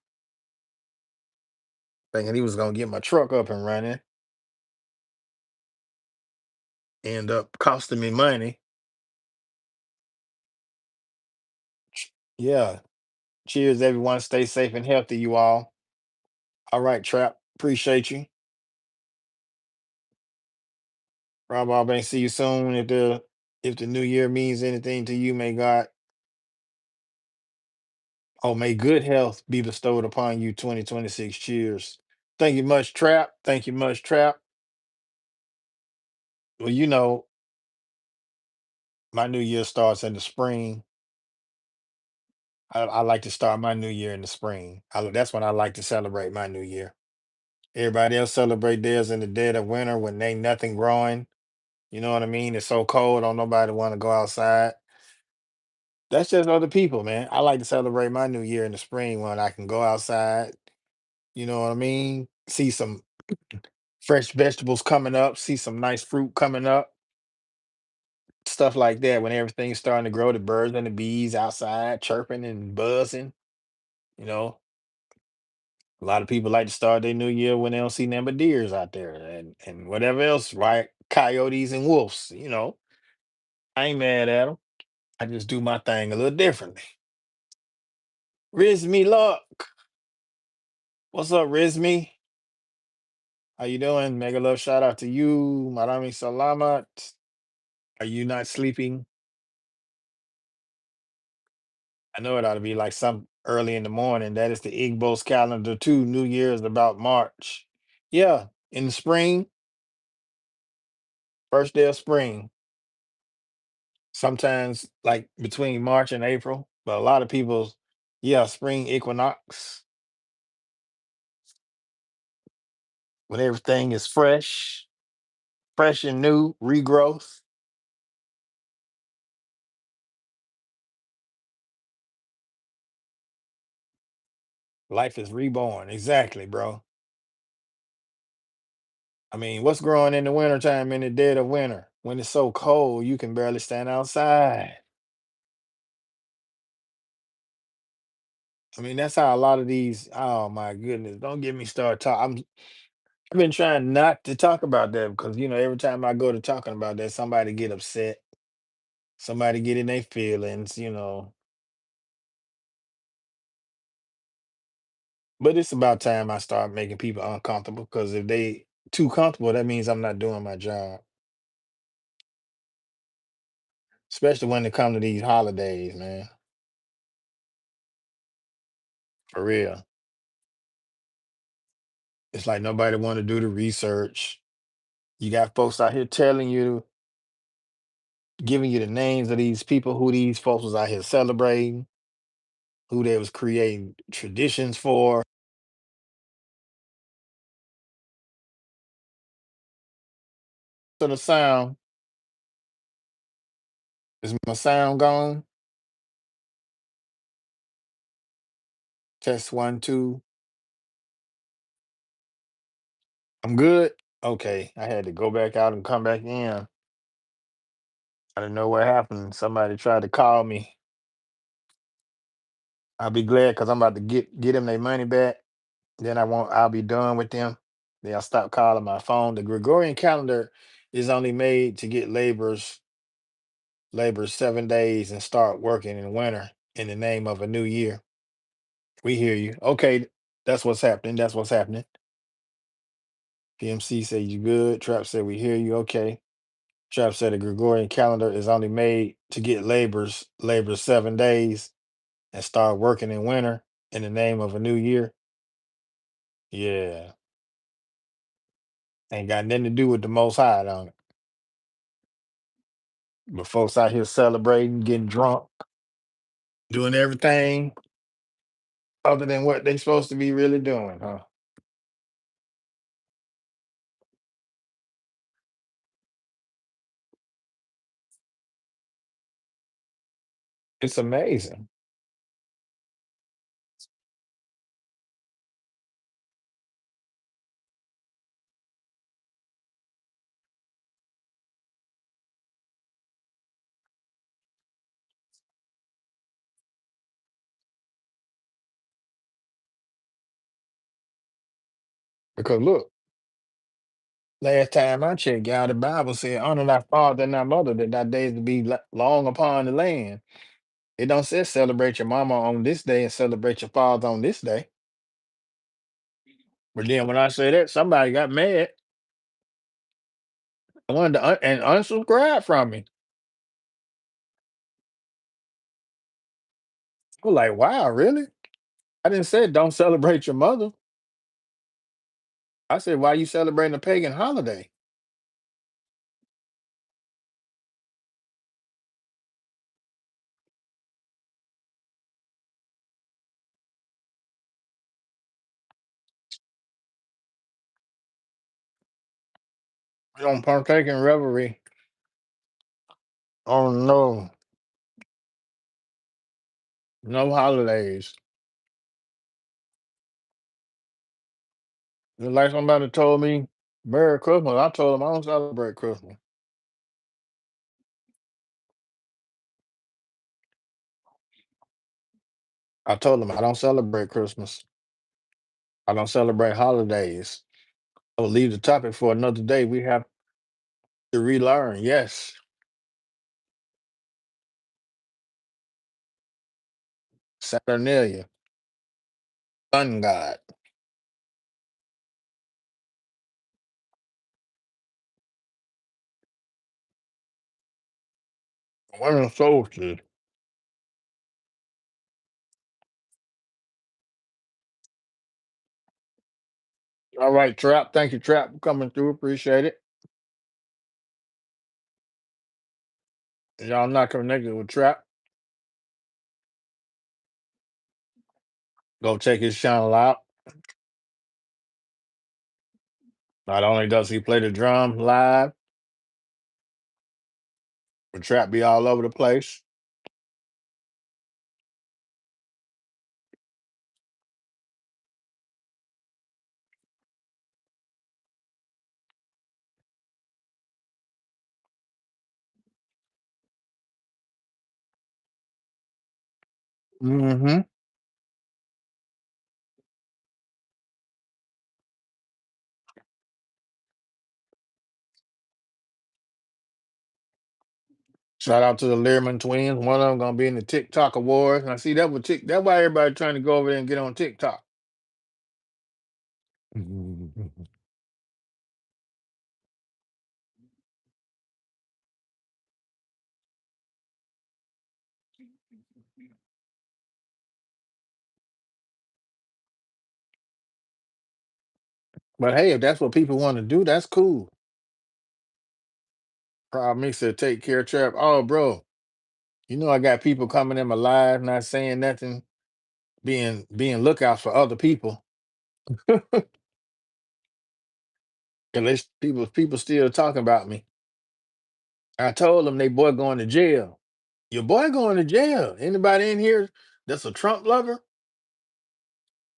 Thinking he was gonna get my truck up and running. End up costing me money. Yeah. Cheers, everyone. Stay safe and healthy, you all. All right, Trap. Appreciate you. Rob Allbanks, see you soon. If the new year means anything to you, may God, oh, may good health be bestowed upon you 2026. Cheers. Thank you much, Trap. Thank you much, Trap. Well, my new year starts in the spring. I like to start my new year in the spring. That's when I like to celebrate my new year. Everybody else celebrate theirs in the dead of winter when ain't nothing growing. You know what I mean? It's so cold, don't nobody want to go outside. That's just other people, man. I like to celebrate my new year in the spring when I can go outside. You know what I mean? See some fresh vegetables coming up, see some nice fruit coming up, stuff like that. When everything's starting to grow, the birds and the bees outside chirping and buzzing. You know, a lot of people like to start their new year when they don't see nothing but deers out there and whatever else, right? Coyotes and wolves. I ain't mad at them. I just do my thing a little differently. Rizme Luck. What's up, Rizme? How you doing? Mega love shout out to you. Marami Salamat. Are you not sleeping? I know it ought to be like some early in the morning. That is the Igbo's calendar too. New Year's about March. Yeah, in the spring, first day of spring. Sometimes like between March and April. But a lot of people, yeah, spring equinox when everything is fresh and new, regrowth. Life is reborn. Exactly, bro. I mean, what's growing in the wintertime in the dead of winter? When it's so cold, you can barely stand outside. I mean, that's how a lot of these, oh my goodness, don't get me started talking. I've been trying not to talk about that because every time I go to talking about that, somebody get upset, somebody get in their feelings. But it's about time I start making people uncomfortable because if they too comfortable, that means I'm not doing my job. Especially when it comes to these holidays, man. For real. It's like nobody want to do the research. You got folks out here telling you, giving you the names of these people, who these folks was out here celebrating, who they was creating traditions for. So the sound, is my sound gone? Test one, two. I'm good. Okay, I had to go back out and come back in. I didn't know what happened. Somebody tried to call me. I'll be glad because I'm about to get them their money back. Then I'll be done with them. They'll stop calling my phone. The Gregorian calendar is only made to get labor 7 days and start working in winter in the name of a new year. We hear you. Okay, that's what's happening. That's what's happening. PMC said you good. Trap said we hear you. Okay. Trap said the Gregorian calendar is only made to get labor 7 days and start working in winter in the name of a new year. Yeah. Ain't got nothing to do with the most high on it. But folks out here celebrating, getting drunk, doing everything other than what they supposed to be really doing, huh? It's amazing. Because look, last time I checked, y'all, the Bible said, honor thy father and thy mother, that thy days will be long upon the land. It don't say celebrate your mama on this day and celebrate your father on this day. But then when I say that, somebody got mad. I wanted to and unsubscribe from me. I was like, wow, really? I didn't say don't celebrate your mother. I said, why you celebrating a pagan holiday? You don't partake in revelry. Oh no, no holidays. Just like somebody told me, Merry Christmas. I told them I don't celebrate Christmas. I told them I don't celebrate Christmas. I don't celebrate holidays. I will leave the topic for another day. We have to relearn. Yes, Saturnalia, sun god, winter solstice. All right, Trap. Thank you, Trap, for coming through. Appreciate it. Y'all not connected with Trap, go check his channel out. Not only does he play the drum live, but Trap be all over the place. Hmm. Shout out to the Learman twins. One of them gonna be in the TikTok awards. And I see that that's why everybody trying to go over there and get on TikTok. But hey, if that's what people want to do, that's cool. Problem me said, take care, trap. Oh, bro, you know I got people coming in my live, not saying nothing, being lookouts for other people. And people still talking about me. I told them they boy going to jail. Your boy going to jail. Anybody in here that's a Trump lover?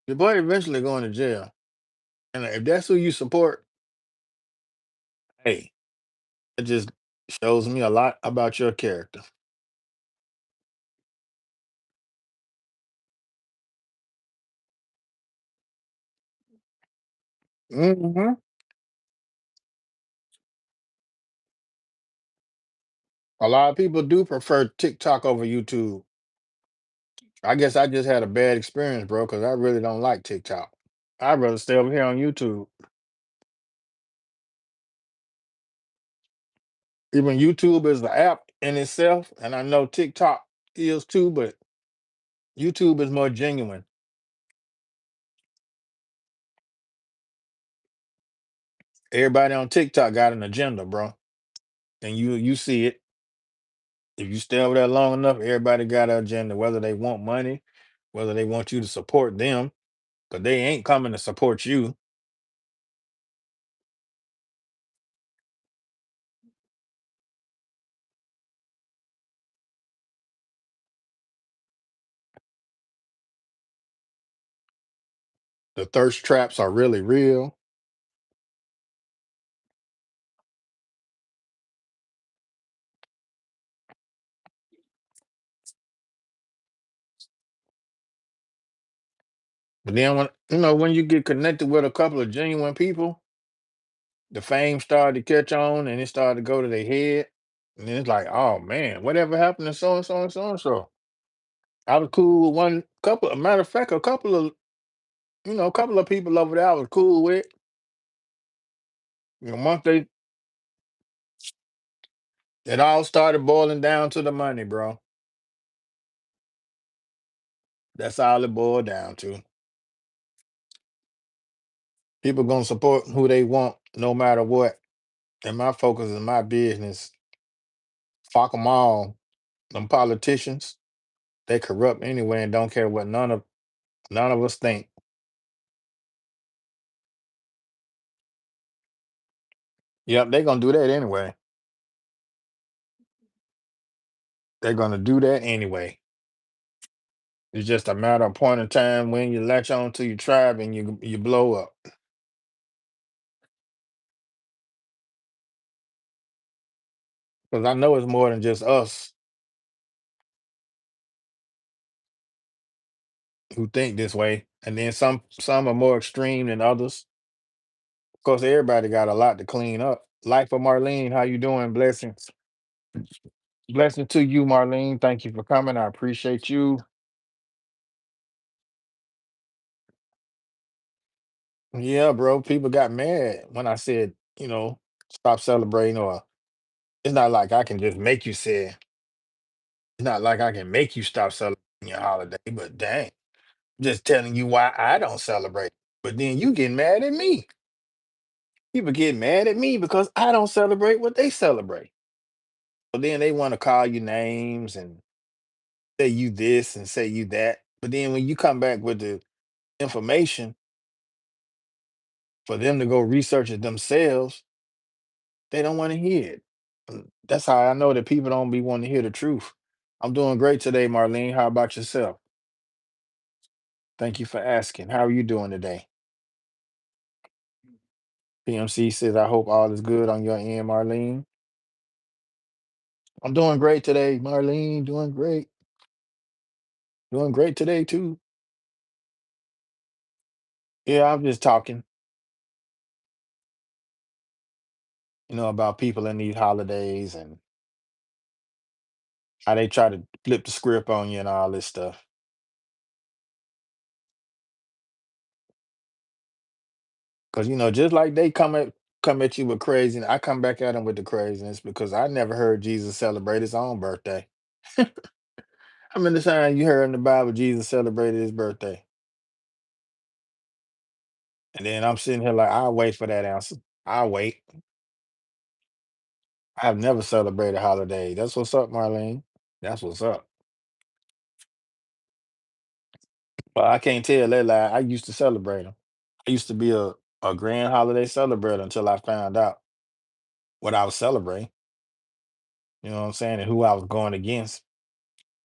Your boy eventually going to jail. And if that's who you support, hey, it just shows me a lot about your character. Hmm. A lot of people do prefer TikTok over YouTube. I guess I just had a bad experience, bro, because I really don't like TikTok. I'd rather stay over here on YouTube. Even YouTube is the app in itself, and I know TikTok is too, but YouTube is more genuine. Everybody on TikTok got an agenda, bro, and you see it. If you stay over there long enough, everybody got an agenda, whether they want money, whether they want you to support them, but they ain't coming to support you. The thirst traps are really real. But then when you get connected with a couple of genuine people, the fame started to catch on and it started to go to their head. And then it's like, oh man, whatever happened to so and so and so and so? I was cool with one couple. A matter of fact, a couple of people over there I was cool with. Once it all started boiling down to the money, bro. That's all it boiled down to. People gonna support who they want, no matter what. And my focus is my business. Fuck them all. Them politicians, they corrupt anyway and don't care what none of us think. Yep, they gonna do that anyway. They're gonna do that anyway. It's just a matter of point in time when you latch on to your tribe and you blow up. Because I know it's more than just us who think this way. And then some are more extreme than others. Of course, everybody got a lot to clean up. Life for Marlene, how you doing? Blessings. Blessings to you, Marlene. Thank you for coming. I appreciate you. Yeah, bro. People got mad when I said, stop celebrating, or it's not like I can just make you say it. It's not like I can make you stop celebrating your holiday, but dang, just telling you why I don't celebrate. But then you get mad at me. People get mad at me because I don't celebrate what they celebrate. So then they want to call you names and say you this and say you that. But then when you come back with the information for them to go research it themselves, they don't want to hear it. That's how I know that people don't be wanting to hear the truth. I'm doing great today, Marlene. How about yourself? Thank you for asking. How are you doing today? PMC says, I hope all is good on your end, Marlene. I'm doing great today, Marlene. Doing great. Doing great today, too. Yeah, I'm just talking, about people in these holidays and how they try to flip the script on you and all this stuff. Because, just like they come at you with crazy, I come back at them with the craziness because I never heard Jesus celebrate his own birthday. How many times you heard in the Bible Jesus celebrated his birthday? And then I'm sitting here like, I'll wait for that answer. I'll wait. I've never celebrated holidays. That's what's up, Marlene. That's what's up. Well, I can't tell that lie. I used to celebrate them. I used to be a grand holiday celebrator until I found out what I was celebrating. You know what I'm saying? And who I was going against.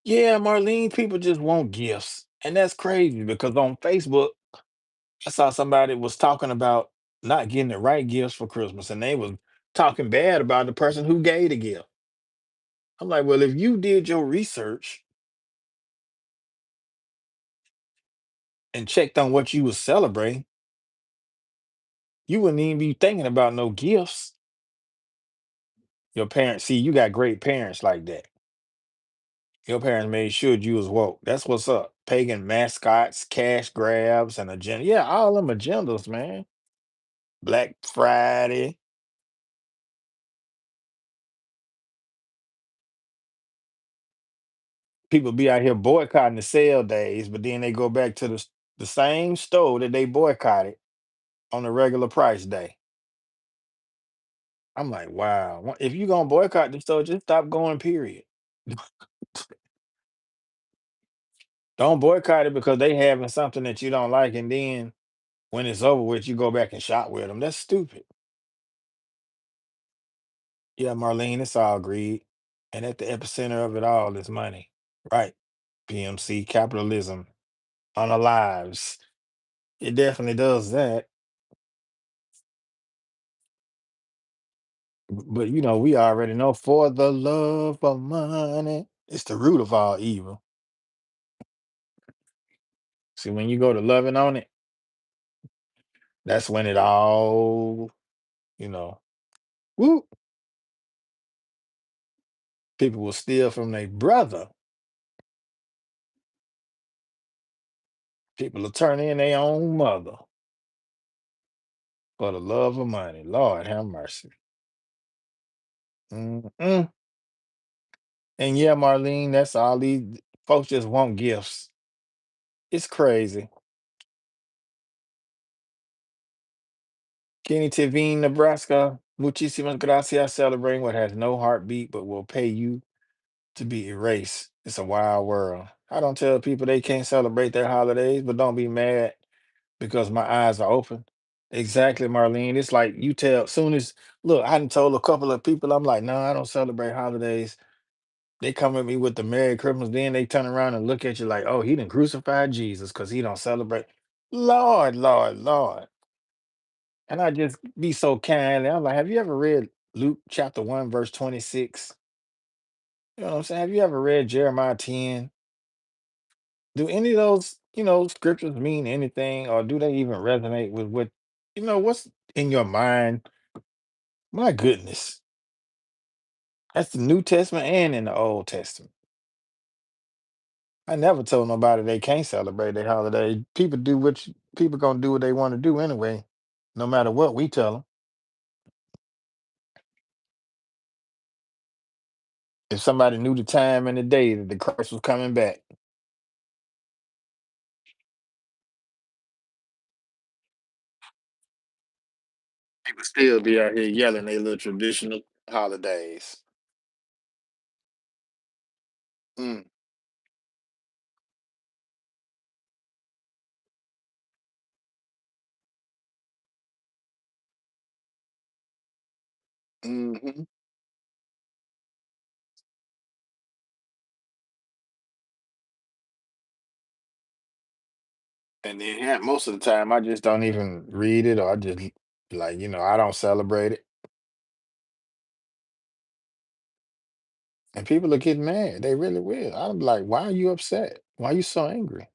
Yeah, Marlene, people just want gifts. And that's crazy because on Facebook, I saw somebody was talking about not getting the right gifts for Christmas. And they was talking bad about the person who gave the gift. I'm like, well, if you did your research and checked on what you was celebrating, you wouldn't even be thinking about no gifts. Your parents, see, you got great parents like that. Your parents made sure you was woke. That's what's up. Pagan mascots, cash grabs, and agenda. Yeah, all them agendas, man. Black Friday. People be out here boycotting the sale days, but then they go back to the same store that they boycotted on the regular price day. I'm like, wow. If you gonna boycott the store, just stop going. Period. Don't boycott it because they having something that you don't like, and then when it's over with, you go back and shop with them. That's stupid. Yeah, Marlene, it's all greed. And at the epicenter of it all is money. Right. PMC, capitalism on our lives. It definitely does that. But we already know for the love of money, it's the root of all evil. See, when you go to loving on it, that's when it all, you know, whoop, people will steal from their brother. People will turn in their own mother for the love of money. Lord have mercy. Mm-mm. And yeah, Marlene, that's all these folks just want gifts. It's crazy. Kenny Tivine, Nebraska. Muchísimas gracias. Celebrating what has no heartbeat but will pay you to be erased. It's a wild world. I don't tell people they can't celebrate their holidays, but don't be mad because my eyes are open. Exactly, Marlene. It's like you tell soon as look, I done told a couple of people, I'm like, no, I don't celebrate holidays. They come at me with the Merry Christmas, then they turn around and look at you like, oh, he done crucified Jesus because he don't celebrate. Lord, Lord, Lord. And I just be so kind. I'm like, have you ever read Luke chapter 1, verse 26? You know what I'm saying? Have you ever read Jeremiah 10? Do any of those, scriptures mean anything, or do they even resonate with what's in your mind? My goodness. That's the New Testament and in the Old Testament. I never told nobody they can't celebrate their holiday. People gonna do what they want to do anyway, no matter what we tell them. If somebody knew the time and the day that the Christ was coming back, people still be out here yelling their little traditional holidays. Mm, mhm. And then most of the time, I just don't even read it, or I just like, I don't celebrate it. And people are getting mad. They really will. I'm like, why are you upset? Why are you so angry?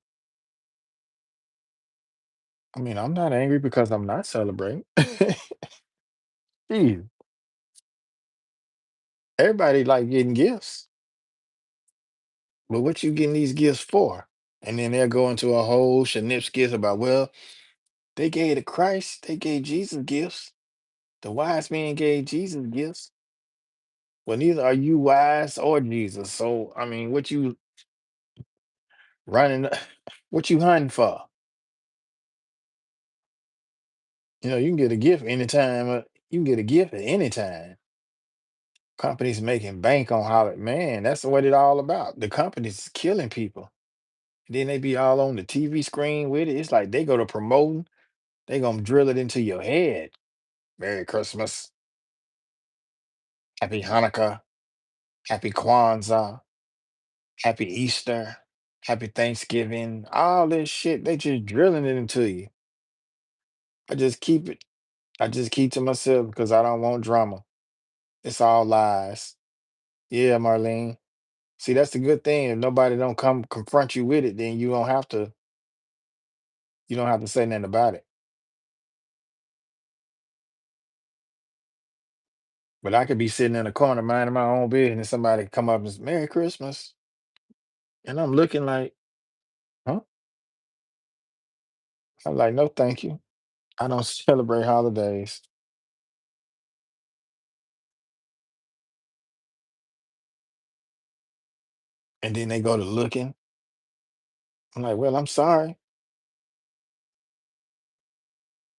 I mean, I'm not angry because I'm not celebrating. Jeez, everybody like getting gifts, but what you getting these gifts for? And then they'll go into a whole skits about, well, they gave the Christ, they gave Jesus gifts. The wise men gave Jesus gifts. Well, neither are you wise or Jesus. So, I mean, what you running, what you hunting for? You can get a gift anytime. You can get a gift at any time. Companies making bank on holiday. Man, that's what it all about. The companies is killing people. Then they be all on the TV screen with it. It's like they go to promoting, they gonna drill it into your head. Merry Christmas, Happy Hanukkah, Happy Kwanzaa, Happy Easter, Happy Thanksgiving, all this shit. They just drilling it into you. I just keep it. I just keep to myself because I don't want drama. It's all lies. Yeah, Marlene. See, that's the good thing. If nobody don't come confront you with it, then you don't have to say nothing about it. But I could be sitting in the corner minding my own business, and somebody come up and say, Merry Christmas. And I'm looking like, huh? I'm like, no, thank you. I don't celebrate holidays. And then they go to looking. I'm like, well, I'm sorry.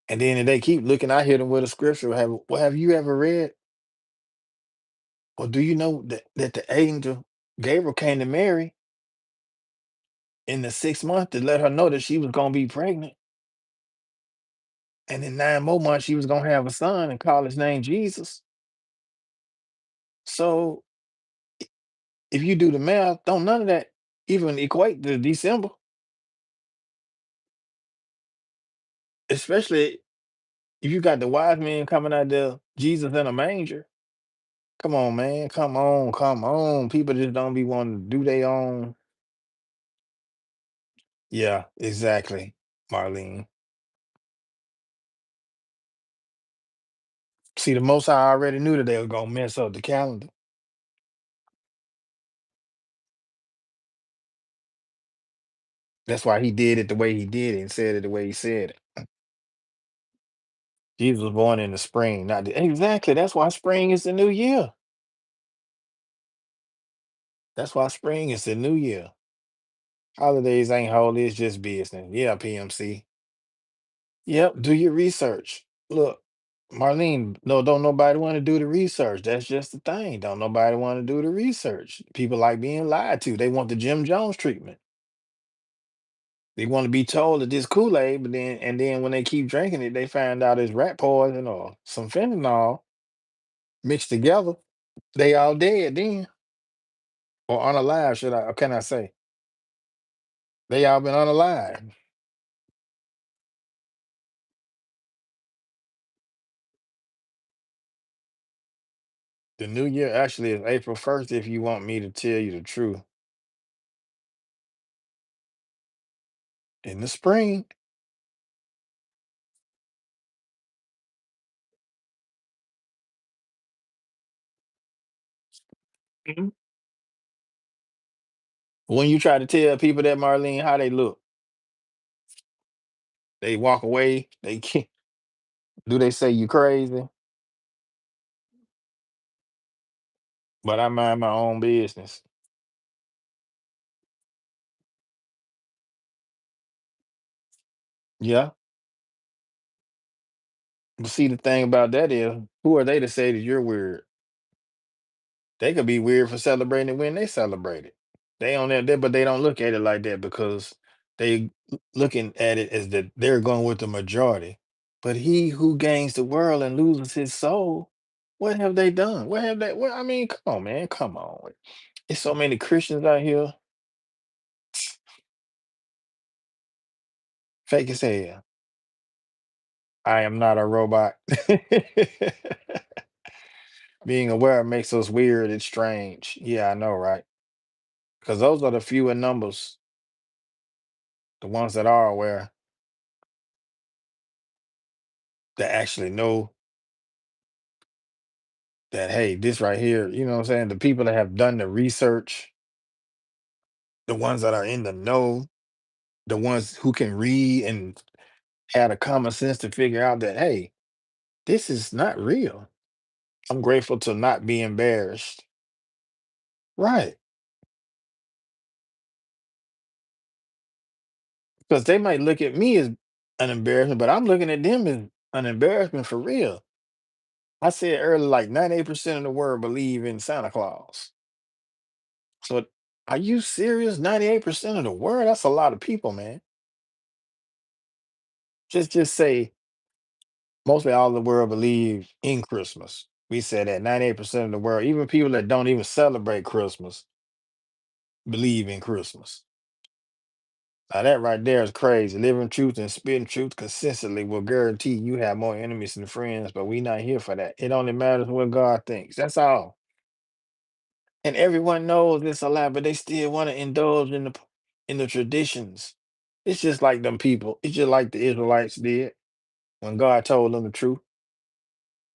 And then if they keep looking, I hit them with a scripture. Have you ever read, or do you know that the angel Gabriel came to Mary in the 6th month to let her know that she was gonna be pregnant? And in 9 more months, she was gonna have a son and call his name Jesus. So if you do the math, don't none of that even equate to December, especially if you got the wise men coming out there, Jesus in a manger. Come on, man. Come on, come on. People just don't be wanting to do their own. Yeah, exactly, Marlene. See, the most I already knew that they were gonna mess up the calendar. That's why he did it the way he did it and said it the way he said it. Jesus was born in the spring, not exactly. That's why spring is the new year. That's why spring is the new year. Holidays ain't holy, it's just business. Yeah, PMC. Yep, do your research. Look, Marlene, no, don't nobody want to do the research. That's just the thing. Don't nobody want to do the research. People like being lied to. They want the Jim Jones treatment. They want to be told that this Kool-Aid, but then when they keep drinking it, they find out it's rat poison or some fentanyl mixed together. They all dead then. Or unalive, should I or can I say? They all been unalive. The new year actually is April 1st, if you want me to tell you the truth. In the spring. Mhm. When you try to tell people that, Marlene, how they look, they walk away. They can't. Do they say you crazy? But I mind my own business. Yeah. But see, the thing about that is, who are they to say that you're weird? They could be weird for celebrating it when they celebrate it. They on that, but they don't look at it like that because they looking at it as that they're going with the majority. But he who gains the world and loses his soul, what have they done? What have they? What I mean, come on, man, come on. There's so many Christians out here, fake as hell. I am not a robot. Being aware makes us weird and strange. Yeah, I know, right? Because those are the few in numbers, the ones that are aware that actually know that, hey, this right here, you know what I'm saying? The people that have done the research, the ones that are in the know, the ones who can read and have the common sense to figure out that, hey, this is not real. I'm grateful to not be embarrassed. Right. Because they might look at me as an embarrassment, but I'm looking at them as an embarrassment for real. I said earlier, like 98% of the world believe in Santa Claus. So are you serious? 98% of the world? That's a lot of people, man. Just say mostly all the world believe in Christmas. We said that 98% of the world, even people that don't even celebrate Christmas, believe in Christmas. Now that right there is crazy. Living truth and spitting truth consistently will guarantee you have more enemies than friends, but we not here for that. It only matters what God thinks. That's all. And everyone knows it's a lie, but they still want to indulge in the traditions. It's just like them people. It's just like the Israelites did when God told them the truth.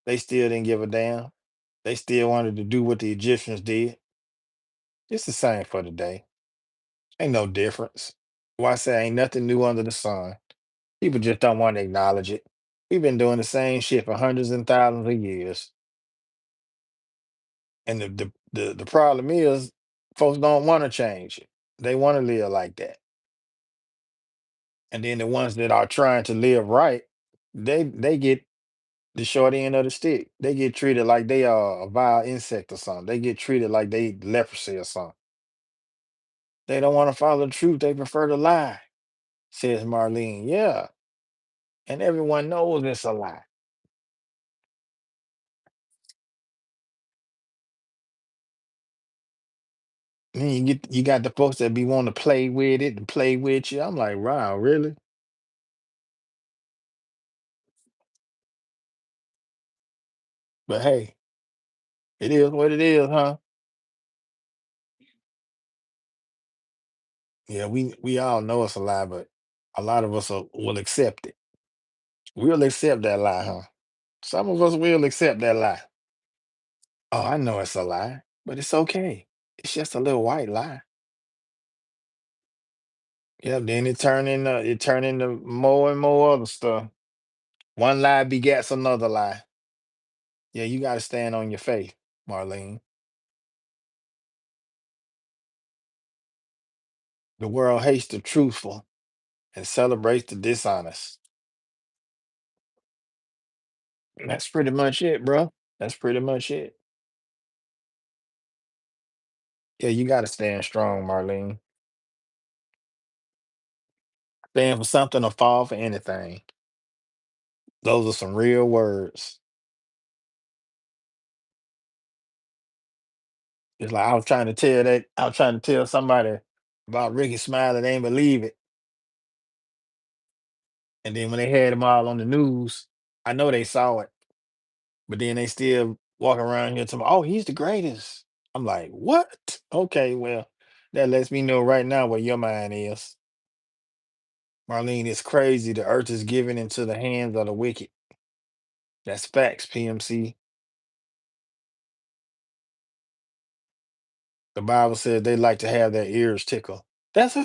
They still didn't give a damn. They still wanted to do what the Egyptians did. It's the same for today. Ain't no difference. Why say ain't nothing new under the sun? People just don't want to acknowledge it. We've been doing the same shit for hundreds and thousands of years. And the problem is folks don't want to change it. They want to live like that. And then the ones that are trying to live right, they get the short end of the stick. They get treated like they are a vile insect or something. They get treated like they leprosy or something. They don't want to follow the truth. They prefer to lie, says Marlene. Yeah. And everyone knows it's a lie. Then you got the folks that be wanting to play with it and play with you. I'm like, wow, really? But hey, it is what it is, huh? Yeah, we all know it's a lie, but a lot of us will accept it. We'll accept that lie, huh? Some of us will accept that lie. Oh, I know it's a lie, but it's okay. It's just a little white lie. Yeah, then it turn into more and more other stuff. One lie begets another lie. Yeah, you gotta stand on your faith, Marlene. The world hates the truthful and celebrates the dishonest. That's pretty much it, bro. That's pretty much it. Yeah, you gotta stand strong, Marlene. Stand for something or fall for anything. Those are some real words. It's like I was trying to tell somebody about Ricky Smiley, they didn't believe it. And then when they had him all on the news, I know they saw it, but then they still walk around here to me, oh, he's the greatest. I'm like, what? Okay, well, that lets me know right now where your mind is. Marlene, it's crazy. The earth is given into the hands of the wicked. That's facts, PMC. The Bible says they like to have their ears tickle. That's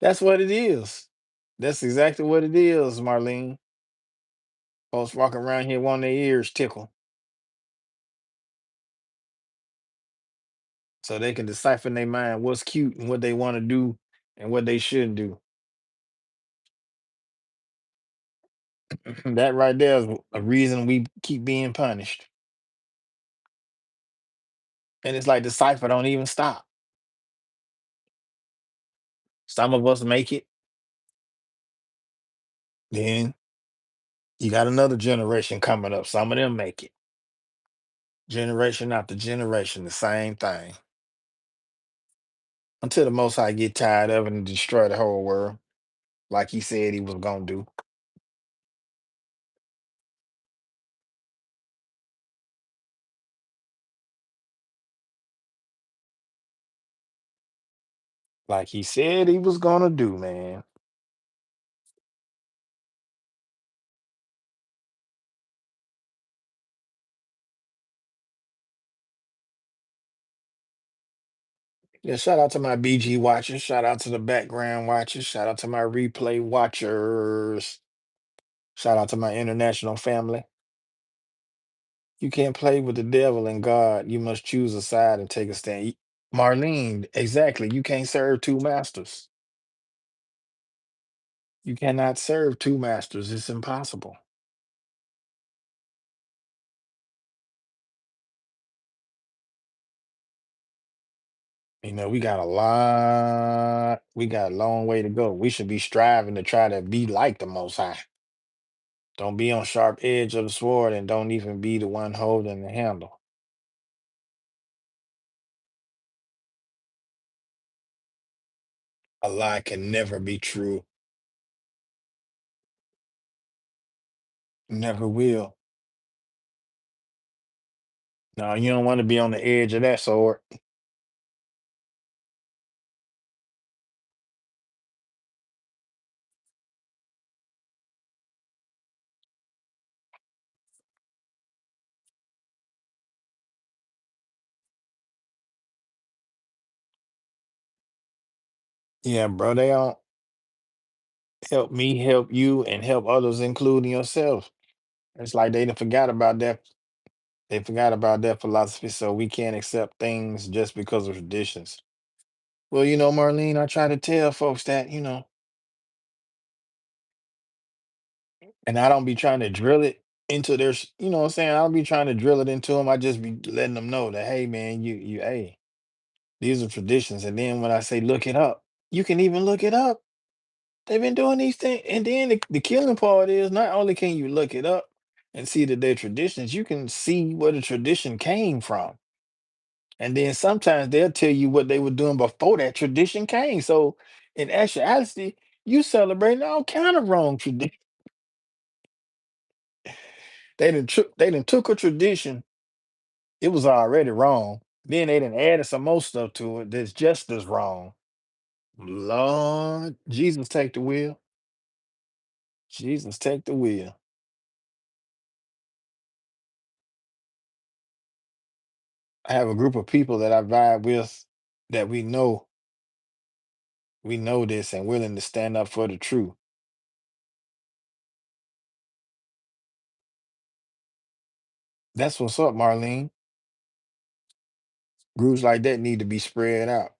that's what it is. That's exactly what it is, Marlene. Folks walking around here wanting their ears tickle so they can decipher in their mind what's cute and what they want to do and what they shouldn't do. That right there is a reason we keep being punished. And it's like the cipher don't even stop. Some of us make it, then you got another generation coming up. Some of them make it. Generation after generation, the same thing. Until the Most High get tired of it and destroy the whole world, like he said he was gonna do. Like he said he was gonna do, man. Yeah, shout out to my BG watchers. Shout out to the background watchers. Shout out to my replay watchers. Shout out to my international family. You can't play with the devil and God. You must choose a side and take a stand. Marlene, exactly. You can't serve two masters. You cannot serve two masters. It's impossible. We got we got a long way to go. We should be striving to try to be like the Most High. Don't be on sharp edge of the sword and don't even be the one holding the handle. A lie can never be true. Never will. No, you don't want to be on the edge of that sword. Yeah, bro. They don't help me, help you, and help others, including yourself. It's like they done forgot about that. They forgot about that philosophy, so we can't accept things just because of traditions. Well, Marlene, I try to tell folks that, and I don't be trying to drill it into you know what I'm saying? I don't be trying to drill it into them. I just be letting them know that, hey, man, hey, these are traditions. And then when I say look it up, you can even look it up. They've been doing these things. And then the killing part is not only can you look it up and see that they're traditions, you can see where the tradition came from. And then sometimes they'll tell you what they were doing before that tradition came. So in actuality, you celebrating all kind of wrong tradition. They done took a tradition, it was already wrong. Then they done added some more stuff to it that's just as wrong. Lord, Jesus take the wheel. Jesus take the wheel. I have a group of people that I vibe with that we know this and willing to stand up for the truth. That's what's up, Marlene. Groups like that need to be spread out.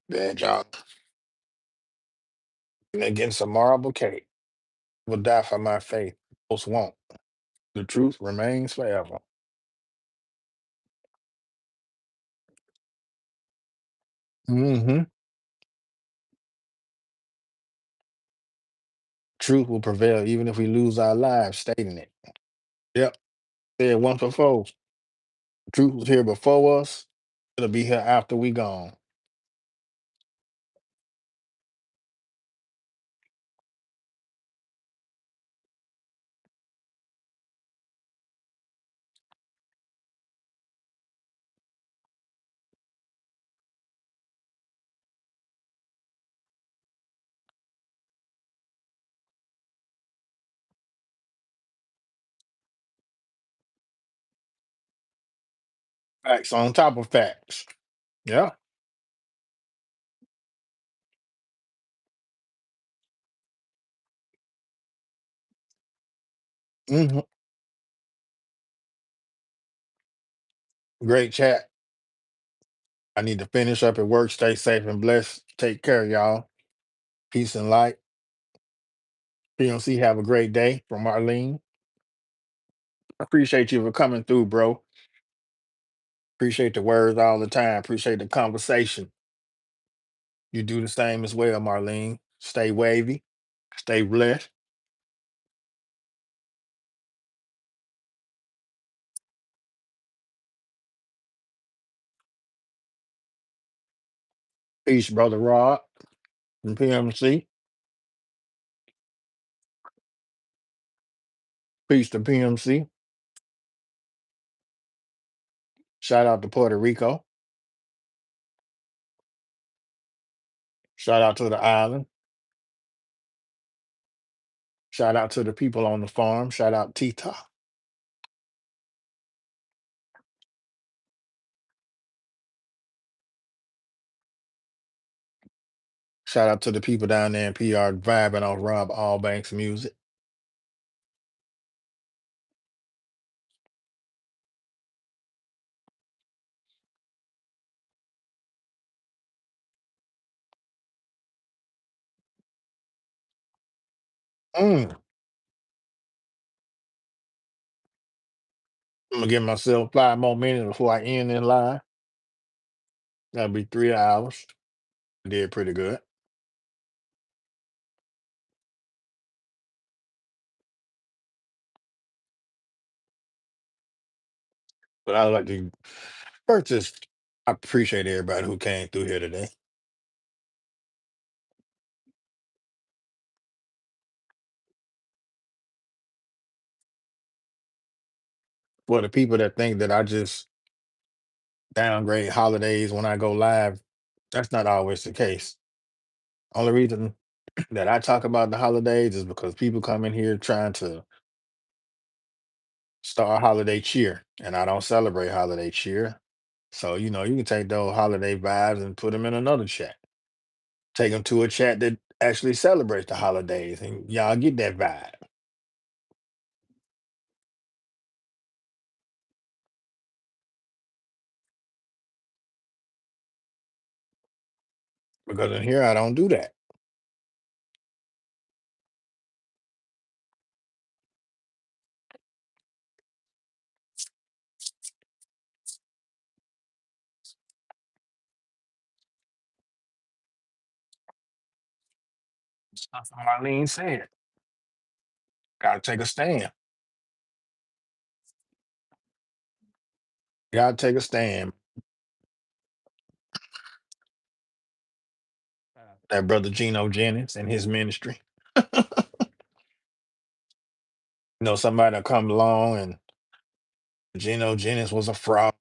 Bad job. Against a marble cake. Will die for my faith. Most won't. The truth remains forever. Hmm. Truth will prevail even if we lose our lives stating it. Yep. Said once before. Truth was here before us. It'll be here after we gone. Facts on top of facts. Yeah. Hmm. Great chat. I need to finish up at work. Stay safe and blessed. Take care, y'all. Peace and light. PMC, have a great day from Marlene. Appreciate you for coming through, bro. Appreciate the words all the time. Appreciate the conversation. You do the same as well, Marlene. Stay wavy. Stay blessed. Peace, brother Rod from PMC. Peace to PMC. Shout out to Puerto Rico. Shout out to the island. Shout out to the people on the farm. Shout out Tita. Shout out to the people down there in PR vibing on Rob Allbanks music. Mm. I'm gonna give myself 5 more minutes before I end this live. That'll be 3 hours. Did pretty good. But I like to first just I appreciate everybody who came through here today. For the people that think that I just downgrade holidays when I go live, that's not always the case. Only reason that I talk about the holidays is because people come in here trying to start holiday cheer, and I don't celebrate holiday cheer. So, you can take those holiday vibes and put them in another chat. Take them to a chat that actually celebrates the holidays, and y'all get that vibe. Because in here, I don't do that. Stuff Marlene said. Gotta take a stand. Gotta take a stand. That brother Geno Jennings and his ministry. Somebody will come along and Geno Jennings was a fraud.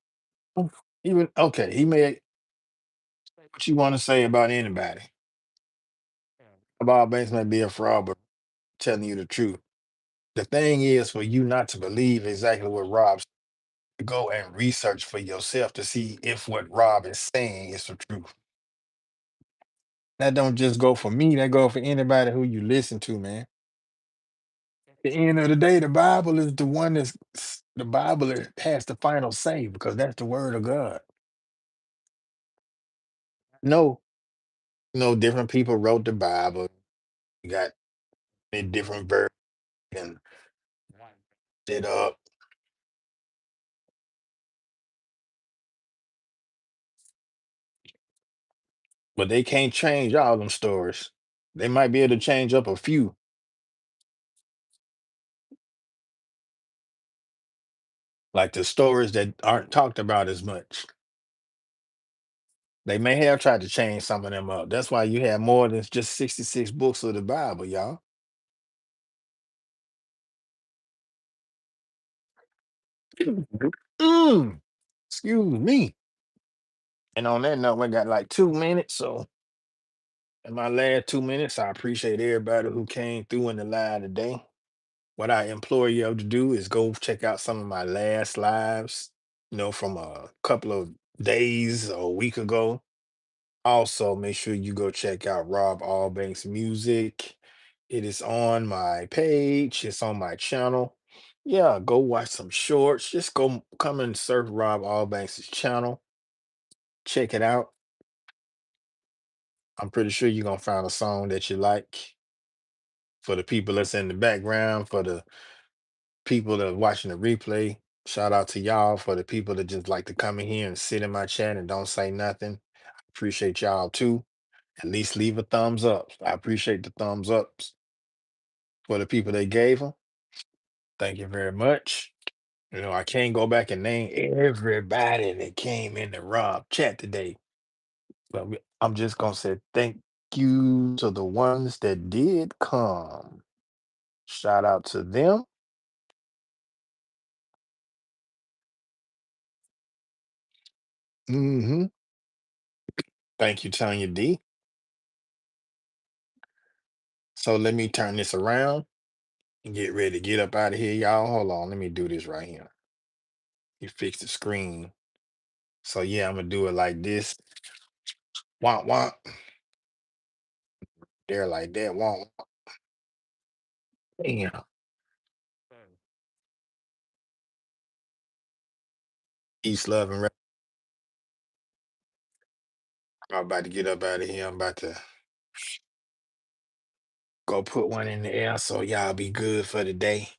Even okay, he may say what you want to say about anybody. Bob Banks may be a fraud, but telling you the truth. The thing is for you not to believe exactly what Rob's go and research for yourself to see if what Rob is saying is the truth. That don't just go for me, that go for anybody who you listen to, man. At the end of the day, the Bible is the one the Bible has the final say because that's the word of God. No, no different people wrote the Bible. You got a different version and it up, but they can't change all them stories. They might be able to change up a few, like the stories that aren't talked about as much. They may have tried to change some of them up. That's why you have more than just 66 books of the Bible, y'all. Mm, excuse me. And on that note, we got like 2 minutes. So, in my last 2 minutes, I appreciate everybody who came through in the live today. What I implore you to do is go check out some of my last lives, from a couple of days or a week ago. Also, make sure you go check out Rob Allbanks music. It is on my page, it's on my channel. Yeah, go watch some shorts. Just come and surf Rob Allbanks' channel. Check it out. I'm pretty sure you're gonna find a song that you like. For the people that's in the background, for the people that are watching the replay, shout out to y'all. For the people that just like to come in here and sit in my chat and don't say nothing, appreciate y'all too. At least leave a thumbs up. I appreciate the thumbs ups. For the people that gave them, thank you very much. I can't go back and name everybody that came in the Rob chat today, but I'm just gonna say thank you to the ones that did come. Shout out to them. Mm-hmm. Thank you, Tanya D. So let me turn this around and get ready to get up out of here, y'all. Hold on, let me do this right here. You fix the screen. So yeah, I'm gonna do it like this. Womp womp. There like that. Womp. Damn. Peace, love, and I'm about to get up out of here. I'm about to go put one in the air so y'all be good for the day.